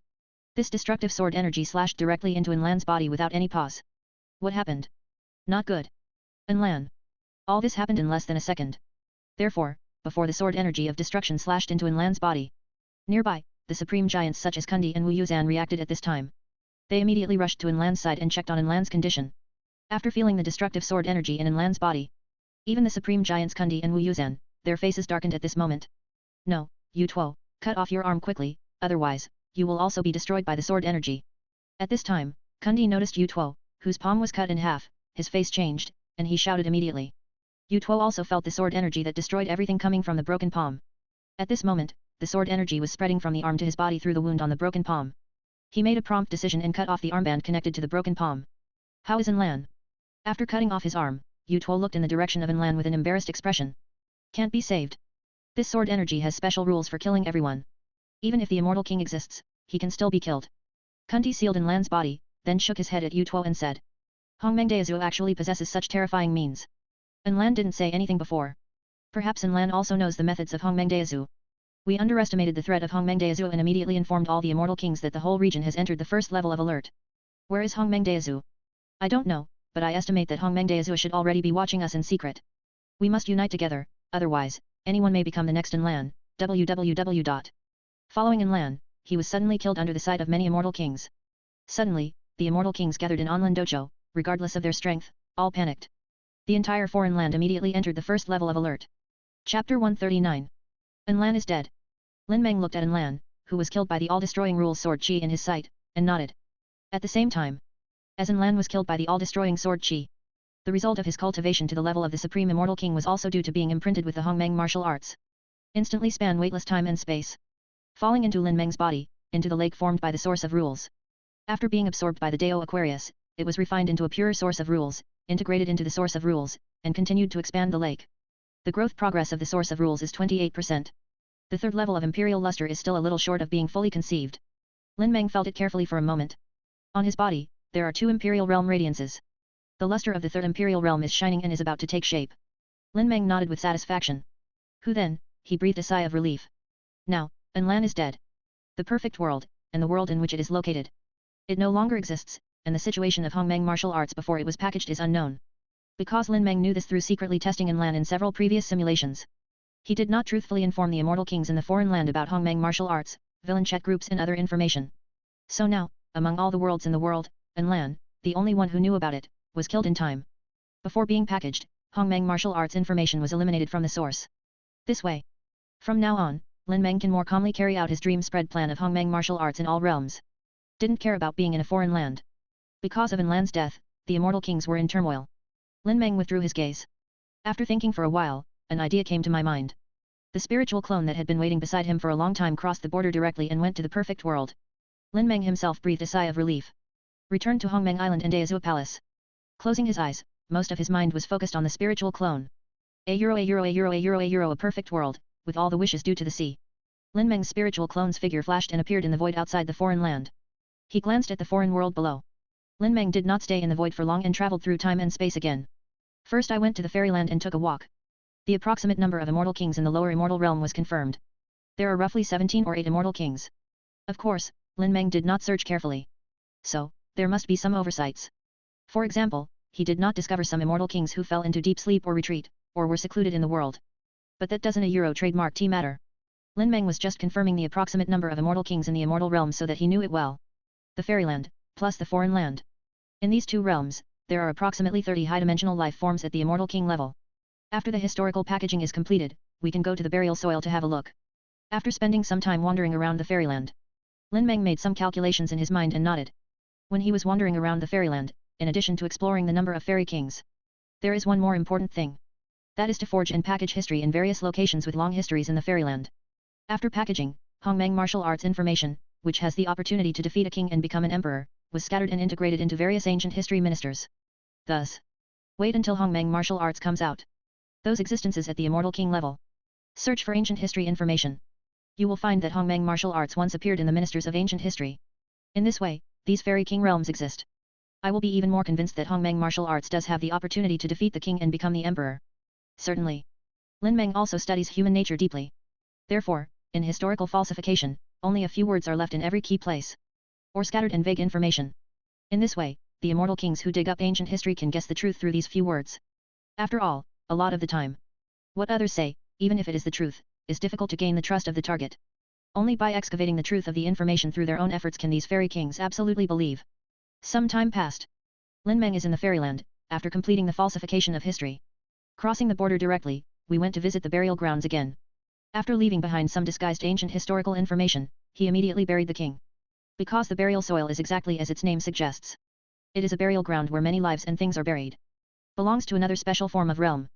this destructive sword energy slashed directly into Enlan's body without any pause. What happened? Not good. Enlan. All this happened in less than a second. Therefore, before the sword energy of destruction slashed into Enlan's body. Nearby, the supreme giants such as Kunti and Wu Yuzan reacted at this time. They immediately rushed to Enlan's side and checked on Enlan's condition. After feeling the destructive sword energy in Enlan's body, even the supreme giants Kunti and Wu Yuzan, their faces darkened at this moment. No, Yu Tuo, cut off your arm quickly, otherwise, you will also be destroyed by the sword energy. At this time, Kunti noticed Yu Tuo, whose palm was cut in half, his face changed, and he shouted immediately. Yu Tuo also felt the sword energy that destroyed everything coming from the broken palm. At this moment, the sword energy was spreading from the arm to his body through the wound on the broken palm. He made a prompt decision and cut off the armband connected to the broken palm. How is Enlan? After cutting off his arm, Yu Tuo looked in the direction of Enlan with an embarrassed expression. Can't be saved. This sword energy has special rules for killing everyone. Even if the immortal king exists, he can still be killed. Kunti sealed Enlan's body, then shook his head at Yu Tuo and said. Hongmeng Daezu actually possesses such terrifying means. Enlan didn't say anything before. Perhaps Enlan also knows the methods of Hongmeng Daezu. We underestimated the threat of Hongmeng Daezu and immediately informed all the immortal kings that the whole region has entered the first level of alert. Where is Hongmeng Daezu? I don't know, but I estimate that Hongmeng Daezu should already be watching us in secret. We must unite together, otherwise, anyone may become the next Enlan. www. Following Enlan, he was suddenly killed under the sight of many immortal kings. Suddenly, the immortal kings gathered in Onlin Dojo, regardless of their strength, all panicked. The entire foreign land immediately entered the first level of alert. Chapter 139. Enlan is dead. Lin Meng looked at Enlan, who was killed by the all-destroying Rule's sword Qi in his sight, and nodded. At the same time, as Enlan was killed by the all-destroying sword Qi, the result of his cultivation to the level of the Supreme Immortal King was also due to being imprinted with the Hongmeng martial arts. Instantly span weightless time and space. Falling into Lin Meng's body, into the lake formed by the source of rules. After being absorbed by the Dao Aquarius, it was refined into a pure source of rules, integrated into the source of rules, and continued to expand the lake. The growth progress of the source of rules is 28%. The third level of imperial luster is still a little short of being fully conceived. Lin Meng felt it carefully for a moment. On his body, there are 2 imperial realm radiances. The luster of the third imperial realm is shining and is about to take shape. Lin Meng nodded with satisfaction. Who then? He breathed a sigh of relief. Now, Enlan is dead. The perfect world, and the world in which it is located. It no longer exists, and the situation of Hongmeng martial arts before it was packaged is unknown. Because Lin Meng knew this through secretly testing Enlan in several previous simulations. He did not truthfully inform the immortal kings in the foreign land about Hongmeng martial arts, villain chat groups and other information. So now, among all the worlds in the world, Enlan, the only one who knew about it, was killed in time. Before being packaged, Hongmeng martial arts information was eliminated from the source. This way. From now on, Lin Meng can more calmly carry out his dream spread plan of Hongmeng martial arts in all realms. Didn't care about being in a foreign land. Because of An Lan's death, the immortal kings were in turmoil. Lin Meng withdrew his gaze. After thinking for a while, an idea came to my mind. The spiritual clone that had been waiting beside him for a long time crossed the border directly and went to the perfect world. Lin Meng himself breathed a sigh of relief. Returned to Hongmeng Island and Daezhou Palace. Closing his eyes, most of his mind was focused on the spiritual clone. A perfect world, with all the wishes due to the sea. Lin Meng's spiritual clone's figure flashed and appeared in the void outside the foreign land. He glanced at the foreign world below. Lin Meng did not stay in the void for long and traveled through time and space again. First I went to the fairyland and took a walk. The approximate number of immortal kings in the lower immortal realm was confirmed. There are roughly 17 or 8 immortal kings. Of course, Lin Meng did not search carefully. So, there must be some oversights. For example, he did not discover some immortal kings who fell into deep sleep or retreat, or were secluded in the world. But that doesn't a Euro trademark T matter. Lin Meng was just confirming the approximate number of immortal kings in the immortal realm so that he knew it well. The fairyland, plus the foreign land. In these two realms, there are approximately 30 high-dimensional life forms at the immortal king level. After the historical packaging is completed, we can go to the burial soil to have a look. After spending some time wandering around the fairyland, Lin Meng made some calculations in his mind and nodded. When he was wandering around the fairyland, in addition to exploring the number of fairy kings, there is one more important thing. That is to forge and package history in various locations with long histories in the fairyland. After packaging, Hongmeng martial arts information, which has the opportunity to defeat a king and become an emperor, was scattered and integrated into various ancient history ministers. Thus, wait until Hongmeng martial arts comes out. Those existences at the immortal king level. Search for ancient history information. You will find that Hongmeng martial arts once appeared in the ministers of ancient history. In this way, these fairy king realms exist. I will be even more convinced that Hongmeng martial arts does have the opportunity to defeat the king and become the emperor. Certainly. Lin Meng also studies human nature deeply. Therefore, in historical falsification, only a few words are left in every key place. Or scattered and vague information. In this way, the immortal kings who dig up ancient history can guess the truth through these few words. After all, a lot of the time, what others say, even if it is the truth, is difficult to gain the trust of the target. Only by excavating the truth of the information through their own efforts can these fairy kings absolutely believe. Some time passed. Lin Meng is in the fairyland, after completing the falsification of history. Crossing the border directly, we went to visit the burial grounds again. After leaving behind some disguised ancient historical information, he immediately buried the king. Because the burial soil is exactly as its name suggests. It is a burial ground where many lives and things are buried. Belongs to another special form of realm.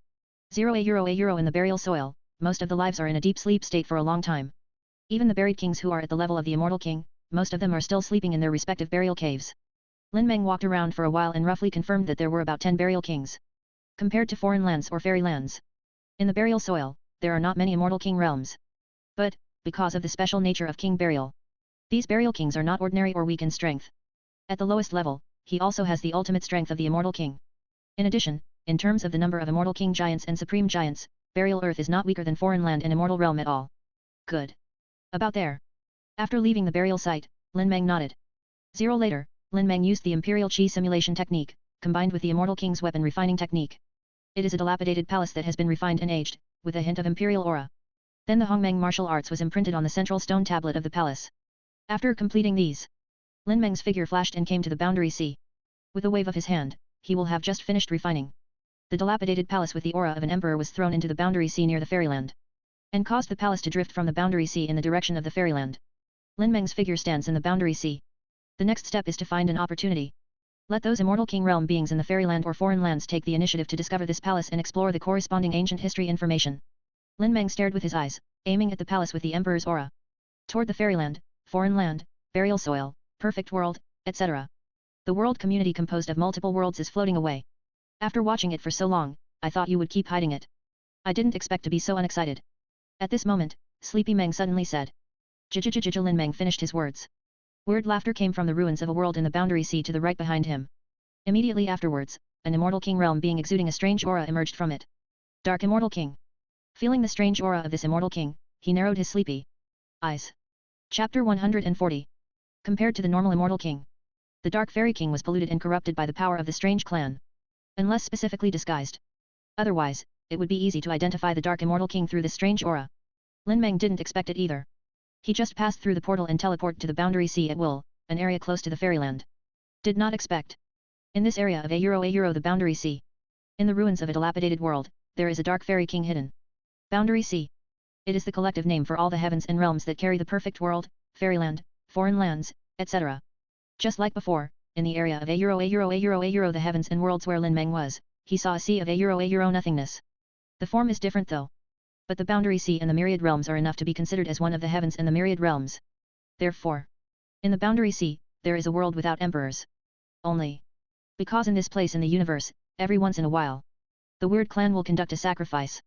A in the burial soil, most of the lives are in a deep sleep state for a long time. Even the buried kings who are at the level of the immortal king, most of them are still sleeping in their respective burial caves. Lin Meng walked around for a while and roughly confirmed that there were about 10 burial kings. Compared to foreign lands or fairy lands. In the burial soil, there are not many immortal king realms. But, because of the special nature of king burial, these burial kings are not ordinary or weak in strength. At the lowest level, he also has the ultimate strength of the immortal king. In addition, in terms of the number of immortal king giants and supreme giants, burial earth is not weaker than foreign land and immortal realm at all. Good. About there. After leaving the burial site, Lin Meng nodded. Later, Lin Meng used the Imperial Chi simulation technique, combined with the Immortal King's weapon refining technique. It is a dilapidated palace that has been refined and aged, with a hint of imperial aura. Then the Hongmeng martial arts was imprinted on the central stone tablet of the palace. After completing these, Lin Meng's figure flashed and came to the boundary sea. With a wave of his hand, he will have just finished refining. The dilapidated palace with the aura of an emperor was thrown into the boundary sea near the fairyland, and caused the palace to drift from the boundary sea in the direction of the fairyland. Lin Meng's figure stands in the boundary sea. The next step is to find an opportunity. Let those immortal king realm beings in the fairyland or foreign lands take the initiative to discover this palace and explore the corresponding ancient history information. Lin Meng stared with his eyes, aiming at the palace with the emperor's aura. Toward the fairyland, foreign land, burial soil, perfect world, etc. The world community composed of multiple worlds is floating away. After watching it for so long, I thought you would keep hiding it. I didn't expect to be so unexcited. At this moment, Sleepy Meng suddenly said. Jijijijij. Lin Meng finished his words. Weird laughter came from the ruins of a world in the boundary sea to the right behind him. Immediately afterwards, an immortal king realm being exuding a strange aura emerged from it. Dark Immortal King. Feeling the strange aura of this immortal king, he narrowed his sleepy eyes. Chapter 140. Compared to the normal immortal king, the Dark Fairy King was polluted and corrupted by the power of the strange clan. Unless specifically disguised. Otherwise, it would be easy to identify the Dark Immortal King through this strange aura. Lin Meng didn't expect it either. He just passed through the portal and teleported to the boundary sea at will, an area close to the fairyland. Did not expect. In this area of the boundary sea. In the ruins of a dilapidated world, there is a Dark Fairy King hidden. Boundary sea. It is the collective name for all the heavens and realms that carry the perfect world, fairyland, foreign lands, etc. Just like before, in the area of the heavens and worlds where Lin Meng was, he saw a sea of nothingness. The form is different though. But the boundary sea and the myriad realms are enough to be considered as one of the heavens and the myriad realms. Therefore, in the boundary sea, there is a world without emperors. Only. Because in this place in the universe, every once in a while, the weird clan will conduct a sacrifice.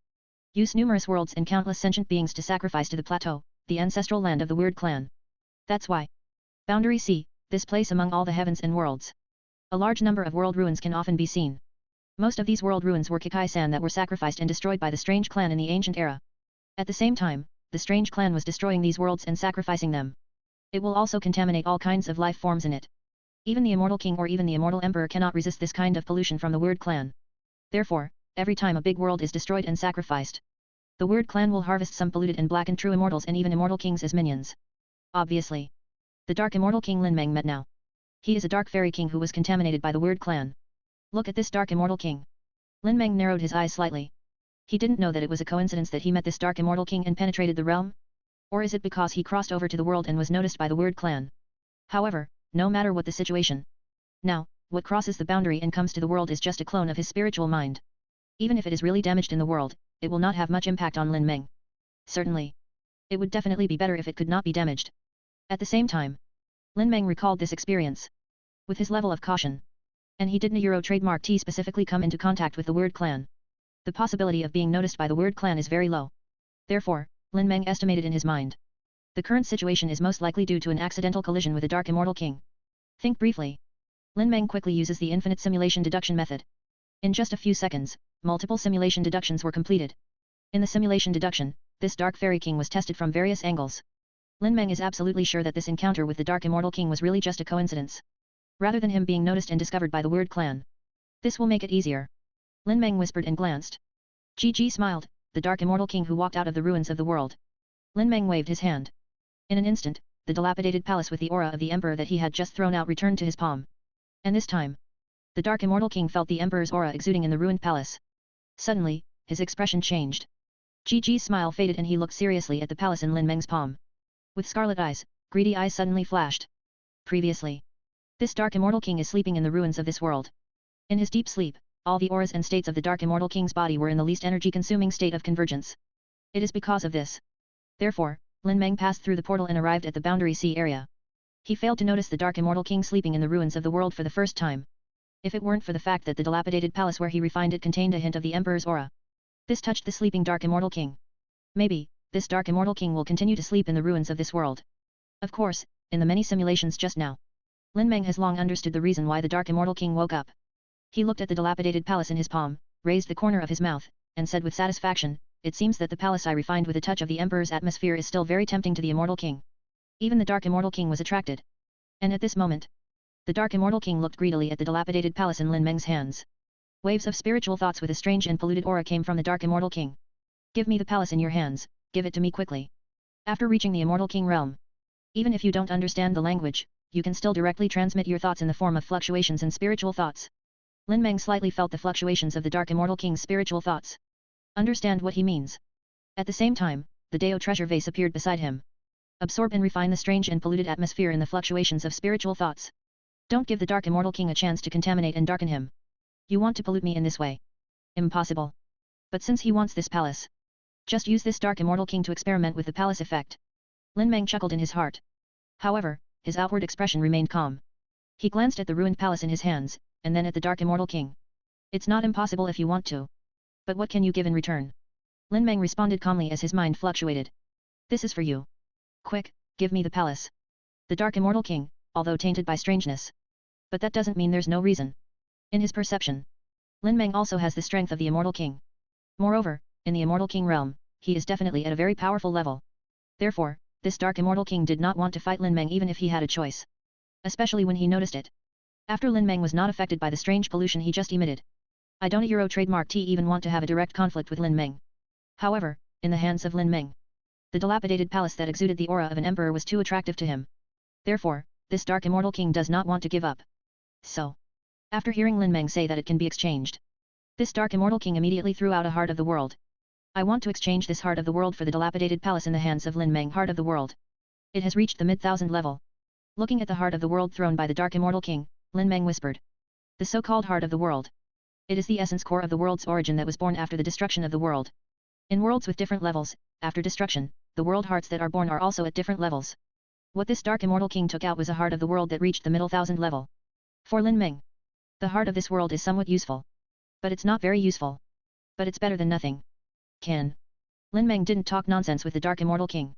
Use numerous worlds and countless sentient beings to sacrifice to the plateau, the ancestral land of the weird clan. That's why. Boundary sea, this place among all the heavens and worlds. A large number of world ruins can often be seen. Most of these world ruins were Kikai-san that were sacrificed and destroyed by the strange clan in the ancient era. At the same time, the strange clan was destroying these worlds and sacrificing them. It will also contaminate all kinds of life forms in it. Even the immortal king or even the immortal emperor cannot resist this kind of pollution from the weird clan. Therefore, every time a big world is destroyed and sacrificed, the weird clan will harvest some polluted and blackened true immortals and even immortal kings as minions. Obviously. The dark immortal king Lin Meng met now. He is a dark fairy king who was contaminated by the weird clan. Look at this dark immortal king. Lin Meng narrowed his eyes slightly. He didn't know that it was a coincidence that he met this dark immortal king and penetrated the realm? Or is it because he crossed over to the world and was noticed by the weird clan? However, no matter what the situation. Now, what crosses the boundary and comes to the world is just a clone of his spiritual mind. Even if it is really damaged in the world, it will not have much impact on Lin Meng. Certainly. It would definitely be better if it could not be damaged. At the same time, Lin Meng recalled this experience. With his level of caution. And he didn't Euro trademark T specifically come into contact with the weird clan. The possibility of being noticed by the weird clan is very low. Therefore, Lin Meng estimated in his mind. The current situation is most likely due to an accidental collision with a dark immortal king. Think briefly. Lin Meng quickly uses the infinite simulation deduction method. In just a few seconds, multiple simulation deductions were completed. In the simulation deduction, this dark fairy king was tested from various angles. Lin Meng is absolutely sure that this encounter with the dark immortal king was really just a coincidence. Rather than him being noticed and discovered by the weird clan. This will make it easier. Lin Meng whispered and glanced. GG smiled, the dark immortal king who walked out of the ruins of the world. Lin Meng waved his hand. In an instant, the dilapidated palace with the aura of the emperor that he had just thrown out returned to his palm. And this time, the dark immortal king felt the emperor's aura exuding in the ruined palace. Suddenly, his expression changed. GG's smile faded and he looked seriously at the palace in Lin Meng's palm. With scarlet eyes, greedy eyes suddenly flashed. Previously, this dark immortal king is sleeping in the ruins of this world. In his deep sleep, all the auras and states of the dark immortal king's body were in the least energy-consuming state of convergence. It is because of this. Therefore, Lin Meng passed through the portal and arrived at the boundary sea area. He failed to notice the dark immortal king sleeping in the ruins of the world for the first time. If it weren't for the fact that the dilapidated palace where he refined it contained a hint of the emperor's aura. This touched the sleeping dark immortal king. Maybe, this dark immortal king will continue to sleep in the ruins of this world. Of course, in the many simulations just now, Lin Meng has long understood the reason why the dark immortal king woke up. He looked at the dilapidated palace in his palm, raised the corner of his mouth, and said with satisfaction, "It seems that the palace I refined with a touch of the emperor's atmosphere is still very tempting to the immortal king." Even the dark immortal king was attracted. And at this moment, the dark immortal king looked greedily at the dilapidated palace in Lin Meng's hands. Waves of spiritual thoughts with a strange and polluted aura came from the dark immortal king. "Give me the palace in your hands, give it to me quickly." After reaching the immortal king realm, even if you don't understand the language, you can still directly transmit your thoughts in the form of fluctuations in spiritual thoughts. Lin Meng slightly felt the fluctuations of the dark immortal king's spiritual thoughts. Understand what he means. At the same time, the Dao treasure vase appeared beside him. Absorb and refine the strange and polluted atmosphere in the fluctuations of spiritual thoughts. Don't give the dark immortal king a chance to contaminate and darken him. You want to pollute me in this way? Impossible. But since he wants this palace, just use this dark immortal king to experiment with the palace effect. Lin Meng chuckled in his heart. However, his outward expression remained calm. He glanced at the ruined palace in his hands, and then at the dark immortal king. "It's not impossible if you want to. But what can you give in return?" Lin Meng responded calmly as his mind fluctuated. "This is for you. Quick, give me the palace." The dark immortal king, although tainted by strangeness. But that doesn't mean there's no reason. In his perception, Lin Meng also has the strength of the immortal king. Moreover, in the immortal king realm, he is definitely at a very powerful level. Therefore, this dark immortal king did not want to fight Lin Meng even if he had a choice. Especially when he noticed it. After Lin Meng was not affected by the strange pollution he just emitted. I don't Euro trademark T even want to have a direct conflict with Lin Meng. However, in the hands of Lin Meng, the dilapidated palace that exuded the aura of an emperor was too attractive to him. Therefore, this dark immortal king does not want to give up. So, after hearing Lin Meng say that it can be exchanged, this dark immortal king immediately threw out a heart of the world. I want to exchange this heart of the world for the dilapidated palace in the hands of Lin Meng, heart of the world. It has reached the mid-thousand level. Looking at the heart of the world thrown by the Dark Immortal King, Lin Meng whispered. The so-called heart of the world. It is the essence core of the world's origin that was born after the destruction of the world. In worlds with different levels, after destruction, the world hearts that are born are also at different levels. What this Dark Immortal King took out was a heart of the world that reached the middle thousand level. For Lin Meng, the heart of this world is somewhat useful. But it's not very useful. But it's better than nothing. Can. Lin Meng didn't talk nonsense with the Dark Immortal King.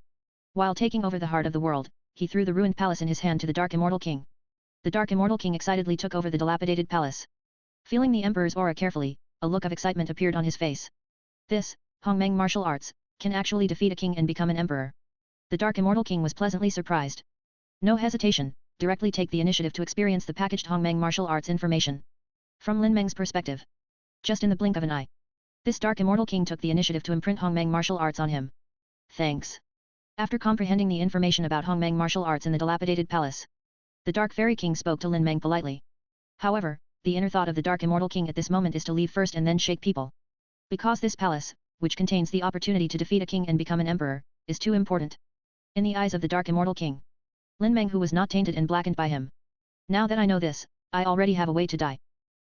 While taking over the heart of the world, he threw the ruined palace in his hand to the Dark Immortal King. The Dark Immortal King excitedly took over the dilapidated palace. Feeling the Emperor's aura carefully, a look of excitement appeared on his face. This, Hongmeng martial arts, can actually defeat a king and become an emperor. The Dark Immortal King was pleasantly surprised. No hesitation, directly take the initiative to experience the packaged Hongmeng martial arts information. From Lin Meng's perspective. Just in the blink of an eye. This Dark Immortal King took the initiative to imprint Hongmeng martial arts on him. Thanks. After comprehending the information about Hongmeng martial arts in the dilapidated palace, the Dark Fairy King spoke to Lin Meng politely. However, the inner thought of the Dark Immortal King at this moment is to leave first and then shake people. Because this palace, which contains the opportunity to defeat a king and become an emperor, is too important. In the eyes of the Dark Immortal King, Lin Meng who was not tainted and blackened by him. Now that I know this, I already have a way to die.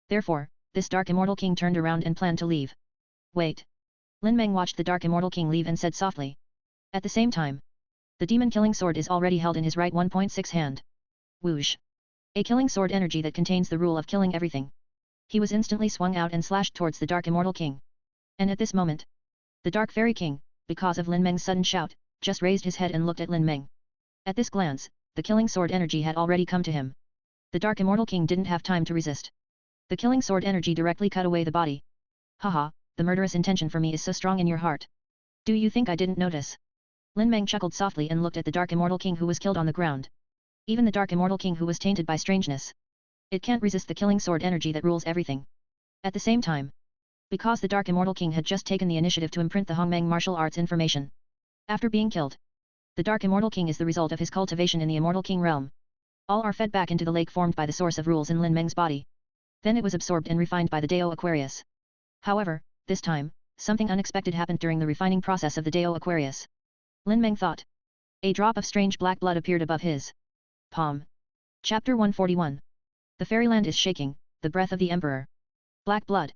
Therefore, this Dark Immortal King turned around and planned to leave. Wait. Lin Meng watched the Dark Immortal King leave and said softly. At the same time, the demon killing sword is already held in his right 1.6 hand. Whoosh. A killing sword energy that contains the rule of killing everything. He was instantly swung out and slashed towards the Dark Immortal King. And at this moment, the Dark Fairy King, because of Lin Meng's sudden shout, just raised his head and looked at Lin Meng. At this glance, the killing sword energy had already come to him. The Dark Immortal King didn't have time to resist. The killing sword energy directly cut away the body. Haha, the murderous intention for me is so strong in your heart. Do you think I didn't notice? Lin Meng chuckled softly and looked at the Dark Immortal King who was killed on the ground. Even the Dark Immortal King who was tainted by strangeness. It can't resist the killing sword energy that rules everything. At the same time, because the Dark Immortal King had just taken the initiative to imprint the Hongmeng martial arts information. After being killed, the Dark Immortal King is the result of his cultivation in the Immortal King realm. All are fed back into the lake formed by the source of rules in Lin Meng's body. Then it was absorbed and refined by the Deo Aquarius. However, this time, something unexpected happened during the refining process of the Deo Aquarius. Lin Meng thought. A drop of strange black blood appeared above his palm. Chapter 141. The fairyland is shaking, the breath of the Emperor. Black blood.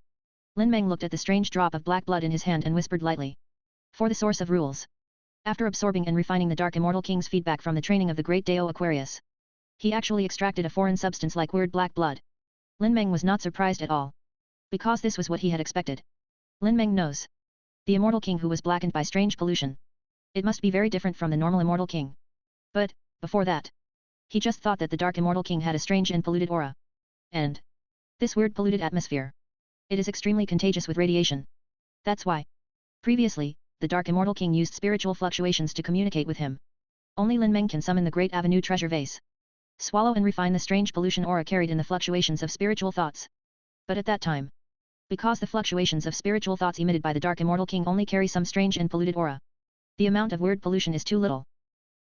Lin Meng looked at the strange drop of black blood in his hand and whispered lightly. For the source of rules. After absorbing and refining the Dark Immortal King's feedback from the training of the great Deo Aquarius, he actually extracted a foreign substance like weird black blood. Lin Meng was not surprised at all. Because this was what he had expected. Lin Meng knows. The Immortal King who was blackened by strange pollution. It must be very different from the normal Immortal King. But, before that, he just thought that the Dark Immortal King had a strange and polluted aura. And this weird polluted atmosphere. It is extremely contagious with radiation. That's why. Previously, the Dark Immortal King used spiritual fluctuations to communicate with him. Only Lin Meng can summon the Great Avenue treasure vase. Swallow and refine the strange pollution aura carried in the fluctuations of spiritual thoughts. But at that time, because the fluctuations of spiritual thoughts emitted by the Dark Immortal King only carry some strange and polluted aura, the amount of weird pollution is too little.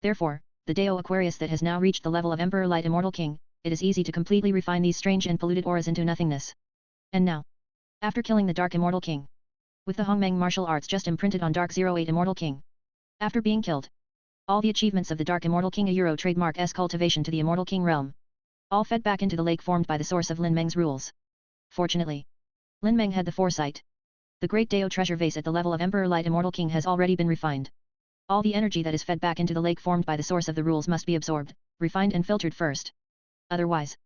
Therefore, the Deo Aquarius that has now reached the level of Emperor Light Immortal King, it is easy to completely refine these strange and polluted auras into nothingness. And now, after killing the Dark Immortal King, with the Hongmeng martial arts just imprinted on Dark 08 Immortal King, after being killed, all the achievements of the Dark Immortal King a Euro trademark S cultivation to the Immortal King realm, all fed back into the lake formed by the source of Lin Meng's rules. Fortunately, Lin Meng had the foresight. The Great Deo treasure vase at the level of Emperor Light Immortal King has already been refined. All the energy that is fed back into the lake formed by the source of the rules must be absorbed, refined and filtered first. Otherwise,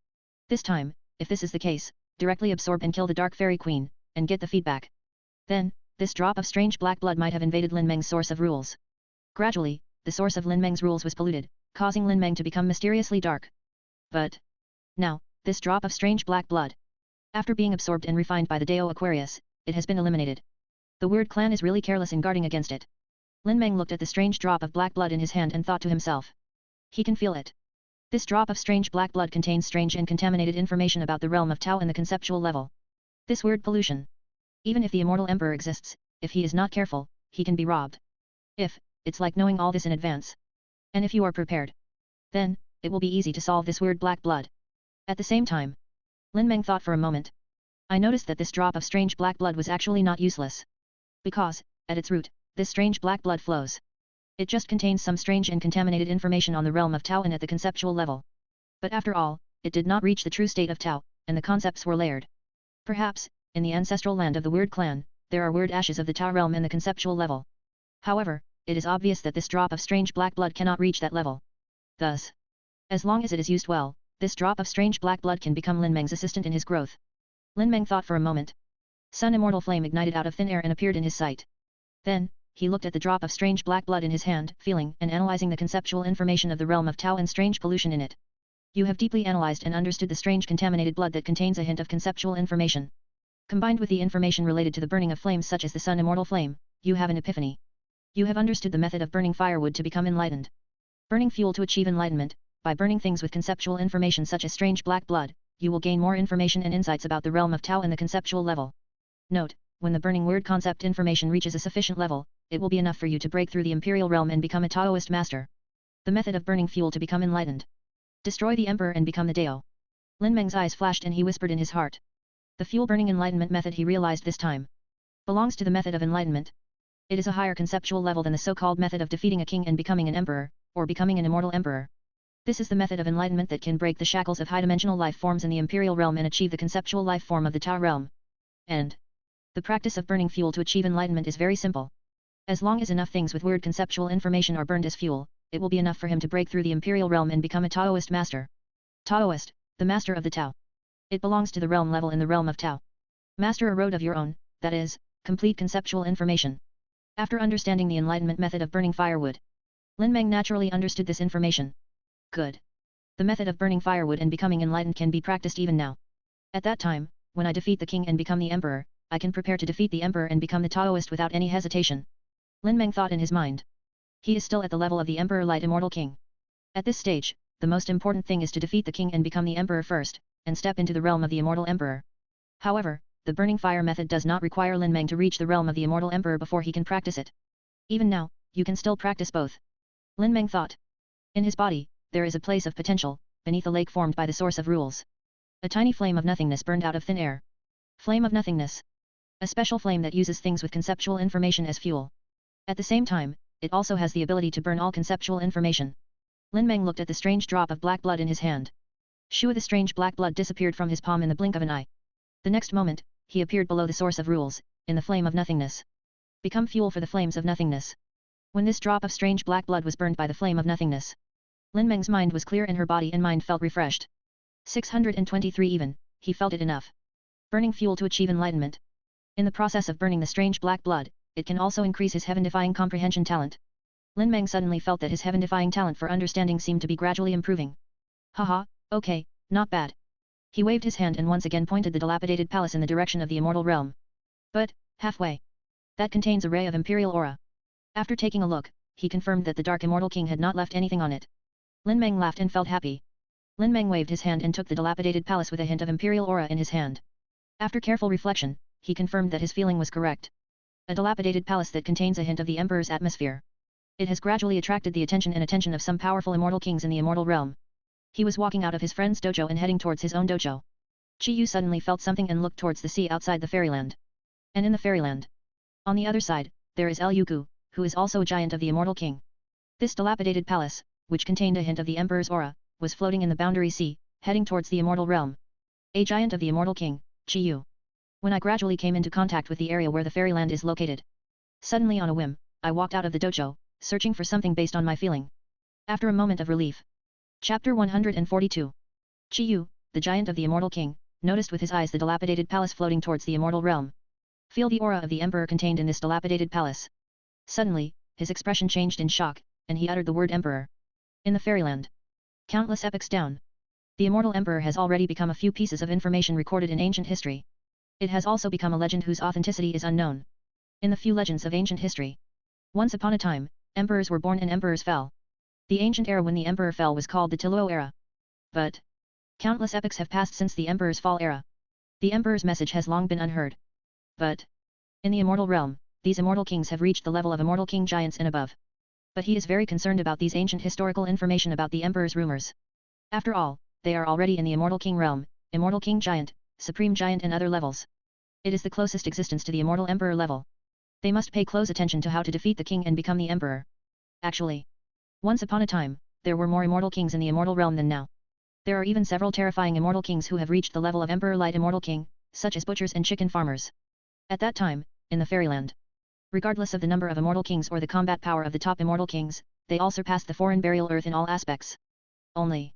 this time, if this is the case, directly absorb and kill the Dark Fairy Queen, and get the feedback. Then, this drop of strange black blood might have invaded Lin Meng's source of rules. Gradually, the source of Lin Meng's rules was polluted, causing Lin Meng to become mysteriously dark. But now, this drop of strange black blood, after being absorbed and refined by the Deo Aquarius, it has been eliminated. The Weird Clan is really careless in guarding against it. Lin Meng looked at the strange drop of black blood in his hand and thought to himself. He can feel it. This drop of strange black blood contains strange and contaminated information about the realm of Tao and the conceptual level. This weird pollution. Even if the Immortal Emperor exists, if he is not careful, he can be robbed. It's like knowing all this in advance. And if you are prepared, then, it will be easy to solve this weird black blood. At the same time, Lin Meng thought for a moment. I noticed that this drop of strange black blood was actually not useless. Because, at its root, this strange black blood flows. It just contains some strange and contaminated information on the realm of Tao and at the conceptual level. But after all, it did not reach the true state of Tao, and the concepts were layered. Perhaps, in the ancestral land of the weird clan, there are weird ashes of the Tao realm in the conceptual level. However, it is obvious that this drop of strange black blood cannot reach that level. Thus, as long as it is used well, this drop of strange black blood can become Lin Meng's assistant in his growth. Lin Meng thought for a moment. Sun immortal flame ignited out of thin air and appeared in his sight. Then, he looked at the drop of strange black blood in his hand, feeling and analyzing the conceptual information of the realm of Tao and strange pollution in it. You have deeply analyzed and understood the strange contaminated blood that contains a hint of conceptual information. Combined with the information related to the burning of flames such as the sun immortal flame, you have an epiphany. You have understood the method of burning firewood to become enlightened. Burning fuel to achieve enlightenment, by burning things with conceptual information such as strange black blood, you will gain more information and insights about the realm of Tao and the conceptual level. Note, when the burning word concept information reaches a sufficient level, it will be enough for you to break through the imperial realm and become a Taoist master. The method of burning fuel to become enlightened. Destroy the emperor and become the Dao. Lin Meng's eyes flashed and he whispered in his heart. The fuel-burning enlightenment method he realized this time belongs to the method of enlightenment. It is a higher conceptual level than the so-called method of defeating a king and becoming an emperor, or becoming an immortal emperor. This is the method of enlightenment that can break the shackles of high-dimensional life forms in the imperial realm and achieve the conceptual life form of the Tao realm. And the practice of burning fuel to achieve enlightenment is very simple. As long as enough things with weird conceptual information are burned as fuel, it will be enough for him to break through the imperial realm and become a Taoist master. Taoist, the master of the Tao. It belongs to the realm level in the realm of Tao. Master a road of your own, that is, complete conceptual information. After understanding the enlightenment method of burning firewood, Lin Meng naturally understood this information. Good. The method of burning firewood and becoming enlightened can be practiced even now. At that time, when I defeat the king and become the emperor, I can prepare to defeat the emperor and become the Taoist without any hesitation. Lin Meng thought in his mind. He is still at the level of the Emperor Light Immortal King. At this stage, the most important thing is to defeat the king and become the emperor first, and step into the realm of the immortal emperor. However, the burning fire method does not require Lin Meng to reach the realm of the immortal emperor before he can practice it. Even now, you can still practice both. Lin Meng thought. In his body, there is a place of potential, beneath a lake formed by the source of rules. A tiny flame of nothingness burned out of thin air. Flame of nothingness. A special flame that uses things with conceptual information as fuel. At the same time, it also has the ability to burn all conceptual information. Lin Meng looked at the strange drop of black blood in his hand. Shua, the strange black blood disappeared from his palm in the blink of an eye. The next moment, he appeared below the source of rules, in the flame of nothingness. Become fuel for the flames of nothingness. When this drop of strange black blood was burned by the flame of nothingness, Lin Meng's mind was clear and her body and mind felt refreshed. 623 even, he felt it enough. Burning fuel to achieve enlightenment. In the process of burning the strange black blood, it can also increase his heaven-defying comprehension talent. Lin Meng suddenly felt that his heaven-defying talent for understanding seemed to be gradually improving. Haha, okay, not bad. He waved his hand and once again pointed the dilapidated palace in the direction of the immortal realm. But, halfway. That contains a ray of imperial aura. After taking a look, he confirmed that the dark immortal king had not left anything on it. Lin Meng laughed and felt happy. Lin Meng waved his hand and took the dilapidated palace with a hint of imperial aura in his hand. After careful reflection, he confirmed that his feeling was correct. A dilapidated palace that contains a hint of the emperor's atmosphere. It has gradually attracted the attention of some powerful immortal kings in the immortal realm. He was walking out of his friend's dojo and heading towards his own dojo. Chi Yu suddenly felt something and looked towards the sea outside the fairyland. And in the fairyland, on the other side, there is Liu Gu, who is also a giant of the immortal king. This dilapidated palace, which contained a hint of the emperor's aura, was floating in the boundary sea, heading towards the immortal realm. A giant of the immortal king, Chi Yu. When I gradually came into contact with the area where the fairyland is located, suddenly on a whim, I walked out of the dojo, searching for something based on my feeling. After a moment of relief. Chapter 142. Chi Yu, the giant of the immortal king, noticed with his eyes the dilapidated palace floating towards the immortal realm. Feel the aura of the emperor contained in this dilapidated palace. Suddenly, his expression changed in shock, and he uttered the word emperor. In the fairyland. Countless epochs down. The immortal emperor has already become a few pieces of information recorded in ancient history. It has also become a legend whose authenticity is unknown. In the few legends of ancient history. Once upon a time, emperors were born and emperors fell. The ancient era when the emperor fell was called the Tiluo era. But countless epochs have passed since the emperor's fall era. The emperor's message has long been unheard. But in the immortal realm, these immortal kings have reached the level of immortal king giants and above. But he is very concerned about these ancient historical information about the emperor's rumors. After all, they are already in the immortal king realm, immortal king giant, supreme giant and other levels. It is the closest existence to the immortal emperor level. They must pay close attention to how to defeat the king and become the emperor. Actually, once upon a time, there were more immortal kings in the immortal realm than now. There are even several terrifying immortal kings who have reached the level of Emperor Light Immortal King, such as butchers and chicken farmers. At that time, in the fairyland, regardless of the number of immortal kings or the combat power of the top immortal kings, they all surpassed the foreign burial earth in all aspects. Only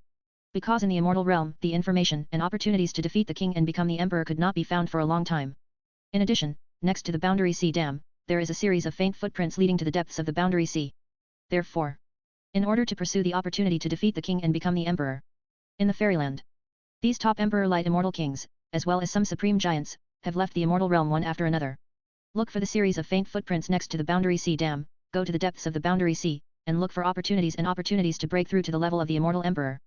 because in the immortal realm, the information and opportunities to defeat the king and become the emperor could not be found for a long time. In addition, next to the Boundary Sea Dam, there is a series of faint footprints leading to the depths of the Boundary Sea. Therefore, in order to pursue the opportunity to defeat the king and become the emperor in the fairyland, these top Emperor Light Immortal Kings, as well as some supreme giants, have left the immortal realm one after another. Look for the series of faint footprints next to the Boundary Sea Dam, go to the depths of the Boundary Sea, and look for opportunities to break through to the level of the immortal emperor.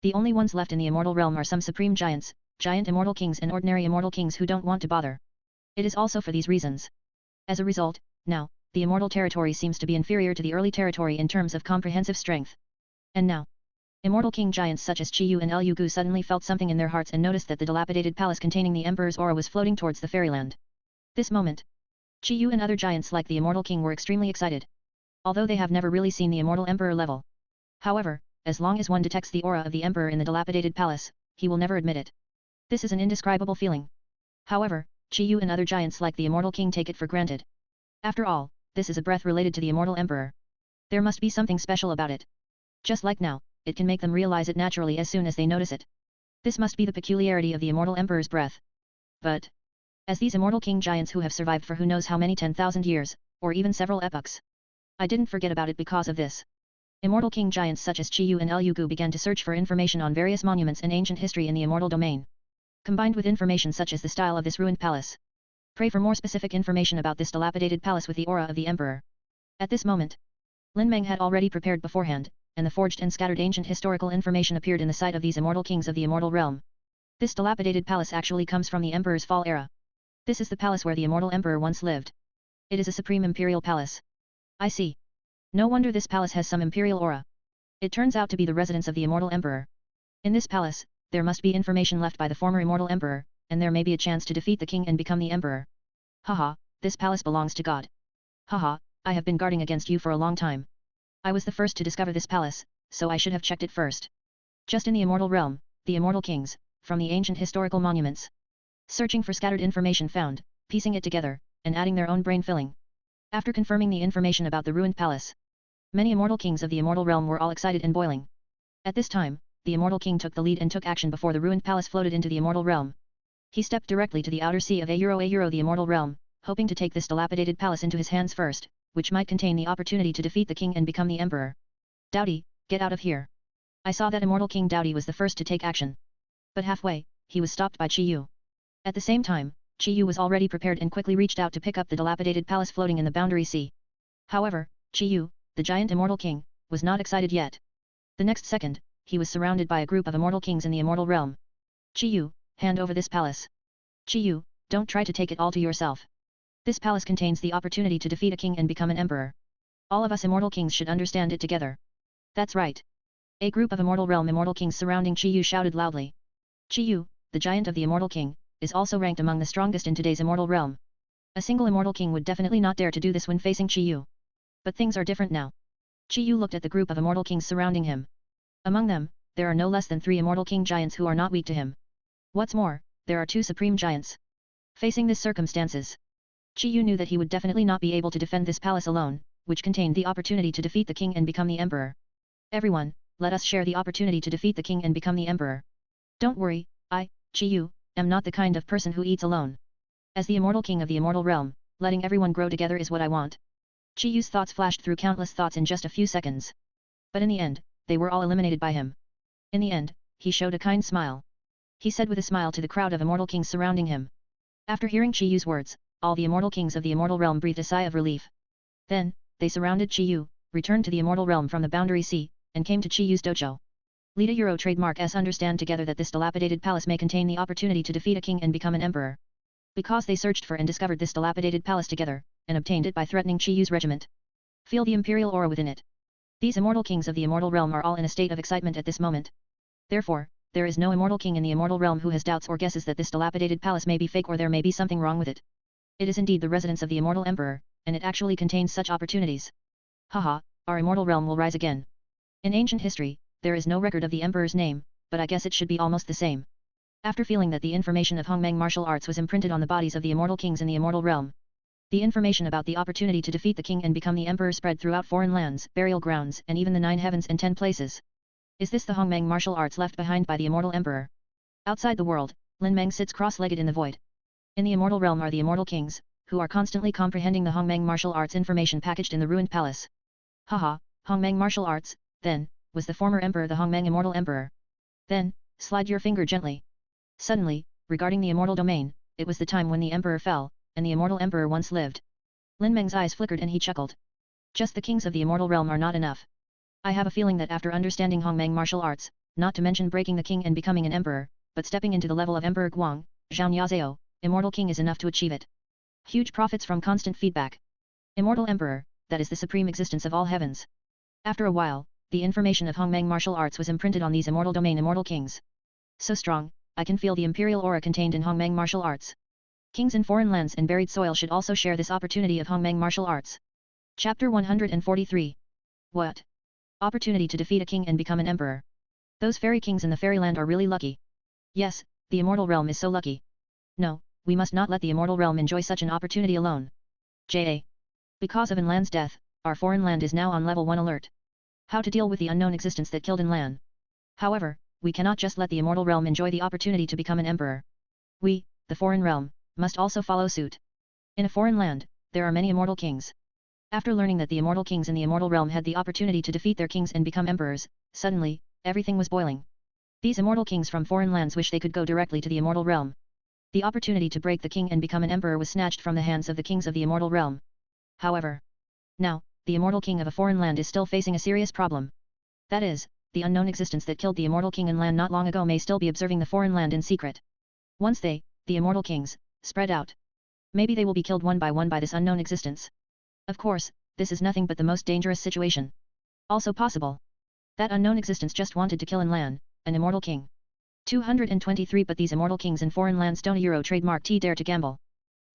The only ones left in the immortal realm are some supreme giants, giant immortal kings and ordinary immortal kings who don't want to bother. It is also for these reasons. As a result, now, the immortal territory seems to be inferior to the early territory in terms of comprehensive strength. And now, immortal king giants such as Chi Yu and Liu Gu suddenly felt something in their hearts and noticed that the dilapidated palace containing the emperor's aura was floating towards the fairyland. This moment, Chi Yu and other giants like the immortal king were extremely excited. Although they have never really seen the immortal emperor level. However, as long as one detects the aura of the emperor in the dilapidated palace, he will never admit it. This is an indescribable feeling. However, Chi Yu and other giants like the immortal king take it for granted. After all, this is a breath related to the immortal emperor. There must be something special about it. Just like now, it can make them realize it naturally as soon as they notice it. This must be the peculiarity of the immortal emperor's breath. But, as these immortal king giants who have survived for who knows how many 10,000 years, or even several epochs, I didn't forget about it because of this. Immortal king giants such as Chi Yu and Liu Gu began to search for information on various monuments and ancient history in the immortal domain. Combined with information such as the style of this ruined palace. Pray for more specific information about this dilapidated palace with the aura of the emperor. At this moment, Lin Meng had already prepared beforehand, and the forged and scattered ancient historical information appeared in the sight of these immortal kings of the immortal realm. This dilapidated palace actually comes from the emperor's fall era. This is the palace where the immortal emperor once lived. It is a supreme imperial palace. I see. No wonder this palace has some imperial aura. It turns out to be the residence of the immortal emperor. In this palace, there must be information left by the former immortal emperor, and there may be a chance to defeat the king and become the emperor. Haha, this palace belongs to God. Haha, I have been guarding against you for a long time. I was the first to discover this palace, so I should have checked it first. Just in the immortal realm, the immortal kings, from the ancient historical monuments, searching for scattered information found, piecing it together, and adding their own brain filling. After confirming the information about the ruined palace, many immortal kings of the immortal realm were all excited and boiling. At this time, the immortal king took the lead and took action before the ruined palace floated into the immortal realm. He stepped directly to the outer sea of A the immortal realm, hoping to take this dilapidated palace into his hands first, which might contain the opportunity to defeat the king and become the emperor. Dowdy, get out of here. I saw that immortal king Dowdy was the first to take action. But halfway, he was stopped by Chi Yu. At the same time, Chi Yu was already prepared and quickly reached out to pick up the dilapidated palace floating in the Boundary Sea. However, Chi Yu, the giant immortal king, was not excited yet. The next second, he was surrounded by a group of immortal kings in the immortal realm. Chi Yu, hand over this palace. Chi Yu, don't try to take it all to yourself. This palace contains the opportunity to defeat a king and become an emperor. All of us immortal kings should understand it together. That's right. A group of immortal realm immortal kings surrounding Chi Yu shouted loudly. Chi Yu, the giant of the immortal king, is also ranked among the strongest in today's immortal realm. A single immortal king would definitely not dare to do this when facing Chi Yu. But things are different now. Chi Yu looked at the group of immortal kings surrounding him. Among them, there are no less than 3 immortal king giants who are not weak to him. What's more, there are 2 supreme giants. Facing this circumstances, Chi Yu knew that he would definitely not be able to defend this palace alone, which contained the opportunity to defeat the king and become the emperor. Everyone, let us share the opportunity to defeat the king and become the emperor. Don't worry, I, Chi Yu, am not the kind of person who eats alone. As the immortal king of the immortal realm, letting everyone grow together is what I want. Chi Yu's thoughts flashed through countless thoughts in just a few seconds. But in the end, they were all eliminated by him. In the end, he showed a kind smile. He said with a smile to the crowd of immortal kings surrounding him. After hearing Chi Yu's words, all the immortal kings of the immortal realm breathed a sigh of relief. Then, they surrounded Chi Yu, returned to the immortal realm from the Boundary Sea, and came to Chi Yu's dojo. Lita Euro trademark S understand together that this dilapidated palace may contain the opportunity to defeat a king and become an emperor. Because they searched for and discovered this dilapidated palace together, and obtained it by threatening Chi Yu's regiment. Feel the imperial aura within it. These immortal kings of the immortal realm are all in a state of excitement at this moment. Therefore, there is no immortal king in the immortal realm who has doubts or guesses that this dilapidated palace may be fake or there may be something wrong with it. It is indeed the residence of the immortal emperor, and it actually contains such opportunities. Haha, our immortal realm will rise again. In ancient history, there is no record of the emperor's name, but I guess it should be almost the same. After feeling that the information of Hongmeng martial arts was imprinted on the bodies of the immortal kings in the immortal realm, the information about the opportunity to defeat the king and become the emperor spread throughout foreign lands, burial grounds, and even the 9 heavens and 10 places. Is this the Hongmeng martial arts left behind by the immortal emperor? Outside the world, Lin Meng sits cross-legged in the void. In the immortal realm are the immortal kings, who are constantly comprehending the Hongmeng martial arts information packaged in the ruined palace. Haha, Hongmeng martial arts, then, was the former emperor the Hongmeng immortal emperor? Then, slide your finger gently. Suddenly, regarding the immortal domain, it was the time when the emperor fell, and the immortal emperor once lived. Lin Meng's eyes flickered and he chuckled. Just the kings of the immortal realm are not enough. I have a feeling that after understanding Hongmeng martial arts, not to mention breaking the king and becoming an emperor, but stepping into the level of Emperor Guang, Zhao Yazao, immortal king is enough to achieve it. Huge profits from constant feedback. Immortal emperor, that is the supreme existence of all heavens. After a while, the information of Hongmeng martial arts was imprinted on these immortal domain immortal kings. So strong, I can feel the imperial aura contained in Hongmeng martial arts. Kings in foreign lands and buried soil should also share this opportunity of Hongmeng martial arts. Chapter 143. What? Opportunity to defeat a king and become an emperor. Those fairy kings in the fairyland are really lucky. Yes, the immortal realm is so lucky. No, we must not let the immortal realm enjoy such an opportunity alone. J.A. Because of Inlan's death, our foreign land is now on level 1 alert. How to deal with the unknown existence that killed Inlan. However, we cannot just let the immortal realm enjoy the opportunity to become an emperor. We, the foreign realm, must also follow suit. In a foreign land, there are many immortal kings. After learning that the immortal kings in the immortal realm had the opportunity to defeat their kings and become emperors, suddenly, everything was boiling. These immortal kings from foreign lands wish they could go directly to the immortal realm. The opportunity to break the king and become an emperor was snatched from the hands of the kings of the immortal realm. However, now, the immortal king of a foreign land is still facing a serious problem. That is, the unknown existence that killed the immortal king in land not long ago may still be observing the foreign land in secret. Once they, the immortal kings, spread out, maybe they will be killed one by this unknown existence. Of course, this is nothing but the most dangerous situation. Also possible. That unknown existence just wanted to kill Inlan, an immortal king. 223 But these immortal kings in foreign lands don't Euro trademark T dare to gamble.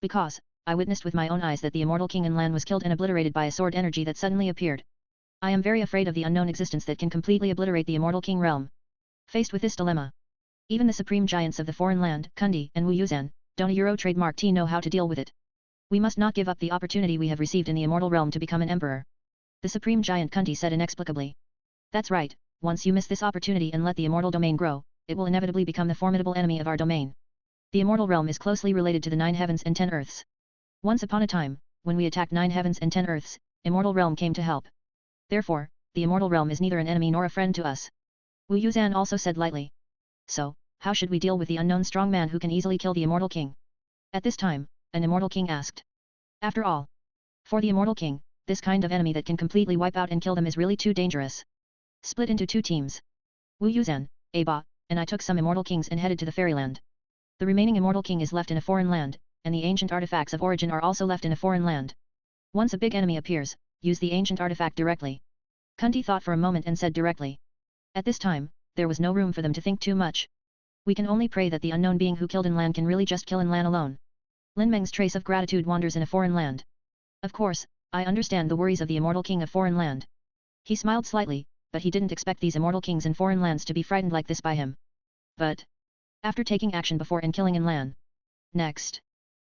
Because, I witnessed with my own eyes that the immortal king Inlan was killed and obliterated by a sword energy that suddenly appeared. I am very afraid of the unknown existence that can completely obliterate the immortal king realm. Faced with this dilemma, even the supreme giants of the foreign land, Kundi and Wu Yuzan, don't Euro trademark T know how to deal with it. We must not give up the opportunity we have received in the immortal realm to become an emperor. The supreme giant Kundi said inexplicably. That's right, once you miss this opportunity and let the immortal domain grow, it will inevitably become the formidable enemy of our domain. The immortal realm is closely related to the 9 heavens and 10 earths. Once upon a time, when we attacked 9 heavens and 10 earths, immortal realm came to help. Therefore, the immortal realm is neither an enemy nor a friend to us. Wu Yuzan also said lightly. So, how should we deal with the unknown strong man who can easily kill the immortal king? At this time, an immortal king asked. After all, for the immortal king, this kind of enemy that can completely wipe out and kill them is really too dangerous. Split into 2 teams. Wu Yuzan, Aba, and I took some immortal kings and headed to the fairyland. The remaining immortal king is left in a foreign land, and the ancient artifacts of origin are also left in a foreign land. Once a big enemy appears, use the ancient artifact directly. Kunti thought for a moment and said directly. At this time, there was no room for them to think too much. We can only pray that the unknown being who killed Inlan can really just kill Inlan alone. Lin Meng's trace of gratitude wanders in a foreign land. Of course, I understand the worries of the immortal king of foreign land. He smiled slightly, but he didn't expect these immortal kings in foreign lands to be frightened like this by him. But, after taking action before and killing Inlan. Next.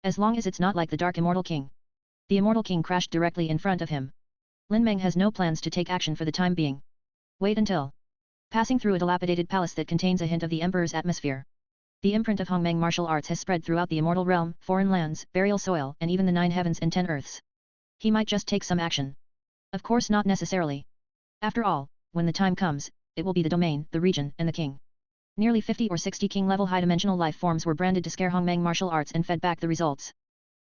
As long as it's not like the dark immortal king. The immortal king crashed directly in front of him. Lin Meng has no plans to take action for the time being. Wait until. Passing through a dilapidated palace that contains a hint of the emperor's atmosphere. The imprint of Hongmeng martial arts has spread throughout the immortal realm, foreign lands, burial soil, and even the 9 heavens and 10 earths. He might just take some action. Of course not necessarily. After all, when the time comes, it will be the domain, the region, and the king. Nearly 50 or 60 king-level high-dimensional life forms were branded to scare Hongmeng martial arts and fed back the results.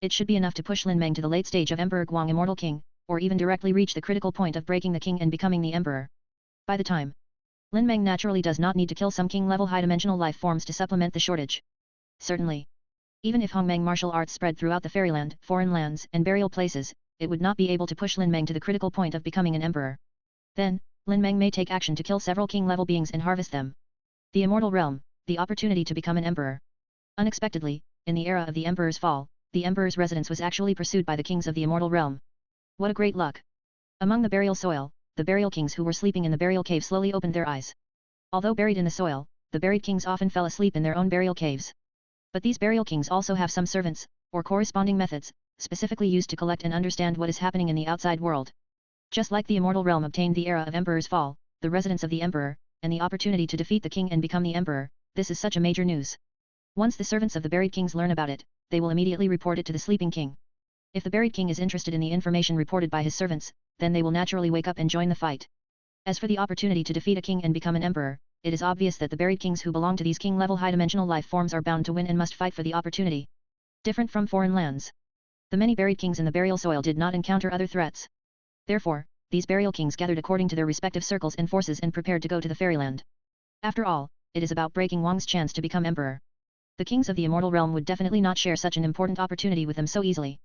It should be enough to push Lin Meng to the late stage of Emperor Guang Immortal King, or even directly reach the critical point of breaking the king and becoming the emperor. By the time, Lin Meng naturally does not need to kill some king-level high-dimensional life forms to supplement the shortage. Certainly. Even if Hongmeng martial arts spread throughout the fairyland, foreign lands, and burial places, it would not be able to push Lin Meng to the critical point of becoming an emperor. Then, Lin Meng may take action to kill several king-level beings and harvest them. The immortal realm, the opportunity to become an emperor. Unexpectedly, in the era of the emperor's fall, the Emperor's residence was actually pursued by the kings of the immortal realm. What a great luck! Among the burial soil, the burial kings who were sleeping in the burial cave slowly opened their eyes. Although buried in the soil, the buried kings often fell asleep in their own burial caves. But these burial kings also have some servants, or corresponding methods, specifically used to collect and understand what is happening in the outside world. Just like the immortal realm obtained the era of Emperor's fall, the residence of the Emperor, and the opportunity to defeat the king and become the Emperor, this is such a major news. Once the servants of the buried kings learn about it, they will immediately report it to the sleeping king. If the buried king is interested in the information reported by his servants, then they will naturally wake up and join the fight. As for the opportunity to defeat a king and become an emperor, it is obvious that the buried kings who belong to these king-level high-dimensional life forms are bound to win and must fight for the opportunity. Different from foreign lands. The many buried kings in the burial soil did not encounter other threats. Therefore, these burial kings gathered according to their respective circles and forces and prepared to go to the fairyland. After all, it is about breaking Wang's chance to become emperor. The kings of the immortal realm would definitely not share such an important opportunity with them so easily.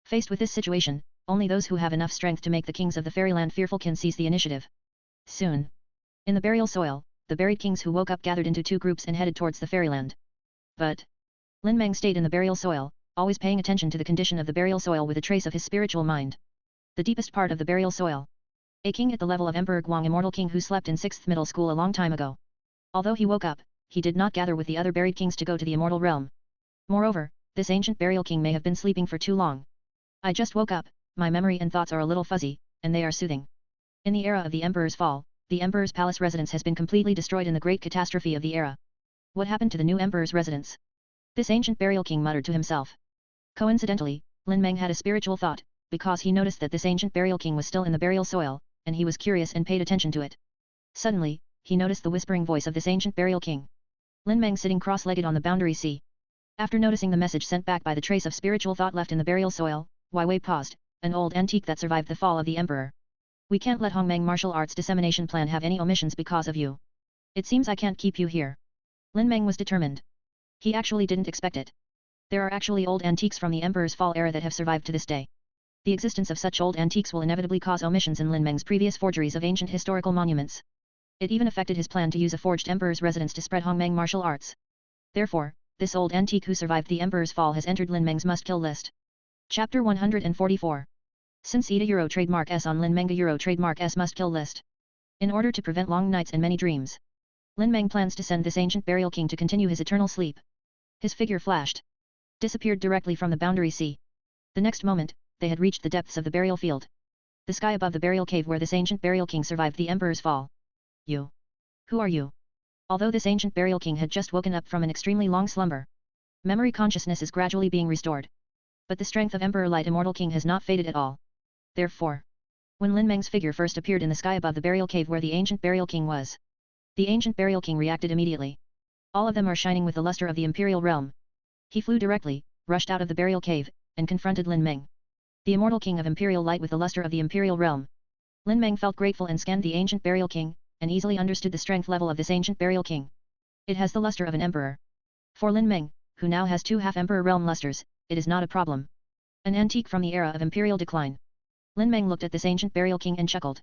Faced with this situation, only those who have enough strength to make the kings of the fairyland fearful can seize the initiative. Soon. In the burial soil, the buried kings who woke up gathered into two groups and headed towards the fairyland. But Lin Meng stayed in the burial soil, always paying attention to the condition of the burial soil with a trace of his spiritual mind. The deepest part of the burial soil. A king at the level of Emperor Guang, immortal king who slept in 6th middle school a long time ago. Although he woke up, he did not gather with the other buried kings to go to the immortal realm. Moreover, this ancient burial king may have been sleeping for too long. I just woke up, my memory and thoughts are a little fuzzy, and they are soothing. In the era of the Emperor's fall, the Emperor's palace residence has been completely destroyed in the great catastrophe of the era. What happened to the new Emperor's residence? This ancient burial king muttered to himself. Coincidentally, Lin Meng had a spiritual thought, because he noticed that this ancient burial king was still in the burial soil, and he was curious and paid attention to it. Suddenly, he noticed the whispering voice of this ancient burial king. Lin Meng sitting cross-legged on the boundary sea. After noticing the message sent back by the trace of spiritual thought left in the burial soil, Wei Wei paused, an old antique that survived the fall of the emperor. We can't let Hongmeng martial arts dissemination plan have any omissions because of you. It seems I can't keep you here. Lin Meng was determined. He actually didn't expect it. There are actually old antiques from the emperor's fall era that have survived to this day. The existence of such old antiques will inevitably cause omissions in Lin Meng's previous forgeries of ancient historical monuments. It even affected his plan to use a forged emperor's residence to spread Hongmeng martial arts. Therefore, this old antique who survived the emperor's fall has entered Lin Meng's must-kill list. Chapter 144. Since Ida Euro trademark S on Lin Meng Euro trademark S must-kill list. In order to prevent long nights and many dreams, Lin Meng plans to send this ancient burial king to continue his eternal sleep. His figure flashed. Disappeared directly from the boundary sea. The next moment, they had reached the depths of the burial field. The sky above the burial cave where this ancient burial king survived the emperor's fall. You. Who are you? Although this ancient burial king had just woken up from an extremely long slumber, memory consciousness is gradually being restored. But the strength of Emperor Light Immortal King has not faded at all. Therefore, when Lin Meng's figure first appeared in the sky above the burial cave where the ancient burial king was, the ancient burial king reacted immediately. All of them are shining with the luster of the imperial realm. He flew directly, rushed out of the burial cave, and confronted Lin Meng, the immortal king of imperial light with the luster of the imperial realm. Lin Meng felt grateful and scanned the ancient burial king, and easily understood the strength level of this ancient burial king. It has the luster of an emperor. For Lin Meng, who now has two half-emperor realm lusters, it is not a problem. An antique from the era of imperial decline. Lin Meng looked at this ancient burial king and chuckled.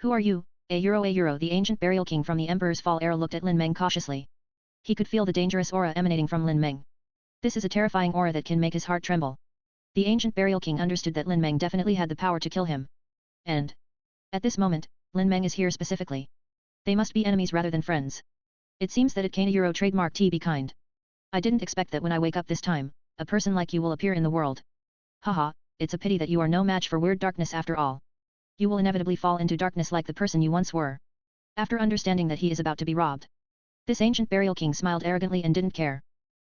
Who are you? A euro. The ancient burial king from the emperor's fall era looked at Lin Meng cautiously. He could feel the dangerous aura emanating from Lin Meng. This is a terrifying aura that can make his heart tremble. The ancient burial king understood that Lin Meng definitely had the power to kill him. And at this moment, Lin Meng is here specifically. They must be enemies rather than friends. It seems that it can euro trademark T be kind. I didn't expect that when I wake up this time, a person like you will appear in the world. Haha, it's a pity that you are no match for weird darkness after all. You will inevitably fall into darkness like the person you once were. After understanding that he is about to be robbed, this ancient burial king smiled arrogantly and didn't care.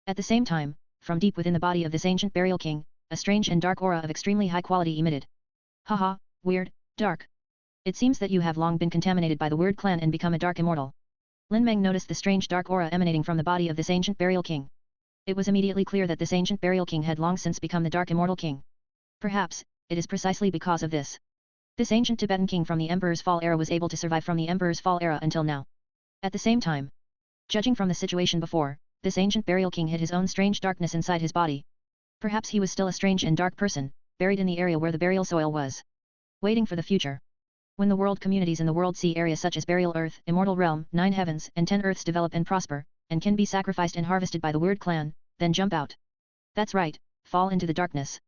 At the same time, from deep within the body of this ancient burial king, a strange and dark aura of extremely high quality emitted. Haha, weird, dark. It seems that you have long been contaminated by the weird clan and become a dark immortal. Lin Meng noticed the strange dark aura emanating from the body of this ancient burial king. It was immediately clear that this ancient burial king had long since become the dark immortal king. Perhaps, it is precisely because of this. This ancient Tibetan king from the Emperor's Fall era was able to survive from the Emperor's Fall era until now. At the same time, judging from the situation before, this ancient burial king hid his own strange darkness inside his body. Perhaps he was still a strange and dark person, buried in the area where the burial soil was. Waiting for the future. When the world communities in the World Sea area such as Burial Earth, Immortal Realm, 9 Heavens and 10 Earths develop and prosper, and can be sacrificed and harvested by the Weird Clan, then jump out. That's right, fall into the darkness.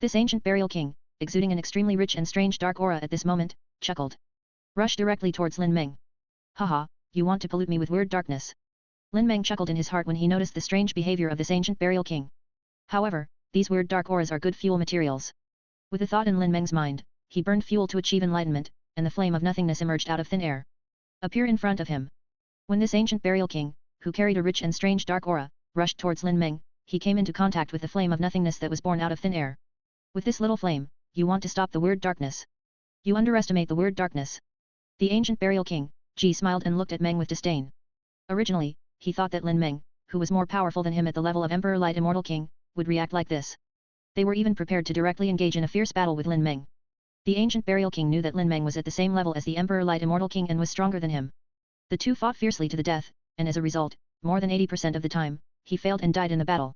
This ancient burial king, exuding an extremely rich and strange dark aura at this moment, chuckled. Rushed directly towards Lin Meng. Haha, you want to pollute me with weird darkness. Lin Meng chuckled in his heart when he noticed the strange behavior of this ancient burial king. However, these weird dark auras are good fuel materials. With the thought in Lin Meng's mind, he burned fuel to achieve enlightenment, and the flame of nothingness emerged out of thin air. Appear in front of him. When this ancient burial king, who carried a rich and strange dark aura, rushed towards Lin Meng, he came into contact with the flame of nothingness that was born out of thin air. With this little flame, you want to stop the weird darkness. You underestimate the weird darkness. The ancient burial king, Ji smiled and looked at Meng with disdain. Originally, he thought that Lin Meng, who was more powerful than him at the level of Emperor Light Immortal King, would react like this. They were even prepared to directly engage in a fierce battle with Lin Meng. The ancient burial king knew that Lin Meng was at the same level as the Emperor Light Immortal King and was stronger than him. The two fought fiercely to the death, and as a result, more than 80% of the time, he failed and died in the battle.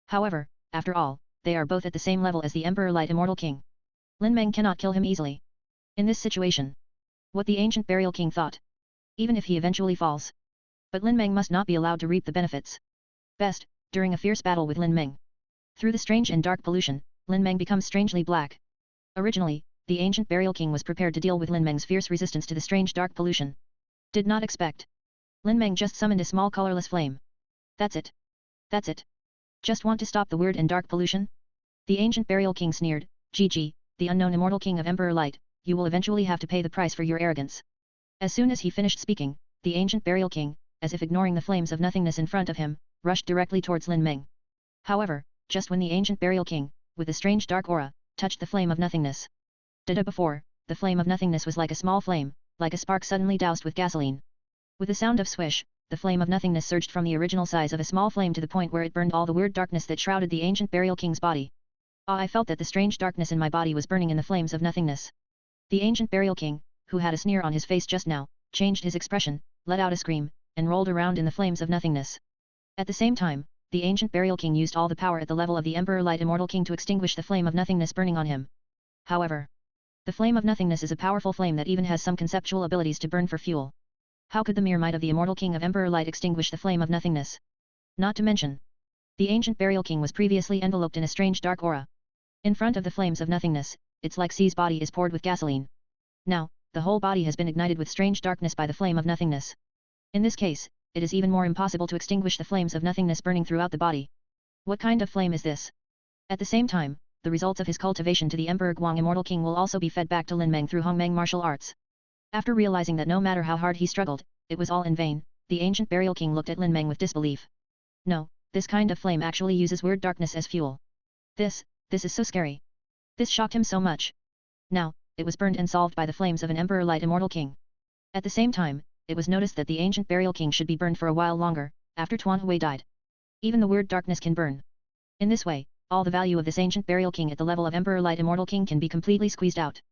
However, after all, they are both at the same level as the Emperor Light Immortal King. Lin Meng cannot kill him easily. In this situation, what the ancient burial king thought. Even if he eventually falls. But Lin Meng must not be allowed to reap the benefits. Best, during a fierce battle with Lin Meng. Through the strange and dark pollution, Lin Meng becomes strangely black. Originally, the ancient burial king was prepared to deal with Lin Meng's fierce resistance to the strange dark pollution. Did not expect. Lin Meng just summoned a small colorless flame. That's it. That's it. Just want to stop the weird and dark pollution? The ancient burial king sneered, Gigi, the unknown immortal king of Emperor Light, you will eventually have to pay the price for your arrogance. As soon as he finished speaking, the ancient burial king, as if ignoring the flames of nothingness in front of him, rushed directly towards Lin Meng. However, just when the ancient burial king, with a strange dark aura, touched the flame of nothingness. Before, the flame of nothingness was like a small flame, like a spark suddenly doused with gasoline. With a sound of swish, the flame of nothingness surged from the original size of a small flame to the point where it burned all the weird darkness that shrouded the ancient burial king's body. I felt that the strange darkness in my body was burning in the flames of nothingness. The ancient burial king, who had a sneer on his face just now, changed his expression, let out a scream, and rolled around in the flames of nothingness. At the same time, the ancient burial king used all the power at the level of the Emperor Light Immortal King to extinguish the flame of nothingness burning on him. However, the flame of nothingness is a powerful flame that even has some conceptual abilities to burn for fuel. How could the mere might of the Immortal King of Emperor Light extinguish the flame of nothingness? Not to mention, the ancient burial king was previously enveloped in a strange dark aura. In front of the flames of nothingness, it's like C's body is poured with gasoline. Now, the whole body has been ignited with strange darkness by the flame of nothingness. In this case, it is even more impossible to extinguish the flames of nothingness burning throughout the body. What kind of flame is this? At the same time, the results of his cultivation to the Emperor Guang Immortal King will also be fed back to Lin Meng through Hongmeng martial arts. After realizing that no matter how hard he struggled, it was all in vain, the ancient burial king looked at Lin Meng with disbelief. No, this kind of flame actually uses weird darkness as fuel. This is so scary. This shocked him so much. Now, it was burned and solved by the flames of an Emperor Light Immortal King. At the same time, it was noticed that the ancient burial king should be burned for a while longer, after Tuan Hui died. Even the weird darkness can burn. In this way, all the value of this ancient burial king at the level of Emperor Light Immortal King can be completely squeezed out.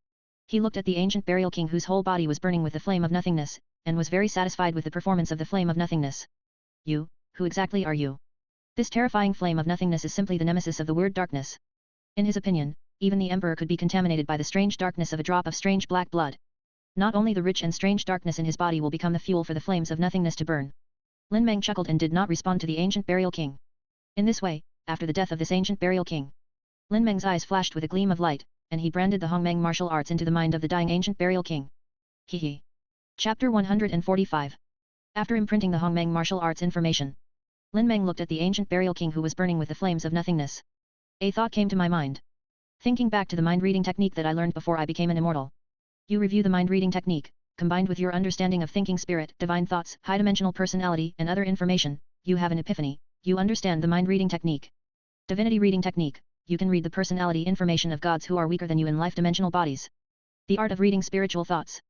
He looked at the ancient burial king whose whole body was burning with the flame of nothingness, and was very satisfied with the performance of the flame of nothingness. You, who exactly are you? This terrifying flame of nothingness is simply the nemesis of the weird darkness. In his opinion, even the emperor could be contaminated by the strange darkness of a drop of strange black blood. Not only the rich and strange darkness in his body will become the fuel for the flames of nothingness to burn. Lin Meng chuckled and did not respond to the ancient burial king. In this way, after the death of this ancient burial king, Lin Meng's eyes flashed with a gleam of light, and he branded the Hongmeng martial arts into the mind of the dying ancient burial king. Hehe. Chapter 145. After imprinting the Hongmeng martial arts information, Lin Meng looked at the ancient burial king who was burning with the flames of nothingness. A thought came to my mind. Thinking back to the mind-reading technique that I learned before I became an immortal. You review the mind-reading technique, combined with your understanding of thinking spirit, divine thoughts, high-dimensional personality, and other information, you have an epiphany, you understand the mind-reading technique. Divinity reading technique, you can read the personality information of gods who are weaker than you in life-dimensional bodies. The art of reading spiritual thoughts.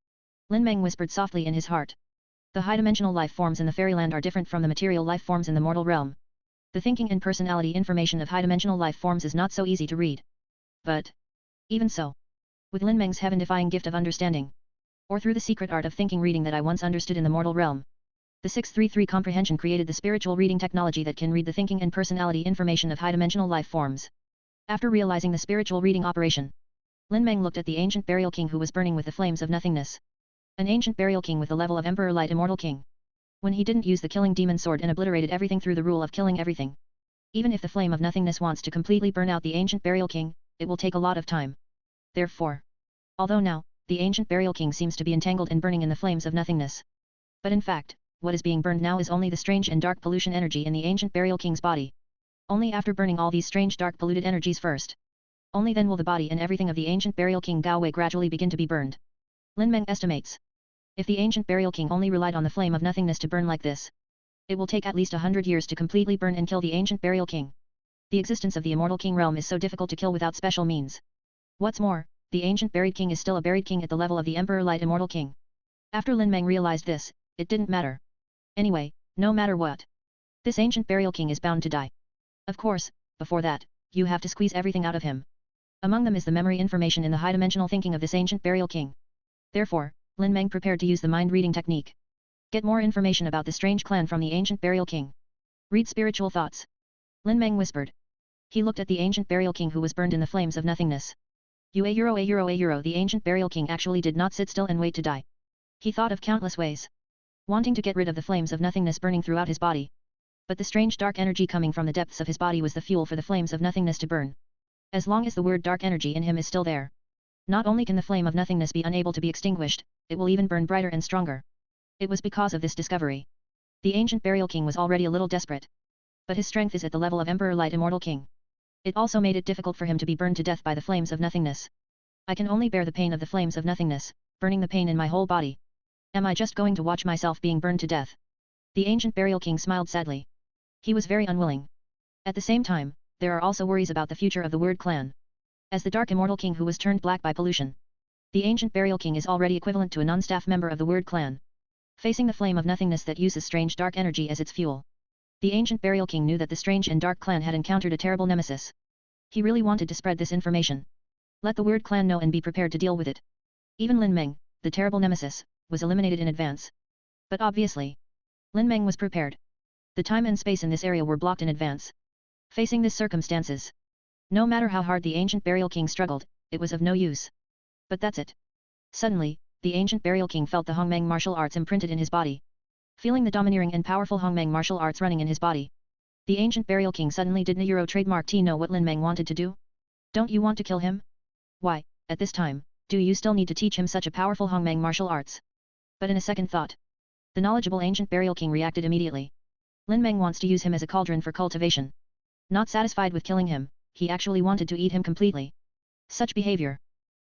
Lin Meng whispered softly in his heart. The high-dimensional life forms in the fairyland are different from the material life forms in the mortal realm. The thinking and personality information of high-dimensional life forms is not so easy to read. But, even so, with Lin Meng's heaven-defying gift of understanding, or through the secret art of thinking reading that I once understood in the mortal realm, the 633 comprehension created the spiritual reading technology that can read the thinking and personality information of high-dimensional life forms. After realizing the spiritual reading operation, Lin Meng looked at the ancient burial king who was burning with the flames of nothingness. An ancient burial king with the level of Emperor Light Immortal King. When he didn't use the killing demon sword and obliterated everything through the rule of killing everything. Even if the flame of nothingness wants to completely burn out the ancient burial king, it will take a lot of time. Therefore, although now, the ancient burial king seems to be entangled and burning in the flames of nothingness. But in fact, what is being burned now is only the strange and dark pollution energy in the ancient burial king's body. Only after burning all these strange dark polluted energies first, only then will the body and everything of the ancient burial king Gao Wei gradually begin to be burned. Lin Meng estimates. If the ancient burial king only relied on the flame of nothingness to burn like this, it will take at least 100 years to completely burn and kill the ancient burial king. The existence of the immortal king realm is so difficult to kill without special means. What's more, the ancient buried king is still a buried king at the level of the Emperor Light Immortal King. After Lin Meng realized this, it didn't matter. Anyway, no matter what, this ancient burial king is bound to die. Of course, before that, you have to squeeze everything out of him. Among them is the memory information in the high-dimensional thinking of this ancient burial king. Therefore, Lin Meng prepared to use the mind-reading technique. Get more information about the strange clan from the ancient burial king. Read spiritual thoughts. Lin Meng whispered. He looked at the ancient burial king who was burned in the flames of nothingness. The ancient burial king actually did not sit still and wait to die. He thought of countless ways, wanting to get rid of the flames of nothingness burning throughout his body. But the strange dark energy coming from the depths of his body was the fuel for the flames of nothingness to burn. As long as the word dark energy in him is still there, not only can the flame of nothingness be unable to be extinguished, it will even burn brighter and stronger. It was because of this discovery. The ancient burial king was already a little desperate. But his strength is at the level of Emperor Light Immortal King. It also made it difficult for him to be burned to death by the flames of nothingness. I can only bear the pain of the flames of nothingness, burning the pain in my whole body. Am I just going to watch myself being burned to death? The ancient burial king smiled sadly. He was very unwilling. At the same time, there are also worries about the future of the word clan. As the dark immortal king who was turned black by pollution, the ancient burial king is already equivalent to a non-staff member of the word clan. Facing the flame of nothingness that uses strange dark energy as its fuel, the ancient burial king knew that the strange and dark clan had encountered a terrible nemesis. He really wanted to spread this information. Let the word clan know and be prepared to deal with it. Even Lin Meng, the terrible nemesis, was eliminated in advance. But obviously, Lin Meng was prepared. The time and space in this area were blocked in advance. Facing these circumstances, no matter how hard the ancient burial king struggled, it was of no use. But that's it. Suddenly, the ancient burial king felt the Hongmeng martial arts imprinted in his body. Feeling the domineering and powerful Hongmeng martial arts running in his body, the ancient burial king suddenly did Euro trademark T know what Lin Meng wanted to do? Don't you want to kill him? Why, at this time, do you still need to teach him such a powerful Hongmeng martial arts? But in a second thought, the knowledgeable ancient burial king reacted immediately. Lin Meng wants to use him as a cauldron for cultivation. Not satisfied with killing him, he actually wanted to eat him completely. Such behavior,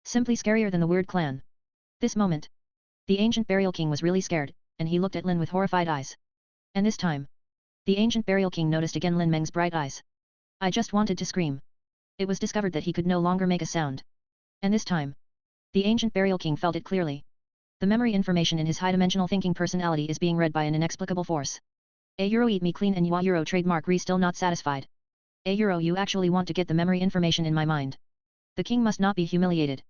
simply scarier than the word clan. This moment, the ancient burial king was really scared, and he looked at Lin with horrified eyes. And this time, the ancient burial king noticed again Lin Meng's bright eyes. I just wanted to scream. It was discovered that he could no longer make a sound. And this time, the ancient burial king felt it clearly. The memory information in his high-dimensional thinking personality is being read by an inexplicable force. Eat me clean and Euro trademark re still not satisfied. Euro you actually want to get the memory information in my mind. The king must not be humiliated.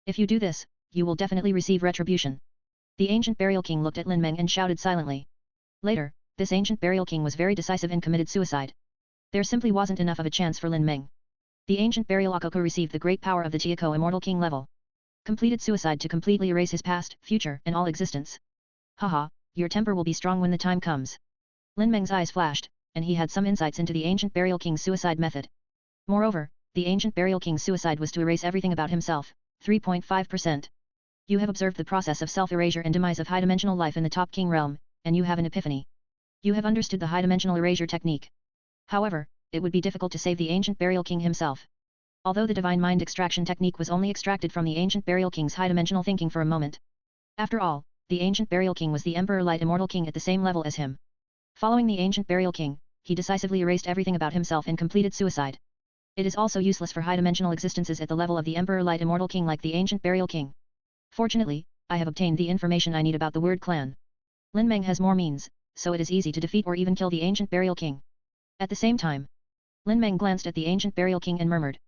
If you do this, you will definitely receive retribution. The ancient burial king looked at Lin Meng and shouted silently. Later, this ancient burial king was very decisive and committed suicide. There simply wasn't enough of a chance for Lin Meng. The ancient burial Akoko received the great power of the Tiako Immortal King level. Completed suicide to completely erase his past, future, and all existence. Haha, your temper will be strong when the time comes. Lin Meng's eyes flashed, and he had some insights into the ancient burial king's suicide method. Moreover, the ancient burial king's suicide was to erase everything about himself, 3.5%. You have observed the process of self-erasure and demise of high-dimensional life in the top king realm, and you have an epiphany. You have understood the high-dimensional erasure technique. However, it would be difficult to save the ancient burial king himself. Although the divine mind extraction technique was only extracted from the ancient burial king's high-dimensional thinking for a moment. After all, the ancient burial king was the Emperor Light Immortal King at the same level as him. Following the ancient burial king, he decisively erased everything about himself and completed suicide. It is also useless for high-dimensional existences at the level of the Emperor Light Immortal King like the ancient burial king. Fortunately, I have obtained the information I need about the word clan. Lin Meng has more means, so it is easy to defeat or even kill the ancient burial king. At the same time, Lin Meng glanced at the ancient burial king and murmured.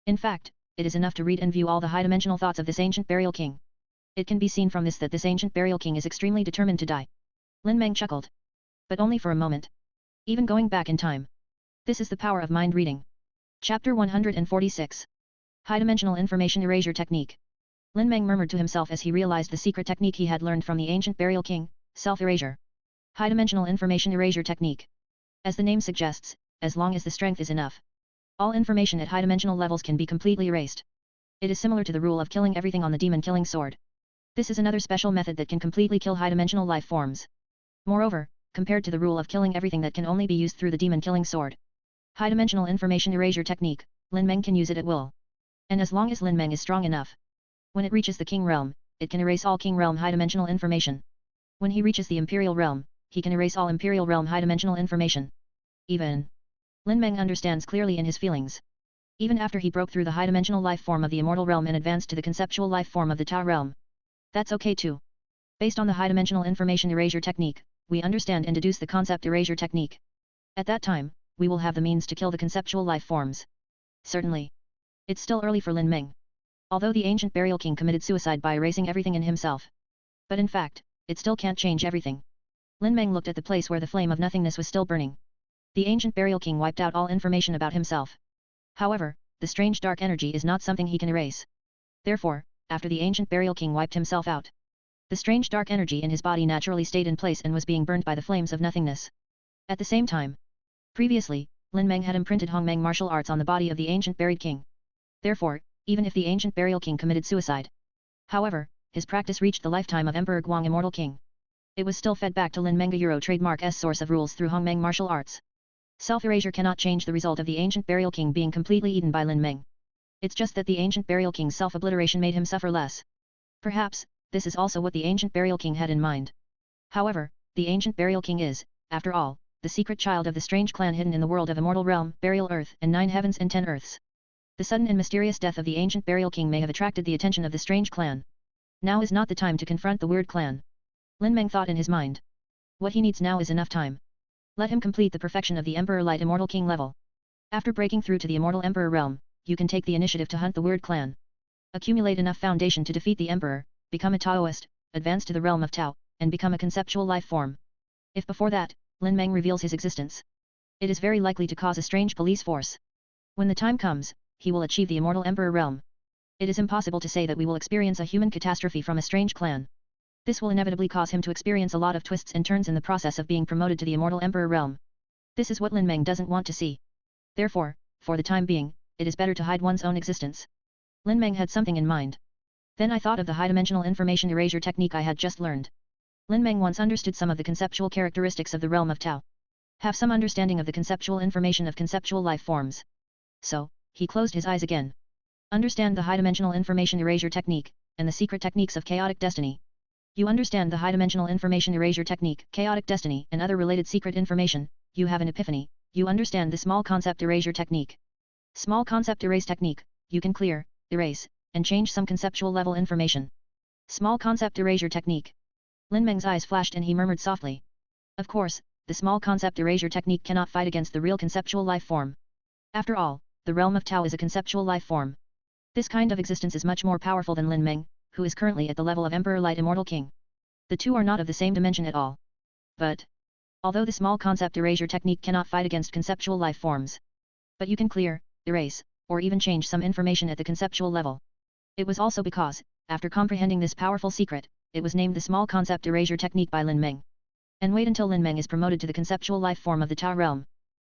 In fact, it is enough to read and view all the high-dimensional thoughts of this ancient burial king. It can be seen from this that this ancient burial king is extremely determined to die. Lin Meng chuckled. But only for a moment. Even going back in time. This is the power of mind reading. Chapter 146. High-dimensional information erasure technique. Lin Meng murmured to himself as he realized the secret technique he had learned from the ancient burial king, self-erasure. High-dimensional information erasure technique. As the name suggests, as long as the strength is enough. All information at high-dimensional levels can be completely erased. It is similar to the rule of killing everything on the demon-killing sword. This is another special method that can completely kill high-dimensional life forms. Moreover, compared to the rule of killing everything that can only be used through the demon-killing sword, high-dimensional information erasure technique, Lin Meng can use it at will. And as long as Lin Meng is strong enough, when it reaches the King Realm, it can erase all King Realm high-dimensional information. When he reaches the Imperial Realm, he can erase all Imperial Realm high-dimensional information. Even Lin Meng understands clearly in his feelings. Even after he broke through the high-dimensional life form of the Immortal Realm and advanced to the conceptual life form of the Tao Realm. That's okay too. Based on the high-dimensional information erasure technique, we understand and deduce the concept erasure technique. At that time, we will have the means to kill the conceptual life forms. Certainly. It's still early for Lin Meng. Although the ancient burial king committed suicide by erasing everything in himself. But in fact, it still can't change everything. Lin Meng looked at the place where the flame of nothingness was still burning. The ancient burial king wiped out all information about himself. However, the strange dark energy is not something he can erase. Therefore, after the ancient burial king wiped himself out, the strange dark energy in his body naturally stayed in place and was being burned by the flames of nothingness. At the same time, previously, Lin Meng had imprinted Hongmeng martial arts on the body of the ancient buried king. Therefore, even if the ancient burial king committed suicide, however, his practice reached the lifetime of Emperor Guang Immortal King. It was still fed back to Lin Meng Euro trademark S source of rules through Hongmeng martial arts. Self-erasure cannot change the result of the ancient burial king being completely eaten by Lin Meng. It's just that the ancient burial king's self-obliteration made him suffer less. Perhaps, this is also what the ancient burial king had in mind. However, the ancient burial king is, after all, the secret child of the strange clan hidden in the world of Immortal Realm, Burial Earth and 9 heavens and 10 earths. The sudden and mysterious death of the ancient burial king may have attracted the attention of the strange clan. Now is not the time to confront the weird clan. Lin Meng thought in his mind. What he needs now is enough time. Let him complete the perfection of the Emperor Light Immortal King level. After breaking through to the Immortal Emperor realm, you can take the initiative to hunt the weird clan. Accumulate enough foundation to defeat the Emperor, become a Taoist, advance to the realm of Tao, and become a conceptual life form. If before that, Lin Meng reveals his existence, it is very likely to cause a strange police force. When the time comes, he will achieve the Immortal Emperor realm. It is impossible to say that we will experience a human catastrophe from a strange clan. This will inevitably cause him to experience a lot of twists and turns in the process of being promoted to the Immortal Emperor realm. This is what Lin Meng doesn't want to see. Therefore, for the time being, it is better to hide one's own existence. Lin Meng had something in mind. Then I thought of the high-dimensional information erasure technique I had just learned. Lin Meng once understood some of the conceptual characteristics of the realm of Tao. Have some understanding of the conceptual information of conceptual life forms. So, he closed his eyes again. Understand the high-dimensional information erasure technique, and the secret techniques of chaotic destiny. You understand the high-dimensional information erasure technique, chaotic destiny, and other related secret information, you have an epiphany, you understand the small concept erasure technique. Small concept erase technique, you can clear, erase, and change some conceptual level information. Small concept erasure technique. Lin Meng's eyes flashed and he murmured softly. Of course, the small concept erasure technique cannot fight against the real conceptual life form. After all, the realm of Tao is a conceptual life form. This kind of existence is much more powerful than Lin Meng, who is currently at the level of Emperor Light Immortal King. The two are not of the same dimension at all. But, although the small concept erasure technique cannot fight against conceptual life forms, but you can clear, erase, or even change some information at the conceptual level. It was also because, after comprehending this powerful secret, it was named the small concept erasure technique by Lin Meng. And wait until Lin Meng is promoted to the conceptual life form of the Tao realm.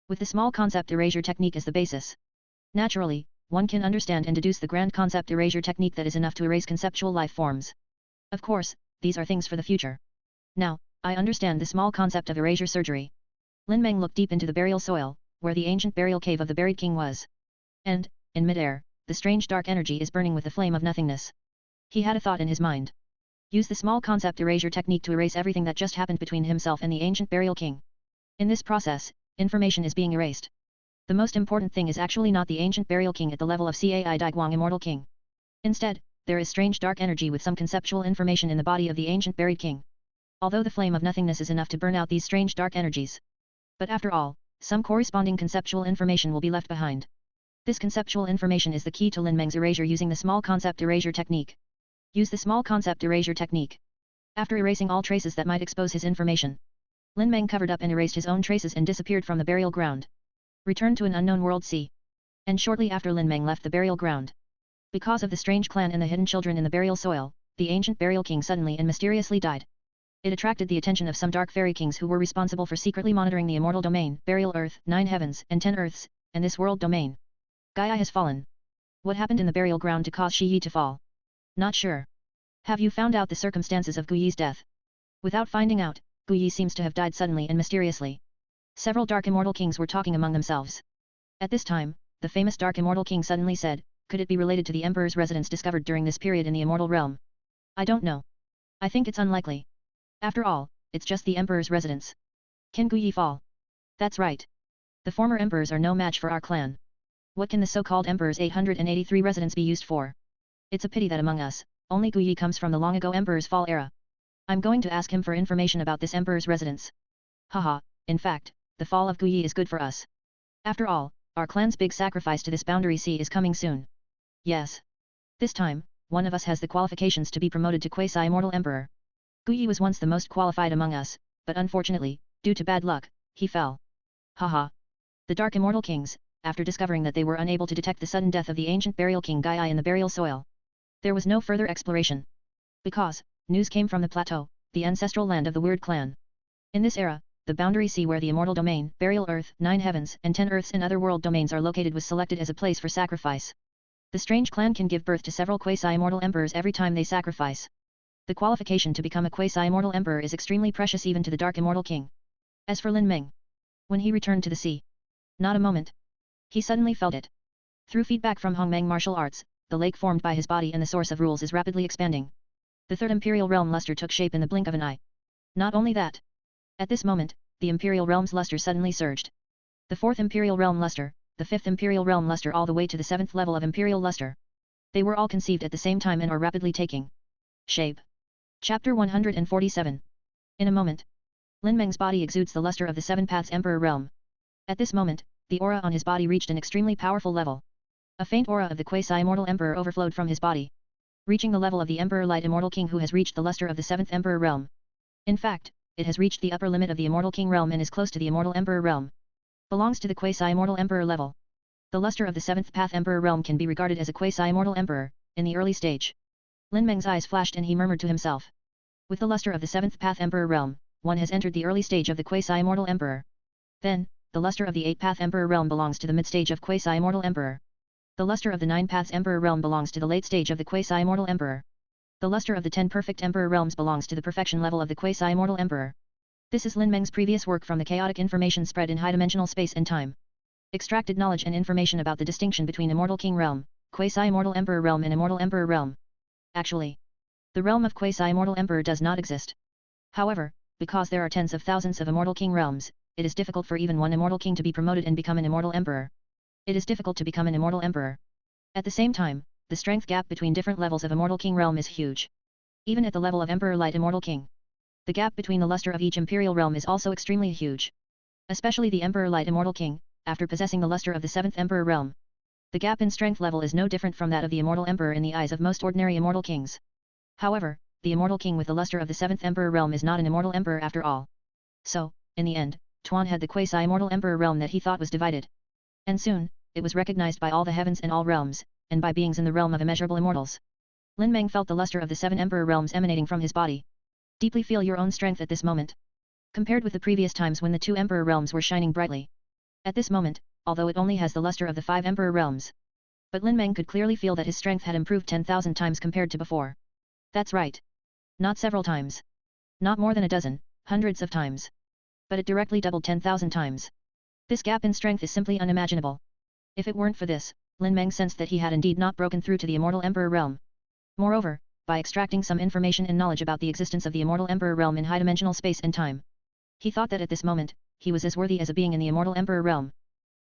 With the small concept erasure technique as the basis, naturally, one can understand and deduce the grand concept erasure technique that is enough to erase conceptual life forms. Of course, these are things for the future. Now, I understand the small concept of erasure surgery. Lin Meng looked deep into the burial soil, where the ancient burial cave of the buried king was. And, in midair, the strange dark energy is burning with the flame of nothingness. He had a thought in his mind. Use the small concept erasure technique to erase everything that just happened between himself and the ancient burial king. In this process, information is being erased. The most important thing is actually not the ancient burial king at the level of Cai Daiguang Immortal King. Instead, there is strange dark energy with some conceptual information in the body of the ancient buried king. Although the flame of nothingness is enough to burn out these strange dark energies. But after all, some corresponding conceptual information will be left behind. This conceptual information is the key to Lin Meng's erasure using the small concept erasure technique. Use the small concept erasure technique. After erasing all traces that might expose his information, Lin Meng covered up and erased his own traces and disappeared from the burial ground. Returned to an unknown world sea. And shortly after Lin Meng left the burial ground, because of the strange clan and the hidden children in the burial soil, the ancient burial king suddenly and mysteriously died. It attracted the attention of some dark fairy kings who were responsible for secretly monitoring the immortal domain, burial earth, 9 heavens, and 10 earths, and this world domain. Gaia has fallen. What happened in the burial ground to cause Shi Yi to fall? Not sure. Have you found out the circumstances of Gu Yi's death? Without finding out, Gu Yi seems to have died suddenly and mysteriously. Several dark immortal kings were talking among themselves. At this time, the famous dark immortal king suddenly said, could it be related to the emperor's residence discovered during this period in the immortal realm? I don't know. I think it's unlikely. After all, it's just the emperor's residence. Can Gu Yi fall? That's right. The former emperors are no match for our clan. What can the so-called emperor's 883 residence be used for? It's a pity that among us, only Gu Yi comes from the long ago emperor's fall era. I'm going to ask him for information about this emperor's residence. Haha, in fact, the fall of Gu Yi is good for us. After all, our clan's big sacrifice to this boundary sea is coming soon. Yes. This time, one of us has the qualifications to be promoted to quasi-immortal emperor. Gu Yi was once the most qualified among us, but unfortunately, due to bad luck, he fell. Haha. The Dark Immortal Kings, after discovering that they were unable to detect the sudden death of the ancient burial king Gaia in the burial soil. There was no further exploration. Because, news came from the plateau, the ancestral land of the Weird Clan. In this era, the boundary sea where the immortal domain, burial earth, 9 heavens, and 10 earths and other world domains are located was selected as a place for sacrifice. The strange clan can give birth to several quasi-immortal emperors every time they sacrifice. The qualification to become a quasi-immortal emperor is extremely precious even to the Dark Immortal King. As for Lin Meng, when he returned to the sea, not a moment. He suddenly felt it. Through feedback from Hongmeng martial arts, the lake formed by his body and the source of rules is rapidly expanding. The third Imperial Realm luster took shape in the blink of an eye. Not only that. At this moment, the Imperial Realm's luster suddenly surged. The 4th Imperial Realm luster, the 5th Imperial Realm luster all the way to the 7th level of Imperial luster. They were all conceived at the same time and are rapidly taking shape. Chapter 147. In a moment, Lin Meng's body exudes the luster of the 7 Paths Emperor Realm. At this moment, the aura on his body reached an extremely powerful level. A faint aura of the quasi-immortal emperor overflowed from his body, reaching the level of the Emperor Light Immortal King who has reached the luster of the 7th Emperor Realm. In fact, it has reached the upper limit of the Immortal King Realm and is close to the Immortal Emperor Realm. Belongs to the quasi-immortal emperor level. The luster of the 7th Path Emperor Realm can be regarded as a quasi-immortal emperor, in the early stage. Lin Meng's eyes flashed and he murmured to himself. With the luster of the 7th Path Emperor Realm, one has entered the early stage of the quasi-immortal emperor. Then, the luster of the 8th Path Emperor Realm belongs to the mid-stage of quasi-immortal emperor. The luster of the 9 Paths Emperor Realm belongs to the late stage of the quasi-immortal emperor. The luster of the 10 Perfect Emperor Realms belongs to the perfection level of the quasi-immortal emperor. This is Lin Meng's previous work from the chaotic information spread in high-dimensional space and time. Extracted knowledge and information about the distinction between Immortal King Realm, Quasi-Immortal Emperor Realm and Immortal Emperor Realm. Actually, the realm of Quasi-Immortal Emperor does not exist. However, because there are tens of thousands of Immortal King Realms, it is difficult for even one Immortal King to be promoted and become an Immortal Emperor. It is difficult to become an Immortal Emperor. At the same time, the strength gap between different levels of Immortal King Realm is huge. Even at the level of Emperor Light Immortal King, the gap between the luster of each Imperial Realm is also extremely huge. Especially the Emperor Light Immortal King, after possessing the luster of the 7th Emperor Realm. The gap in strength level is no different from that of the Immortal Emperor in the eyes of most ordinary Immortal Kings. However, the Immortal King with the luster of the 7th Emperor Realm is not an Immortal Emperor after all. So, in the end, Tuan had the Quasi-Immortal Emperor Realm that he thought was divided. And soon, it was recognized by all the heavens and all realms, and by beings in the realm of immeasurable immortals. Lin Meng felt the luster of the 7 Emperor Realms emanating from his body. Deeply feel your own strength at this moment. Compared with the previous times when the 2 Emperor Realms were shining brightly. At this moment, although it only has the luster of the 5 Emperor Realms. But Lin Meng could clearly feel that his strength had improved 10,000 times compared to before. That's right. Not several times. Not more than a dozen, hundreds of times. But it directly doubled 10,000 times. This gap in strength is simply unimaginable. If it weren't for this, Lin Meng sensed that he had indeed not broken through to the Immortal Emperor Realm. Moreover, by extracting some information and knowledge about the existence of the Immortal Emperor Realm in high-dimensional space and time, he thought that at this moment, he was as worthy as a being in the Immortal Emperor Realm.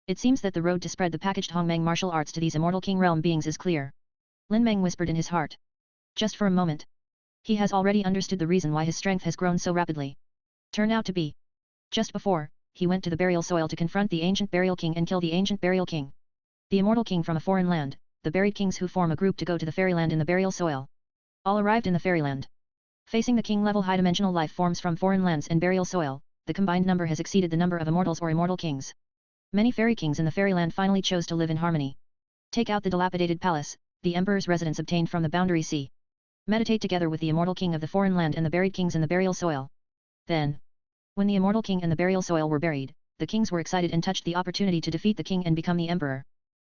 It seems that the road to spread the packaged Hongmeng martial arts to these Immortal King Realm beings is clear. Lin Meng whispered in his heart. Just for a moment. He has already understood the reason why his strength has grown so rapidly. Turn out to be. Just before, he went to the burial soil to confront the ancient burial king and kill the ancient burial king. The immortal king from a foreign land, the buried kings who form a group to go to the fairyland in the burial soil. All arrived in the fairyland. Facing the king-level high-dimensional life forms from foreign lands and burial soil, the combined number has exceeded the number of immortals or immortal kings. Many fairy kings in the fairyland finally chose to live in harmony. Take out the dilapidated palace, the emperor's residence obtained from the boundary sea. Meditate together with the immortal king of the foreign land and the buried kings in the burial soil. Then, when the immortal king and the burial soil were buried, the kings were excited and touched the opportunity to defeat the king and become the emperor.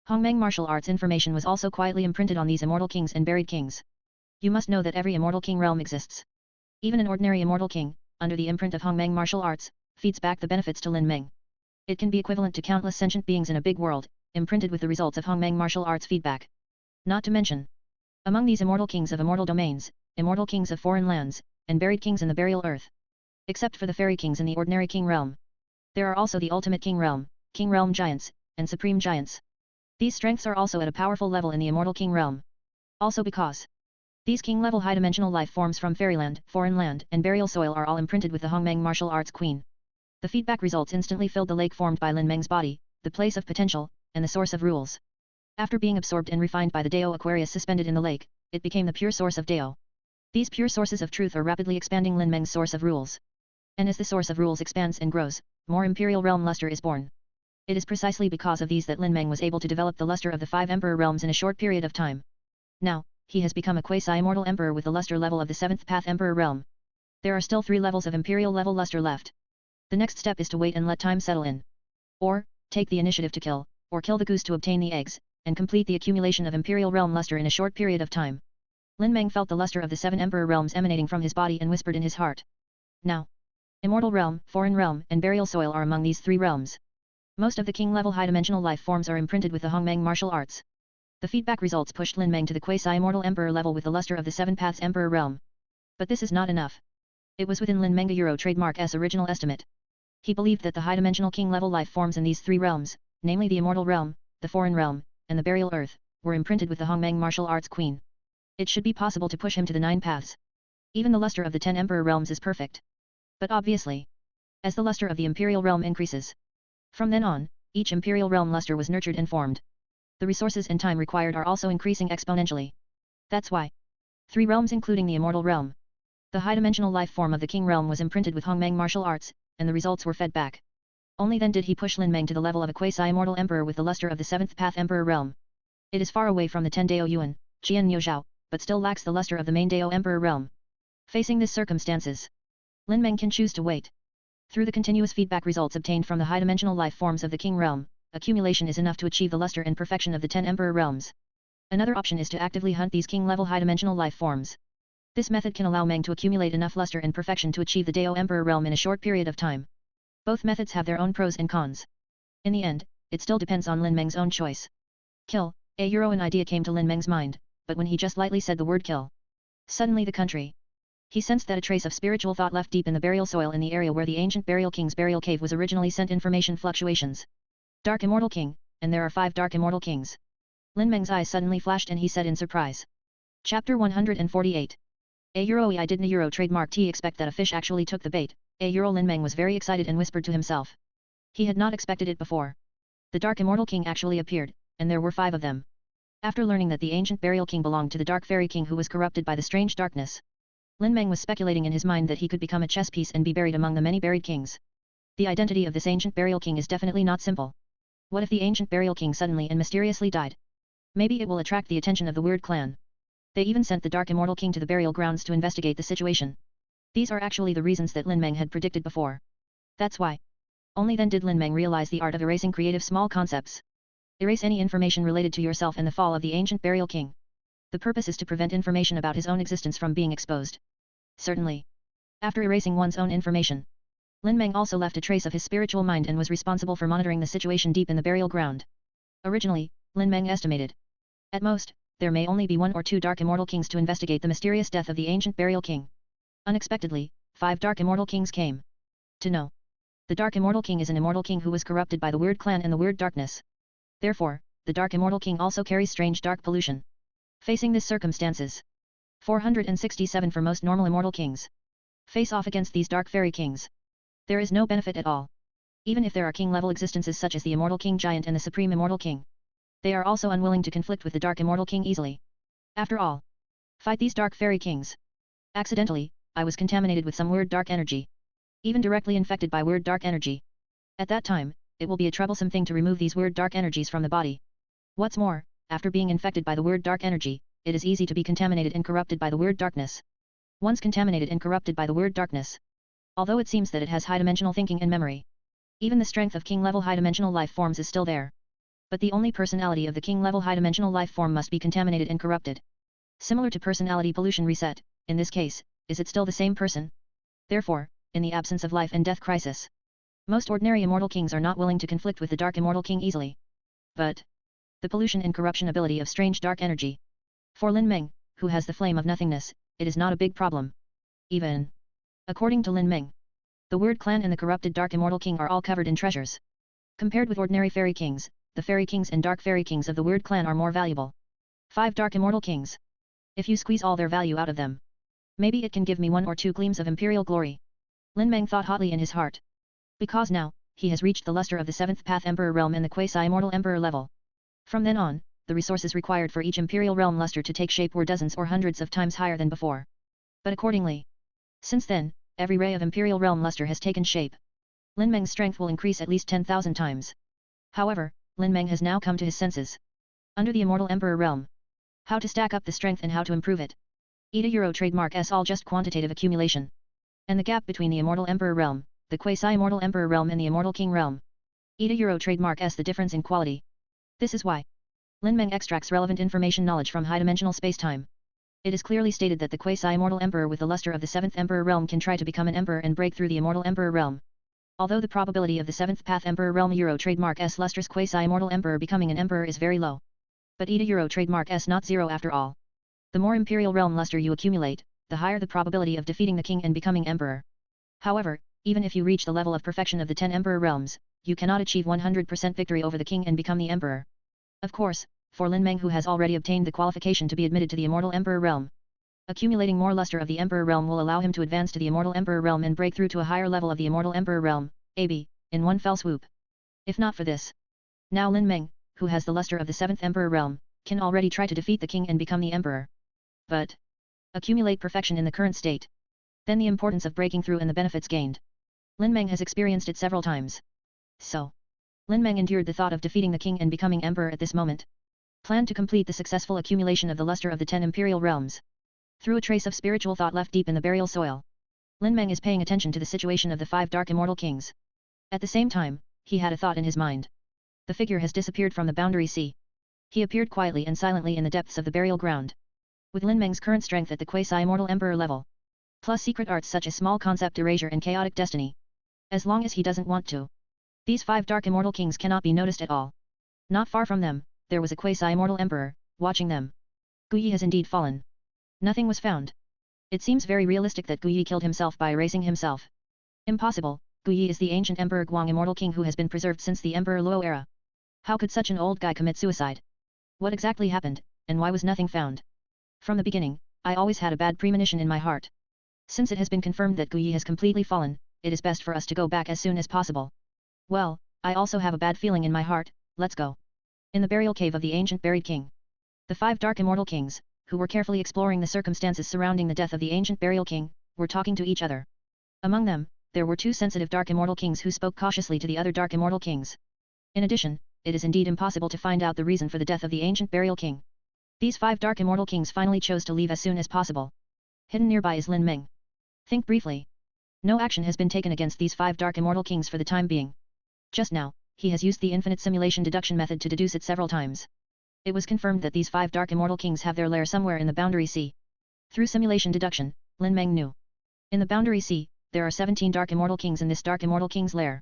Hongmeng martial arts information was also quietly imprinted on these immortal kings and buried kings. You must know that every immortal king realm exists. Even an ordinary immortal king, under the imprint of Hongmeng martial arts, feeds back the benefits to Lin Meng. It can be equivalent to countless sentient beings in a big world, imprinted with the results of Hongmeng martial arts feedback. Not to mention, among these immortal kings of immortal domains, immortal kings of foreign lands, and buried kings in the burial earth. Except for the fairy kings in the ordinary king realm. There are also the ultimate king realm giants, and supreme giants. These strengths are also at a powerful level in the immortal king realm. Also because these king-level high-dimensional life forms from fairyland, foreign land, and burial soil are all imprinted with the Hongmeng martial arts queen. The feedback results instantly filled the lake formed by Lin Meng's body, the place of potential, and the source of rules. After being absorbed and refined by the Dao Aquarius suspended in the lake, it became the pure source of Dao. These pure sources of truth are rapidly expanding Lin Meng's source of rules. And as the source of rules expands and grows, more imperial realm luster is born. It is precisely because of these that Lin Meng was able to develop the luster of the 5 emperor realms in a short period of time. Now, he has become a quasi-immortal emperor with the luster level of the 7th path emperor realm. There are still 3 levels of imperial level luster left. The next step is to wait and let time settle in. Or, take the initiative to kill, or kill the goose to obtain the eggs, and complete the accumulation of imperial realm luster in a short period of time. Lin Meng felt the luster of the 7 emperor realms emanating from his body and whispered in his heart. Now, immortal realm, foreign realm, and burial soil are among these 3 realms. Most of the king-level high-dimensional life forms are imprinted with the Hongmeng martial arts. The feedback results pushed Lin Meng to the quasi-immortal emperor level with the luster of the 7 paths emperor realm. But this is not enough. It was within Lin Meng Euro trademark's original estimate. He believed that the high-dimensional king-level life forms in these 3 realms, namely the immortal realm, the foreign realm, and the burial earth, were imprinted with the Hongmeng martial arts queen. It should be possible to push him to the 9 paths. Even the luster of the 10 emperor realms is perfect. But obviously, as the luster of the imperial realm increases, from then on, each imperial realm luster was nurtured and formed. The resources and time required are also increasing exponentially. That's why 3 realms including the immortal realm. The high-dimensional life form of the king realm was imprinted with Hongmeng martial arts, and the results were fed back. Only then did he push Lin Meng to the level of a quasi-immortal emperor with the luster of the 7th path emperor realm. It is far away from the 10 Dao Yuan, Qian Niu Zhao, but still lacks the luster of the main Dao emperor realm. Facing this circumstances, Lin Meng can choose to wait. Through the continuous feedback results obtained from the high-dimensional life forms of the king realm, accumulation is enough to achieve the luster and perfection of the 10 emperor realms. Another option is to actively hunt these king-level high-dimensional life forms. This method can allow Meng to accumulate enough luster and perfection to achieve the Dao emperor realm in a short period of time. Both methods have their own pros and cons. In the end, it still depends on Lin Meng's own choice. Kill, an idea came to Lin Meng's mind, but when he just lightly said the word kill, suddenly the country. He sensed that a trace of spiritual thought left deep in the burial soil in the area where the ancient burial king's burial cave was originally sent information fluctuations. Dark Immortal King, and there are 5 Dark Immortal Kings. Lin Meng's eyes suddenly flashed and he said in surprise. Chapter 148. I didn't Euro trademark T expect that a fish actually took the bait. Lin Meng was very excited and whispered to himself. He had not expected it before. The Dark Immortal King actually appeared, and there were 5 of them. After learning that the ancient burial king belonged to the Dark Fairy King who was corrupted by the strange darkness, Lin Meng was speculating in his mind that he could become a chess piece and be buried among the many buried kings. The identity of this ancient burial king is definitely not simple. What if the ancient burial king suddenly and mysteriously died? Maybe it will attract the attention of the Weird Clan. They even sent the Dark Immortal King to the burial grounds to investigate the situation. These are actually the reasons that Lin Meng had predicted before. That's why. Only then did Lin Meng realize the art of erasing creative small concepts. Erase any information related to yourself and the fall of the ancient burial king. The purpose is to prevent information about his own existence from being exposed. Certainly. After erasing one's own information, Lin Meng also left a trace of his spiritual mind and was responsible for monitoring the situation deep in the burial ground. Originally, Lin Meng estimated. At most, there may only be 1 or 2 Dark Immortal Kings to investigate the mysterious death of the ancient burial king. Unexpectedly, 5 Dark Immortal Kings came. To know. The Dark Immortal King is an immortal king who was corrupted by the Weird Clan and the Weird Darkness. Therefore, the Dark Immortal King also carries strange dark pollution. Facing this circumstances. 467 for most normal immortal kings. Face off against these Dark Fairy Kings. There is no benefit at all. Even if there are king-level existences such as the Immortal King Giant and the Supreme Immortal King. They are also unwilling to conflict with the Dark Immortal King easily. After all, fight these Dark Fairy Kings. Accidentally, I was contaminated with some weird dark energy. Even directly infected by weird dark energy. At that time, it will be a troublesome thing to remove these weird dark energies from the body. What's more, after being infected by the weird dark energy, it is easy to be contaminated and corrupted by the weird darkness. Once contaminated and corrupted by the weird darkness, although it seems that it has high-dimensional thinking and memory, even the strength of king-level high-dimensional life forms is still there. But the only personality of the king-level high-dimensional life form must be contaminated and corrupted. Similar to personality pollution reset, in this case, is it still the same person? Therefore, in the absence of life and death crisis, most ordinary immortal kings are not willing to conflict with the dark immortal king easily. But the pollution and corruption ability of strange dark energy. For Lin Meng, who has the flame of nothingness, it is not a big problem. Even according to Lin Meng, the weird clan and the corrupted dark immortal king are all covered in treasures. Compared with ordinary fairy kings, the fairy kings and dark fairy kings of the weird clan are more valuable. 5 dark immortal kings. If you squeeze all their value out of them, maybe it can give me 1 or 2 gleams of imperial glory. Lin Meng thought hotly in his heart. Because now, he has reached the luster of the 7th Path Emperor realm and the quasi-immortal emperor level. From then on, the resources required for each imperial realm luster to take shape were dozens or hundreds of times higher than before. But accordingly, since then, every ray of imperial realm luster has taken shape. Lin Meng's strength will increase at least 10,000 times. However, Lin Meng has now come to his senses. Under the immortal emperor realm, how to stack up the strength and how to improve it. ETA Euro trademark S all just quantitative accumulation. And the gap between the immortal emperor realm, the quasi-immortal emperor realm and the immortal king realm. ETA Euro trademark S the difference in quality. This is why Lin Meng extracts relevant information knowledge from high-dimensional space-time. It is clearly stated that the quasi-immortal emperor with the luster of the 7th emperor realm can try to become an emperor and break through the immortal emperor realm. Although the probability of the 7th Path Emperor realm Euro trademark S lustrous quasi-immortal emperor becoming an emperor is very low. But ETA Euro trademark S not zero after all. The more imperial realm luster you accumulate, the higher the probability of defeating the king and becoming emperor. However, even if you reach the level of perfection of the 10 emperor realms, you cannot achieve 100% victory over the king and become the emperor. Of course, for Lin Meng who has already obtained the qualification to be admitted to the immortal emperor realm, accumulating more luster of the emperor realm will allow him to advance to the immortal emperor realm and break through to a higher level of the immortal emperor realm, AB, in one fell swoop. If not for this, now Lin Meng, who has the luster of the 7th emperor realm, can already try to defeat the king and become the emperor. But accumulate perfection in the current state. Then the importance of breaking through and the benefits gained. Lin Meng has experienced it several times. So, Lin Meng endured the thought of defeating the king and becoming emperor at this moment. Planned to complete the successful accumulation of the luster of the 10 imperial realms. Through a trace of spiritual thought left deep in the burial soil, Lin Meng is paying attention to the situation of the 5 dark immortal kings. At the same time, he had a thought in his mind. The figure has disappeared from the boundary sea. He appeared quietly and silently in the depths of the burial ground. With Lin Meng's current strength at the quasi-immortal emperor level, plus secret arts such as small concept erasure and chaotic destiny, as long as he doesn't want to, these 5 dark immortal kings cannot be noticed at all. Not far from them, there was a quasi-immortal emperor, watching them. Guyi has indeed fallen. Nothing was found. It seems very realistic that Guyi killed himself by erasing himself. Impossible, Guyi is the ancient Emperor Guang immortal king who has been preserved since the Emperor Luo era. How could such an old guy commit suicide? What exactly happened, and why was nothing found? From the beginning, I always had a bad premonition in my heart. Since it has been confirmed that Guyi has completely fallen, it is best for us to go back as soon as possible. Well, I also have a bad feeling in my heart, let's go. In the burial cave of the ancient buried king, the 5 dark immortal kings, who were carefully exploring the circumstances surrounding the death of the ancient burial king, were talking to each other. Among them, there were 2 sensitive dark immortal kings who spoke cautiously to the other dark immortal kings. In addition, it is indeed impossible to find out the reason for the death of the ancient burial king. These 5 dark immortal kings finally chose to leave as soon as possible. Hidden nearby is Lin Meng. Think briefly. No action has been taken against these 5 dark immortal kings for the time being. Just now, he has used the infinite simulation deduction method to deduce it several times. It was confirmed that these 5 dark immortal kings have their lair somewhere in the boundary sea. Through simulation deduction, Lin Meng knew. In the boundary sea, there are 17 dark immortal kings in this dark immortal king's lair.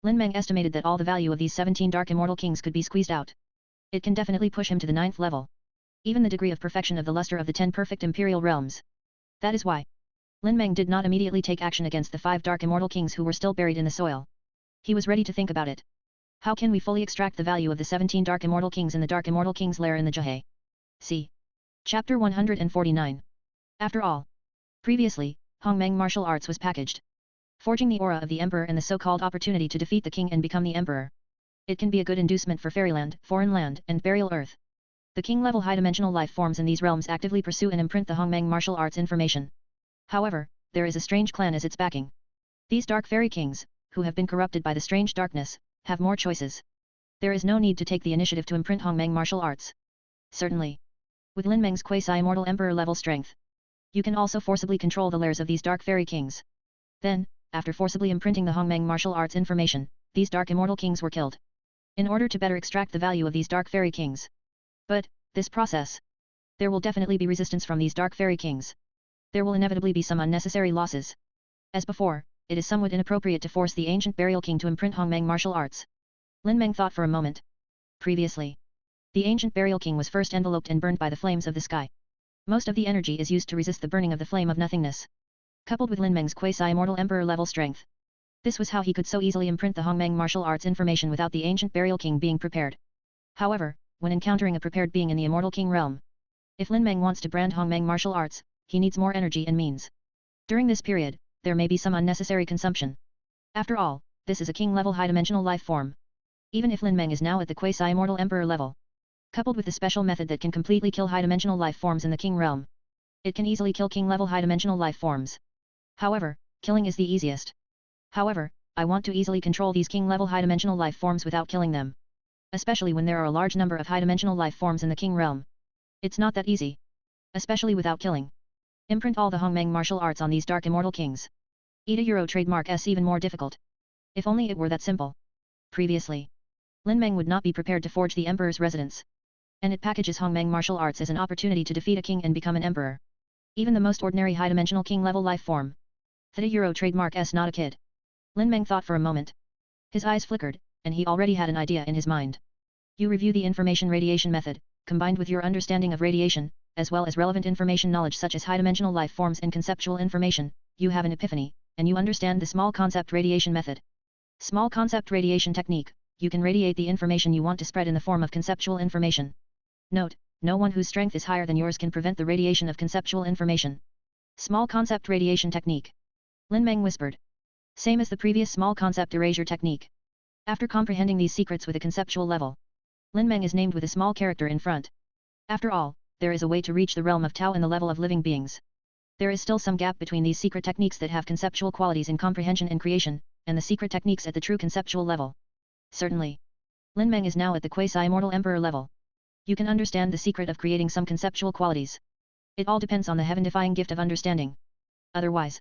Lin Meng estimated that all the value of these 17 dark immortal kings could be squeezed out. It can definitely push him to the 9th level. Even the degree of perfection of the luster of the 10 perfect imperial realms. That is why Lin Meng did not immediately take action against the 5 dark immortal kings who were still buried in the soil. He was ready to think about it. How can we fully extract the value of the 17 dark immortal kings in the dark immortal king's lair in the Jahei? See Chapter 149. After all, previously, Hong Meng martial arts was packaged. Forging the aura of the emperor and the so-called opportunity to defeat the king and become the emperor. It can be a good inducement for fairyland, foreign land, and burial earth. The king-level high-dimensional life forms in these realms actively pursue and imprint the Hong Meng martial arts information. However, there is a strange clan as its backing. These dark fairy kings, who have been corrupted by the strange darkness, have more choices. There is no need to take the initiative to imprint Hong Meng martial arts. Certainly. With Lin Meng's quasi-immortal emperor-level strength, you can also forcibly control the lairs of these dark fairy kings. Then, after forcibly imprinting the Hongmeng martial arts information, these dark immortal kings were killed. In order to better extract the value of these dark fairy kings. But, this process. There will definitely be resistance from these dark fairy kings. There will inevitably be some unnecessary losses. As before, it is somewhat inappropriate to force the ancient burial king to imprint Hongmeng martial arts. Lin Meng thought for a moment. Previously, the ancient burial king was first enveloped and burned by the flames of the sky. Most of the energy is used to resist the burning of the flame of nothingness. Coupled with Lin Meng's quasi-immortal emperor-level strength. This was how he could so easily imprint the Hongmeng martial arts information without the ancient burial king being prepared. However, when encountering a prepared being in the immortal king realm, if Lin Meng wants to brand Hongmeng martial arts, he needs more energy and means. During this period, there may be some unnecessary consumption. After all, this is a king-level high-dimensional life form. Even if Lin Meng is now at the quasi-immortal emperor level, coupled with the special method that can completely kill high-dimensional life forms in the king realm, it can easily kill king-level high-dimensional life forms. However, killing is the easiest. However, I want to easily control these king-level high-dimensional life forms without killing them. Especially when there are a large number of high-dimensional life forms in the king realm. It's not that easy. Especially without killing. Imprint all the Hongmeng martial arts on these dark immortal kings. ETA Euro trademark S even more difficult. If only it were that simple. Previously, Lin Meng would not be prepared to forge the emperor's residence. And it packages Hongmeng martial arts as an opportunity to defeat a king and become an emperor. Even the most ordinary high-dimensional king-level life form. ETA Euro trademark S not a kid. Lin Meng thought for a moment. His eyes flickered, and he already had an idea in his mind. You review the information radiation method, combined with your understanding of radiation, as well as relevant information knowledge such as high-dimensional life forms and conceptual information, you have an epiphany, and you understand the small concept radiation method. Small concept radiation technique, you can radiate the information you want to spread in the form of conceptual information. Note, no one whose strength is higher than yours can prevent the radiation of conceptual information. Small concept radiation technique. Lin Meng whispered. Same as the previous small concept erasure technique. After comprehending these secrets with a conceptual level, Lin Meng is named with a small character in front. After all, there is a way to reach the realm of Tao and the level of living beings. There is still some gap between these secret techniques that have conceptual qualities in comprehension and creation, and the secret techniques at the true conceptual level. Certainly. Lin Meng is now at the quasi-immortal emperor level. You can understand the secret of creating some conceptual qualities. It all depends on the heaven-defying gift of understanding. Otherwise,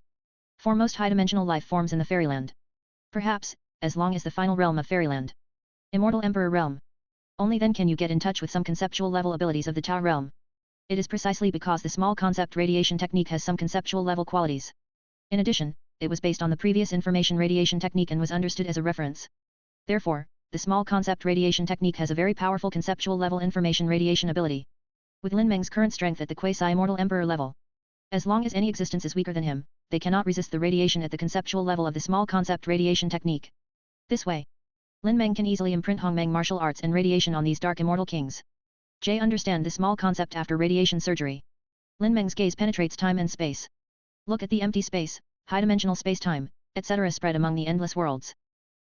for most high-dimensional life forms in the fairyland, perhaps, as long as the final realm of fairyland, immortal emperor realm, only then can you get in touch with some conceptual level abilities of the Tao realm. It is precisely because the small concept radiation technique has some conceptual level qualities. In addition, it was based on the previous information radiation technique and was understood as a reference. Therefore, the small concept radiation technique has a very powerful conceptual level information radiation ability. With Lin Meng's current strength at the quasi-immortal emperor level, as long as any existence is weaker than him, they cannot resist the radiation at the conceptual level of the small concept radiation technique. This way, Lin Meng can easily imprint Hongmeng martial arts and radiation on these dark immortal kings. J understand the small concept after radiation surgery. Lin Meng's gaze penetrates time and space. Look at the empty space, high-dimensional space-time, etc. spread among the endless worlds.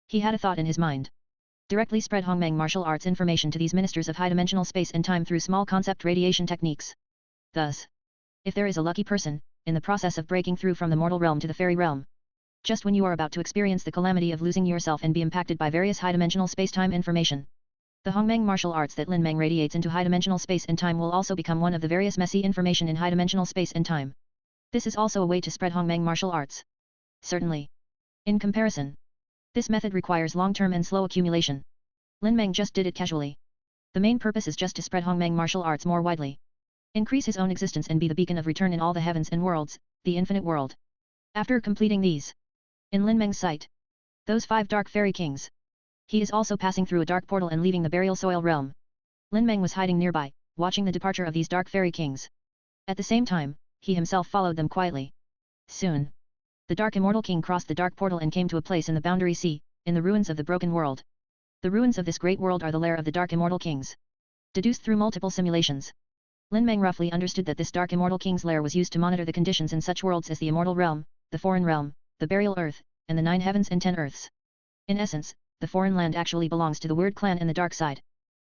He had a thought in his mind. Directly spread Hongmeng martial arts information to these ministers of high-dimensional space and time through small concept radiation techniques. Thus, if there is a lucky person, in the process of breaking through from the mortal realm to the fairy realm, just when you are about to experience the calamity of losing yourself and be impacted by various high-dimensional space-time information, the Hongmeng martial arts that Lin Meng radiates into high-dimensional space and time will also become one of the various messy information in high-dimensional space and time. This is also a way to spread Hongmeng martial arts. Certainly. In comparison, this method requires long-term and slow accumulation. Lin Meng just did it casually. The main purpose is just to spread Hongmeng martial arts more widely. Increase his own existence and be the beacon of return in all the heavens and worlds, the infinite world. After completing these, in Lin Meng's sight, those 5 dark fairy kings, he is also passing through a dark portal and leaving the burial soil realm. Lin Meng was hiding nearby, watching the departure of these dark fairy kings. At the same time, he himself followed them quietly. Soon, the dark immortal king crossed the dark portal and came to a place in the boundary sea, in the ruins of the broken world. The ruins of this great world are the lair of the dark immortal kings. Deduced through multiple simulations, Lin Meng roughly understood that this dark immortal king's lair was used to monitor the conditions in such worlds as the immortal realm, the foreign realm, the burial earth, and the 9 heavens and 10 earths. In essence, the foreign land actually belongs to the Word clan in the dark side.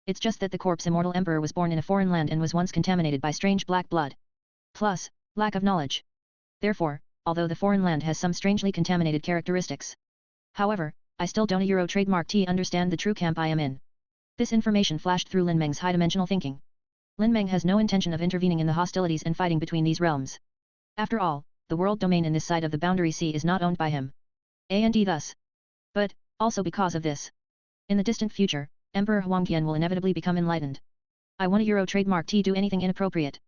It's just that the corpse immortal emperor was born in a foreign land and was once contaminated by strange black blood. Plus, lack of knowledge. Therefore, although the foreign land has some strangely contaminated characteristics. However, I still don't Euro trademark T understand the true camp I am in. This information flashed through Lin Meng's high-dimensional thinking. Lin Meng has no intention of intervening in the hostilities and fighting between these realms. After all, the world domain in this side of the boundary sea is not owned by him. And thus. But, also because of this. In the distant future, Emperor Huangtian will inevitably become enlightened. I want a Euro trademark to do anything inappropriate.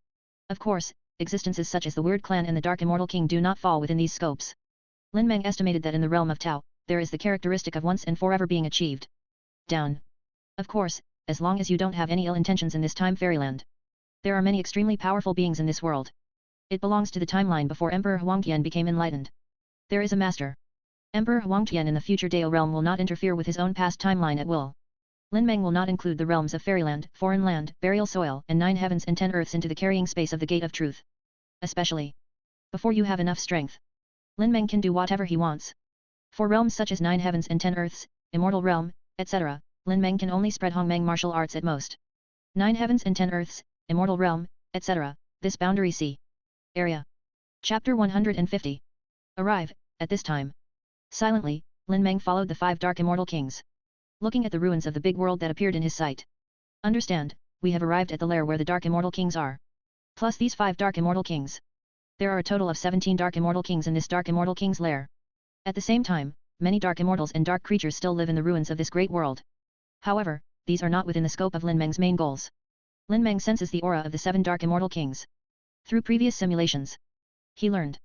Of course, existences such as the Weird Clan and the Dark Immortal King do not fall within these scopes. Lin Meng estimated that in the realm of Tao, there is the characteristic of once and forever being achieved. Down. Of course, as long as you don't have any ill intentions in this time fairyland. There are many extremely powerful beings in this world. It belongs to the timeline before Emperor Huangtian became enlightened. There is a master. Emperor Huangtian in the future Dao realm will not interfere with his own past timeline at will. Lin Meng will not include the realms of fairyland, foreign land, burial soil, and 9 heavens and 10 earths into the carrying space of the Gate of Truth. Especially. Before you have enough strength. Lin Meng can do whatever he wants. For realms such as 9 heavens and 10 earths, immortal realm, etc., Lin Meng can only spread Hongmeng martial arts at most. 9 heavens and 10 earths, immortal realm, etc., this boundary sea. Area. Chapter 150. Arrive, at this time. Silently, Lin Meng followed the 5 dark immortal kings. Looking at the ruins of the big world that appeared in his sight. Understand, we have arrived at the lair where the dark immortal kings are. Plus these 5 dark immortal kings. There are a total of 17 dark immortal kings in this dark immortal king's lair. At the same time, many dark immortals and dark creatures still live in the ruins of this great world. However, these are not within the scope of Lin Meng's main goals. Lin Meng senses the aura of the 7 dark immortal kings. Through previous simulations, he learned.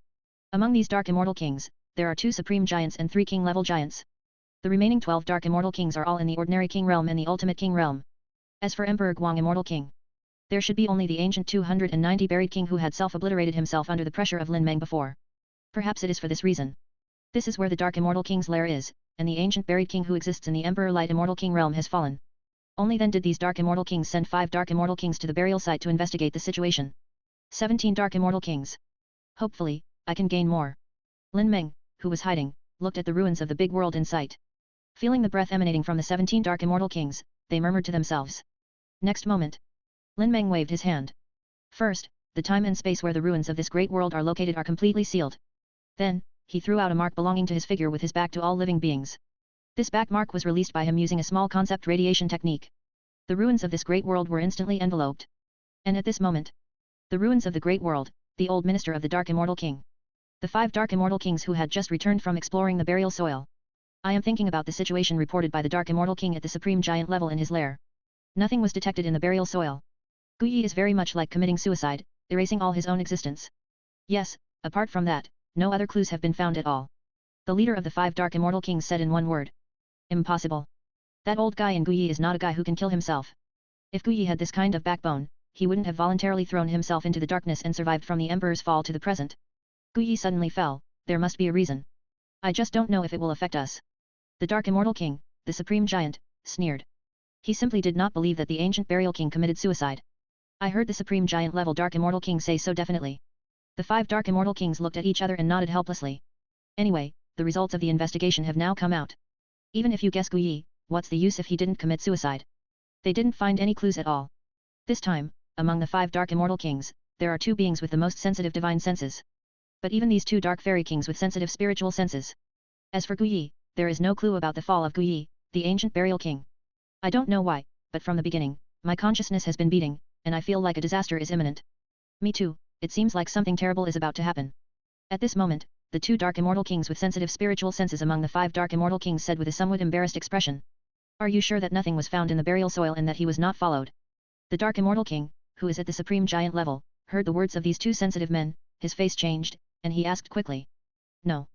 Among these dark immortal kings, there are 2 supreme giants and 3 king-level giants. The remaining 12 dark immortal kings are all in the ordinary king realm and the ultimate king realm. As for Emperor Guang Immortal King, there should be only the ancient 290 buried king who had self-obliterated himself under the pressure of Lin Meng before. Perhaps it is for this reason. This is where the dark immortal king's lair is, and the ancient buried king who exists in the Emperor Light Immortal King realm has fallen. Only then did these dark immortal kings send 5 dark immortal kings to the burial site to investigate the situation. 17 dark immortal kings. Hopefully, I can gain more. Lin Meng, who was hiding, looked at the ruins of the big world in sight. Feeling the breath emanating from the 17 dark immortal kings, they murmured to themselves. Next moment, Lin Meng waved his hand. First, the time and space where the ruins of this great world are located are completely sealed. Then, he threw out a mark belonging to his figure with his back to all living beings. This back mark was released by him using a small concept radiation technique. The ruins of this great world were instantly enveloped. And at this moment, the ruins of the great world, the old minister of the Dark Immortal King. The 5 Dark Immortal Kings who had just returned from exploring the burial soil. I am thinking about the situation reported by the Dark Immortal King at the Supreme Giant level in his lair. Nothing was detected in the burial soil. Guyi is very much like committing suicide, erasing all his own existence. Yes, apart from that, no other clues have been found at all. The leader of the 5 Dark Immortal Kings said in one word. Impossible. That old guy in Guyi is not a guy who can kill himself. If Guyi had this kind of backbone, he wouldn't have voluntarily thrown himself into the darkness and survived from the Emperor's fall to the present. Guyi suddenly fell, there must be a reason. I just don't know if it will affect us. The Dark Immortal King, the Supreme Giant, sneered. He simply did not believe that the ancient Burial King committed suicide. I heard the Supreme Giant level Dark Immortal King say so definitely. The 5 Dark Immortal Kings looked at each other and nodded helplessly. Anyway, the results of the investigation have now come out. Even if you guess Guyi, what's the use if he didn't commit suicide? They didn't find any clues at all. This time, among the 5 Dark Immortal Kings, there are 2 beings with the most sensitive divine senses. But even these 2 Dark Fairy Kings with sensitive spiritual senses. As for Guyi, there is no clue about the fall of Guyi, the ancient Burial King. I don't know why, but from the beginning, my consciousness has been beating, and I feel like a disaster is imminent. Me too, it seems like something terrible is about to happen. At this moment, the 2 Dark Immortal Kings with sensitive spiritual senses among the 5 Dark Immortal Kings said with a somewhat embarrassed expression. Are you sure that nothing was found in the burial soil and that he was not followed? The Dark Immortal King, who is at the Supreme Giant level, heard the words of these 2 sensitive men, his face changed, and he asked quickly. No.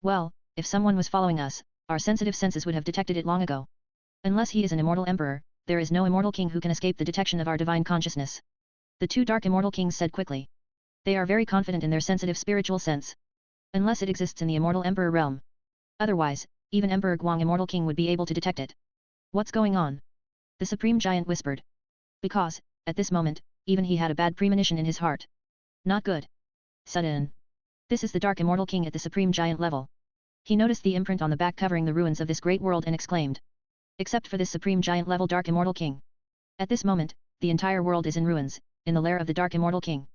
Well, if someone was following us, our sensitive senses would have detected it long ago. Unless he is an immortal emperor, there is no immortal king who can escape the detection of our divine consciousness. The 2 Dark Immortal Kings said quickly. They are very confident in their sensitive spiritual sense. Unless it exists in the immortal emperor realm. Otherwise, even Emperor Guang Immortal King would be able to detect it. What's going on? The Supreme Giant whispered. Because, at this moment, even he had a bad premonition in his heart. Not good. Sudden. This is the Dark Immortal King at the Supreme Giant level. He noticed the imprint on the back covering the ruins of this great world and exclaimed. Except for this Supreme Giant level Dark Immortal King. At this moment, the entire world is in ruins, in the lair of the Dark Immortal King.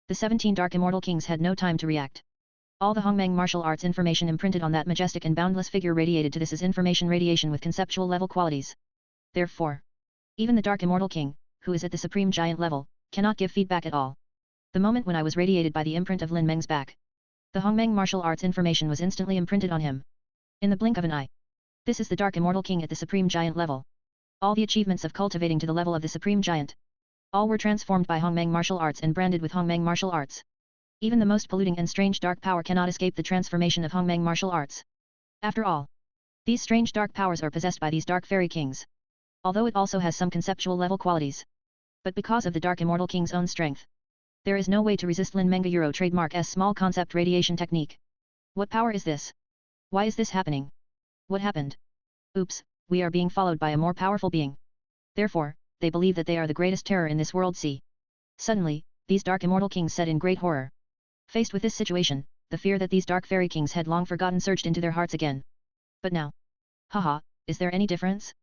The 17 Dark Immortal Kings had no time to react. All the Hongmeng martial arts information imprinted on that majestic and boundless figure radiated to this as information radiation with conceptual level qualities. Therefore, even the Dark Immortal King, who is at the Supreme Giant level, Cannot give feedback at all. The moment when I was radiated by the imprint of Lin Meng's back, the Hongmeng martial arts information was instantly imprinted on him. In the blink of an eye. This is the Dark Immortal King at the Supreme Giant level. All the achievements of cultivating to the level of the Supreme Giant. All were transformed by Hongmeng martial arts and branded with Hongmeng martial arts. Even the most polluting and strange dark power cannot escape the transformation of Hongmeng martial arts. After all, these strange dark powers are possessed by these dark fairy kings. Although it also has some conceptual level qualities. But because of the Dark Immortal King's own strength, there is no way to resist Lin Meng Euro trademark S small concept radiation technique. What power is this? Why is this happening? What happened? Oops, we are being followed by a more powerful being. Therefore, they believe that they are the greatest terror in this world. See. Suddenly, these Dark Immortal Kings said in great horror. Faced with this situation, the fear that these Dark Fairy Kings had long forgotten surged into their hearts again. But now. Haha, is there any difference?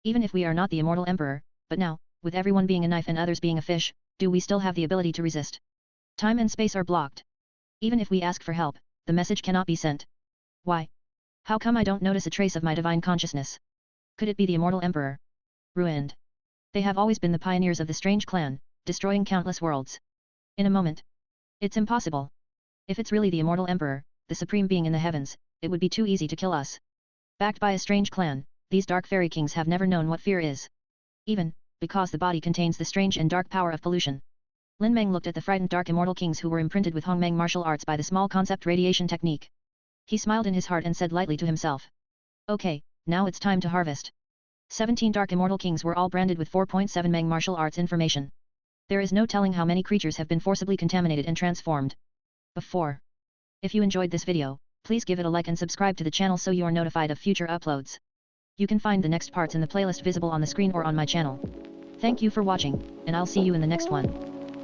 Even if we are not the Immortal Emperor, but now, with everyone being a knife and others being a fish, do we still have the ability to resist? Time and space are blocked. Even if we ask for help, the message cannot be sent. Why? How come I don't notice a trace of my divine consciousness? Could it be the Immortal Emperor? Ruined. They have always been the pioneers of the strange clan, destroying countless worlds. In a moment. It's impossible. If it's really the Immortal Emperor, the supreme being in the heavens, it would be too easy to kill us. Backed by a strange clan, these dark fairy kings have never known what fear is. Even, because the body contains the strange and dark power of pollution. Lin Meng looked at the frightened Dark Immortal Kings who were imprinted with Hongmeng martial arts by the small concept radiation technique. He smiled in his heart and said lightly to himself. Okay, now it's time to harvest. 17 Dark Immortal Kings were all branded with 4.7 Meng martial arts information. There is no telling how many creatures have been forcibly contaminated and transformed. Before. If you enjoyed this video, please give it a like and subscribe to the channel so you are notified of future uploads. You can find the next parts in the playlist visible on the screen or on my channel. Thank you for watching, and I'll see you in the next one.